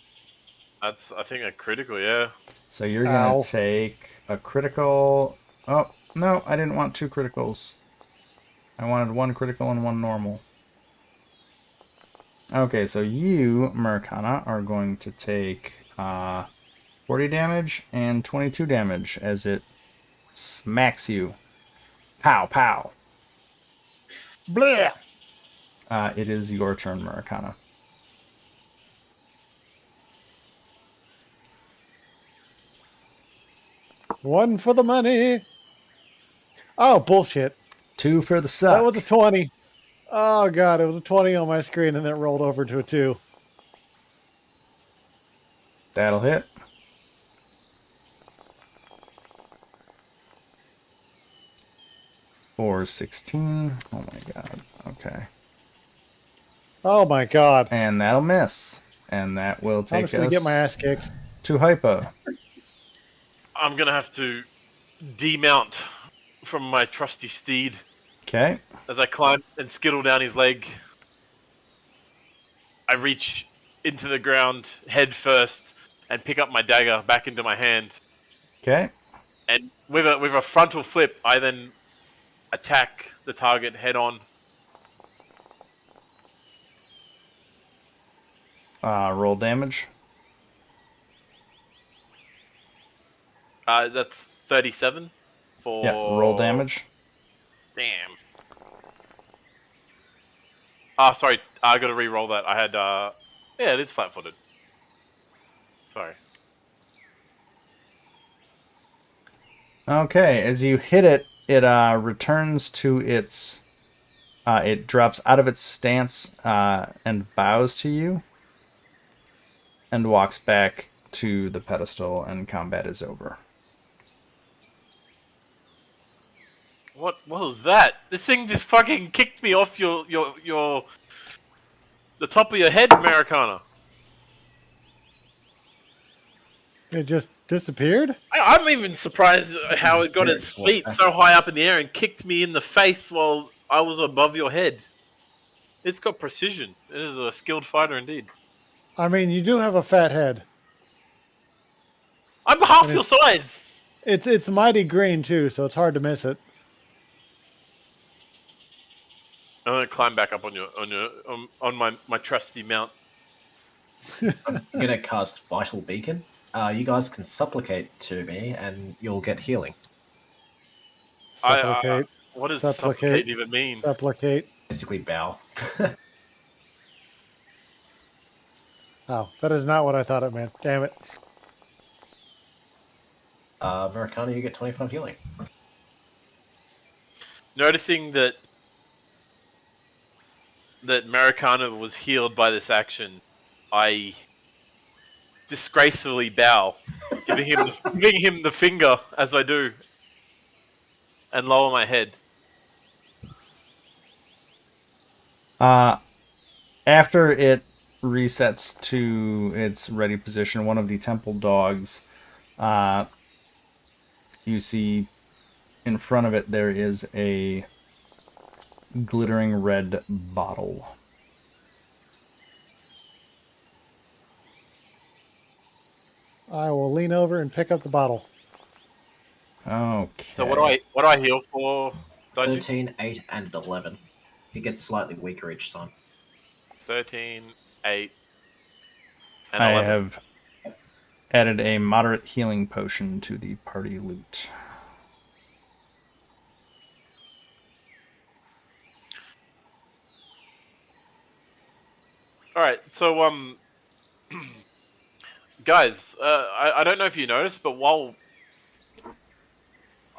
That's, I think, a critical, yeah. So you're Ow. going to take a critical. Oh, no, I didn't want 2 criticals. I wanted 1 critical and 1 normal. Okay, so you, Maracana, are going to take 40 damage and 22 damage as it smacks you. Pow, pow. Blah. It is your turn, Maracana. One for the money. Oh, bullshit. 2 for the suck. That was a 20. Oh, God. It was a 20 on my screen, and then it rolled over to a 2. That'll hit. For 16. Oh my god. Okay. Oh, my God. And that'll miss. And that will I'm take just going to get my us ass kicked. to Hypa. I'm gonna have to demount from my trusty steed Okay. as I climb and skittle down his leg. I reach into the ground head first and pick up my dagger back into my hand. Okay. And with a frontal flip, I then attack the target head on. Roll damage. That's 37 for. Yeah, roll damage. Damn. Ah, sorry. I got to re-roll that. I had. Yeah, it is flat-footed. Sorry. Okay, as you hit it, it returns to its. It drops out of its stance and bows to you, and walks back to the pedestal, and combat is over. What was that? This thing just fucking kicked me off the top of your head, Americana. It just disappeared? I'm even surprised how it got its feet so high up in the air and kicked me in the face while I was above your head. It's got precision. It is a skilled fighter indeed. I mean, you do have a fat head. I'm half your size. It's mighty green, too, so it's hard to miss it. I'm gonna climb back up on my trusty mount. I'm gonna cast Vital Beacon. You guys can supplicate to me, and you'll get healing. Supplicate. What does Supplicate. supplicate even mean? Supplicate. Basically, bow. Oh, that is not what I thought it meant. Damn it. Maracana, you get 25 healing. Noticing that Maracana was healed by this action, I disgracefully bow, giving him the finger as I do, and lower my head. After it resets to its ready position, one of the temple dogs, you see in front of it there is a glittering red bottle. I will lean over and pick up the bottle. Okay. So what do I heal for, Dodgy? 13, 8, and 11. It gets slightly weaker each time. 13, 8, and I 11. have added a moderate healing potion to the party loot. All right, so guys, I don't know if you noticed, but while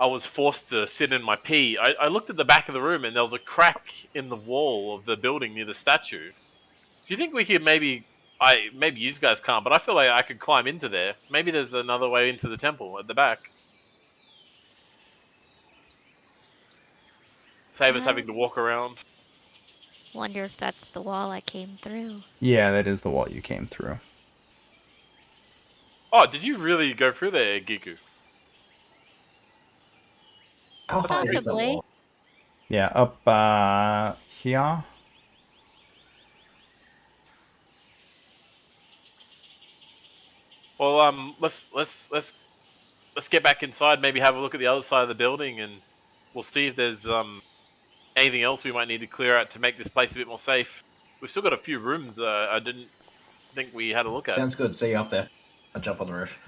I was forced to sit in my pee, I looked at the back of the room and there was a crack in the wall of the building near the statue. Do you think we could maybe you guys can't, but I feel like I could climb into there. Maybe there's another way into the temple at the back. Save us having to walk around. Wonder if that's the wall I came through. Yeah, that is the wall you came through. Oh, did you really go through there, Giku? How That's high pretty is the Possibly. wall? Yeah, up here. Well, let's get back inside. Maybe have a look at the other side of the building, and we'll see if there's anything else we might need to clear out to make this place a bit more safe. We've still got a few rooms. I didn't think we had a look at. Sounds good. See you up there. I jump on the roof.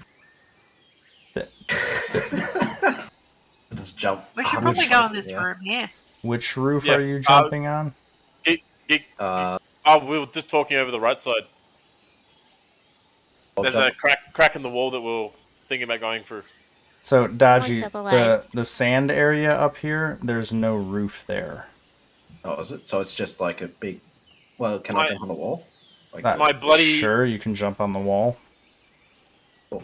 I just jump. We should 100 probably feet go in in this the air. room, yeah. Which roof Yeah, are you jumping on? Uh, We were just talking over the right side. I'll There's jump. a crack in the wall that we're thinking about going through. So, Dodgy, double-eyed. the sand area up here, there's no roof there. Oh, is it? So it's just like a big. Well, can I jump on the wall? Like, My bloody- Sure, you can jump on the wall.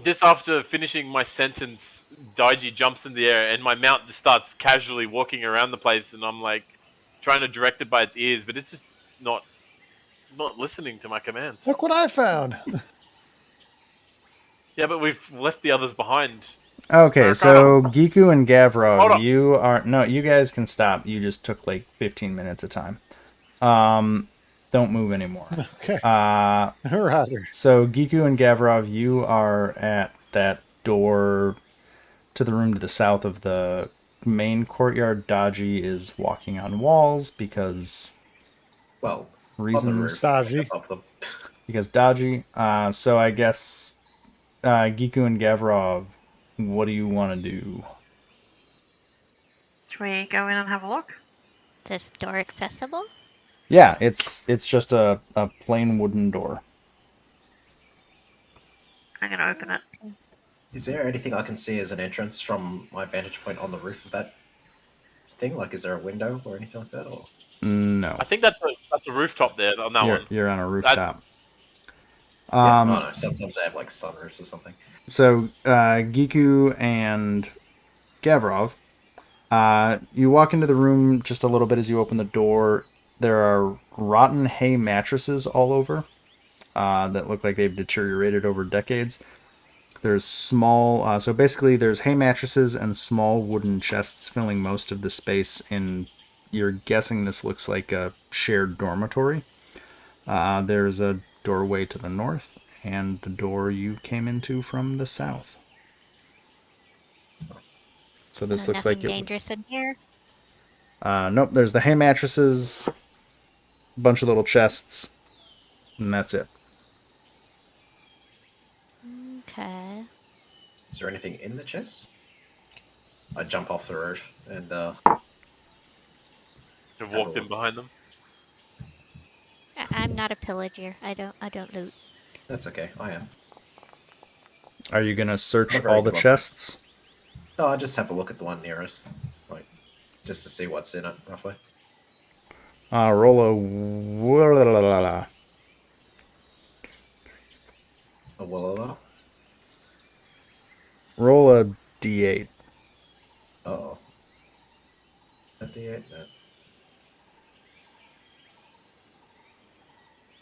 Just after finishing my sentence, Daiji jumps in the air and my mount just starts casually walking around the place, and I'm like trying to direct it by its ears, but it's just not listening to my commands. Look what I found. Yeah, but we've left the others behind. Okay, so Arcana. Giku and Hold Gavrov, up. you are... No, you guys can stop. You just took like 15 minutes of time. Don't move anymore. Okay. Uh, Roger. so Giku and Gavrov, you are at that door to the room to the south of the main courtyard. Daji is walking on walls because well, on the reasons. roof. Daji. Up them. Because Daji. So I guess Giku and Gavrov, what do you want to do? Should we go in and have a look? This door accessible? Yeah, it's just a plain wooden door. I'm going to open it. Is there anything I can see as an entrance from my vantage point on the roof of that thing? Like, is there a window or anything like that? Or No, I think that's a rooftop there on that one. you're on a rooftop. yeah, oh no, sometimes they have like sunroofs or something. So Giku and Gavrov, you walk into the room just a little bit as you open the door. There are rotten hay mattresses all over that look like they've deteriorated over decades. There's small, so basically there's hay mattresses and small wooden chests filling most of the space, and you're guessing this looks like a shared dormitory. There's a doorway to the north and the door you came into from the south. So this looks Nothing like it. dangerous in here. Nope, there's the hay mattresses, a bunch of little chests, and that's it. Okay. Is there anything in the chest? I jump off the roof and You've walked in behind them. I'm not a pillager. I don't loot. that's okay. I am. Are you gonna search Not very all the good on chests? No, I just have a look at the one nearest, like just to see what's in it roughly. Roll a A Wallala. roll a d8. Oh. A D8? No.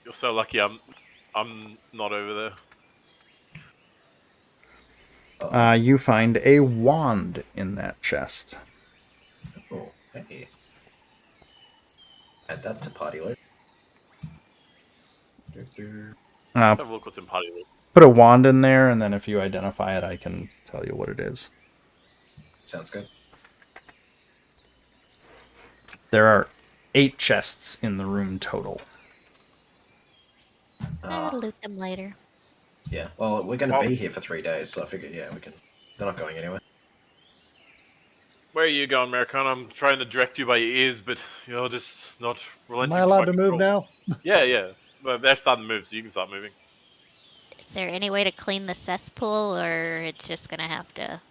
You're so lucky. I'm not over there. You find a wand in that chest. Oh, hey. Add that to party loot. Uh, Let's have a look what's in party loot. put a wand in there, and then if you identify it, I can tell you what it is. Sounds good. There are 8 chests in the room total. I'll loot them later. Yeah, well, we're going to Well- be here for 3 days, so I figured, yeah, we can. They're not going anywhere. Where are you going, Americana? I'm trying to direct you by your ears, but you're just not Am relenting. I allowed to move now? Yeah, yeah. But they're starting to move, so you can start moving. Is there any way to clean the cesspool, or it's just gonna have to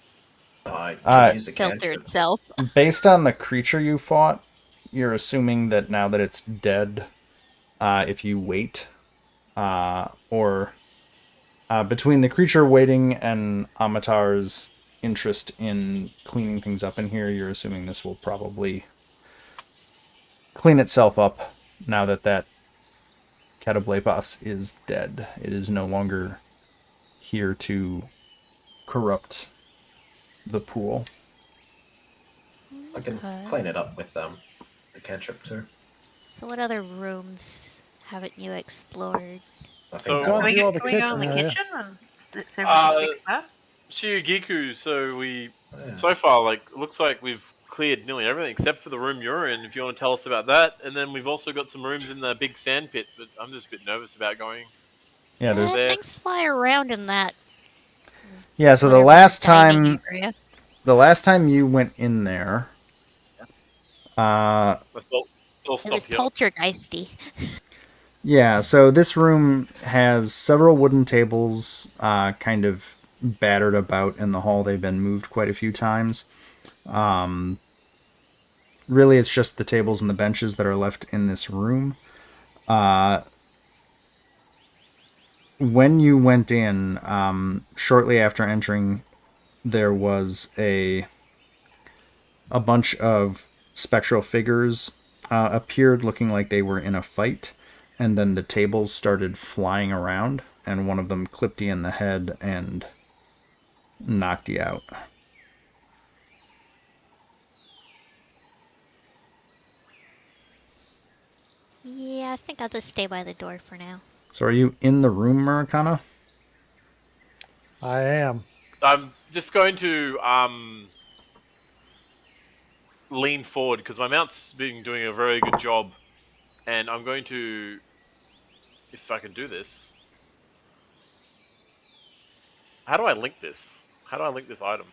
I can use a filter cantrip. itself? Based on the creature you fought, you're assuming that now that it's dead, if you wait, or between the creature waiting and Amatar's interest in cleaning things up in here, you're assuming this will probably clean itself up now that that Catoblepas is dead. It is no longer here to corrupt the pool. I can Okay. clean it up with the cantrip too. So what other rooms haven't you explored? I So- think Can that we, do all can the we go in kitchen the area. kitchen and see if we can fix that? Shiogiku, so yeah. so far, like, it looks like we've cleared nearly everything except for the room you're in, if you want to tell us about that. And then we've also got some rooms in the big sand pit, but I'm just a bit nervous about going. Yeah, there's there. Things fly around in that. yeah. So whatever dining area. the last time you went in there, Let's all It stop was here. poltergeisty. yeah. So this room has several wooden tables, kind of battered about in the hall. They've been moved quite a few times. Really, it's just the tables and the benches that are left in this room. When you went in, shortly after entering, there was a bunch of spectral figures appeared looking like they were in a fight, and then the tables started flying around, and one of them clipped you in the head and knocked you out. Yeah, I think I'll just stay by the door for now. So are you in the room, Murakana? I am. I'm just going to lean forward because my mount's been doing a very good job, and I'm going to, if I can do this. How do I link this? How do I link this item?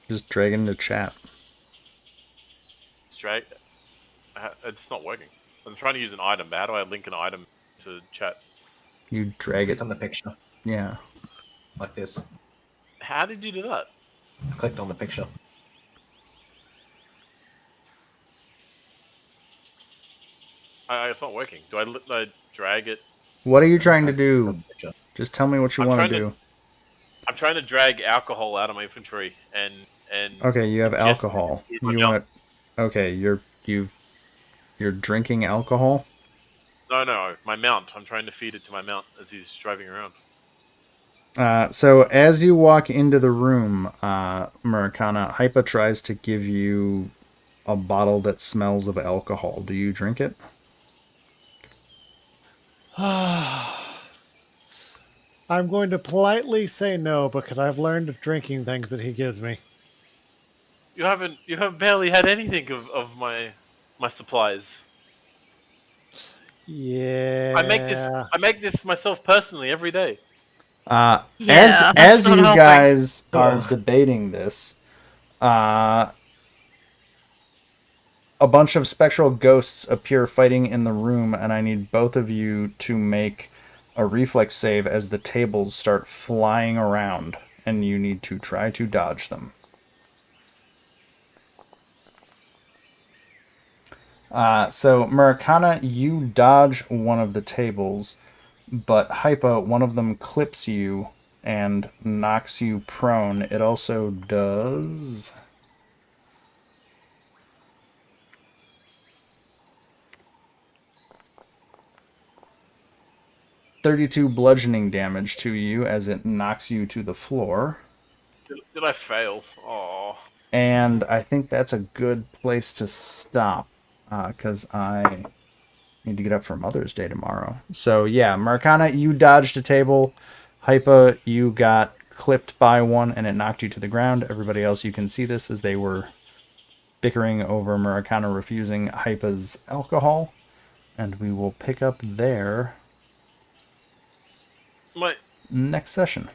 Just drag into chat. Straight. It's not working. I'm trying to use an item, but how do I link an item to chat? You drag it. Click on the picture Yeah. like this. How did you do that? I clicked on the picture. It's not working. Do I drag it? What are you trying to Click on do? the picture. Just tell me what you I'm want to trying do. I'm trying to drag alcohol out of my inventory and Okay, you have ingest alcohol. it through my You mouth. want to? Okay, you're drinking alcohol. No, my mount. I'm trying to feed it to my mount as he's driving around. So as you walk into the room, Murakana, Hypa tries to give you a bottle that smells of alcohol. Do you drink it? I'm going to politely say no because I've learned of drinking things that he gives me. You have barely had anything of my supplies. Yeah. I make this myself personally every day. Yeah, that's As not you helping. guys are Ugh. debating this, a bunch of spectral ghosts appear fighting in the room, and I need both of you to make a reflex save as the tables start flying around, and you need to try to dodge them. So, Murakana, you dodge one of the tables, but Hypa, one of them clips you and knocks you prone. It also does... 32 bludgeoning damage to you as it knocks you to the floor. Did I fail? Oh. And I think that's a good place to stop because I need to get up for Mother's Day tomorrow. So yeah, Marcana, you dodged a table. Hypa, you got clipped by one and it knocked you to the ground. Everybody else, you can see this as they were bickering over Marcana refusing Hypa's alcohol. And we will pick up there My next session.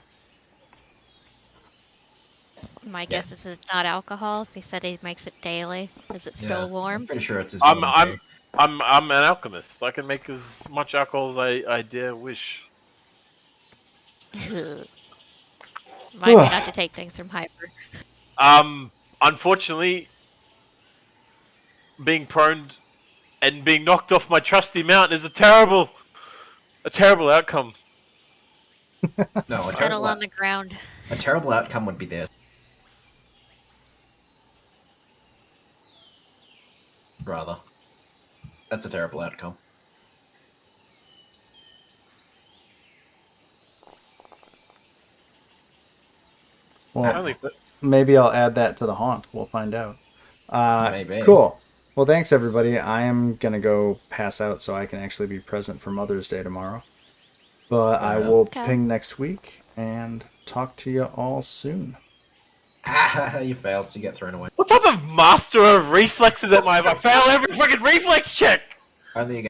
My guess is it's not alcohol. If he said he makes it daily, is it still I'm warm? pretty sure it's his I'm morning I'm tea. I'm an alchemist. I can make as much alcohol as I dare wish. Remind me not to take things from Hyper. Unfortunately, being prone and being knocked off my trusty mount is a terrible outcome. No, Settle on the ground. a terrible outcome would be this. Rather. That's a terrible outcome. Well, Only maybe I'll add that to the haunt. We'll find out. Maybe. Cool. Well, thanks, everybody. I am going to go pass out so I can actually be present for Mother's Day tomorrow. But I will Okay. ping next week and talk to you all soon. You failed, so you get thrown away. what type of master of reflexes am I if I fail every fucking reflex check? Only again.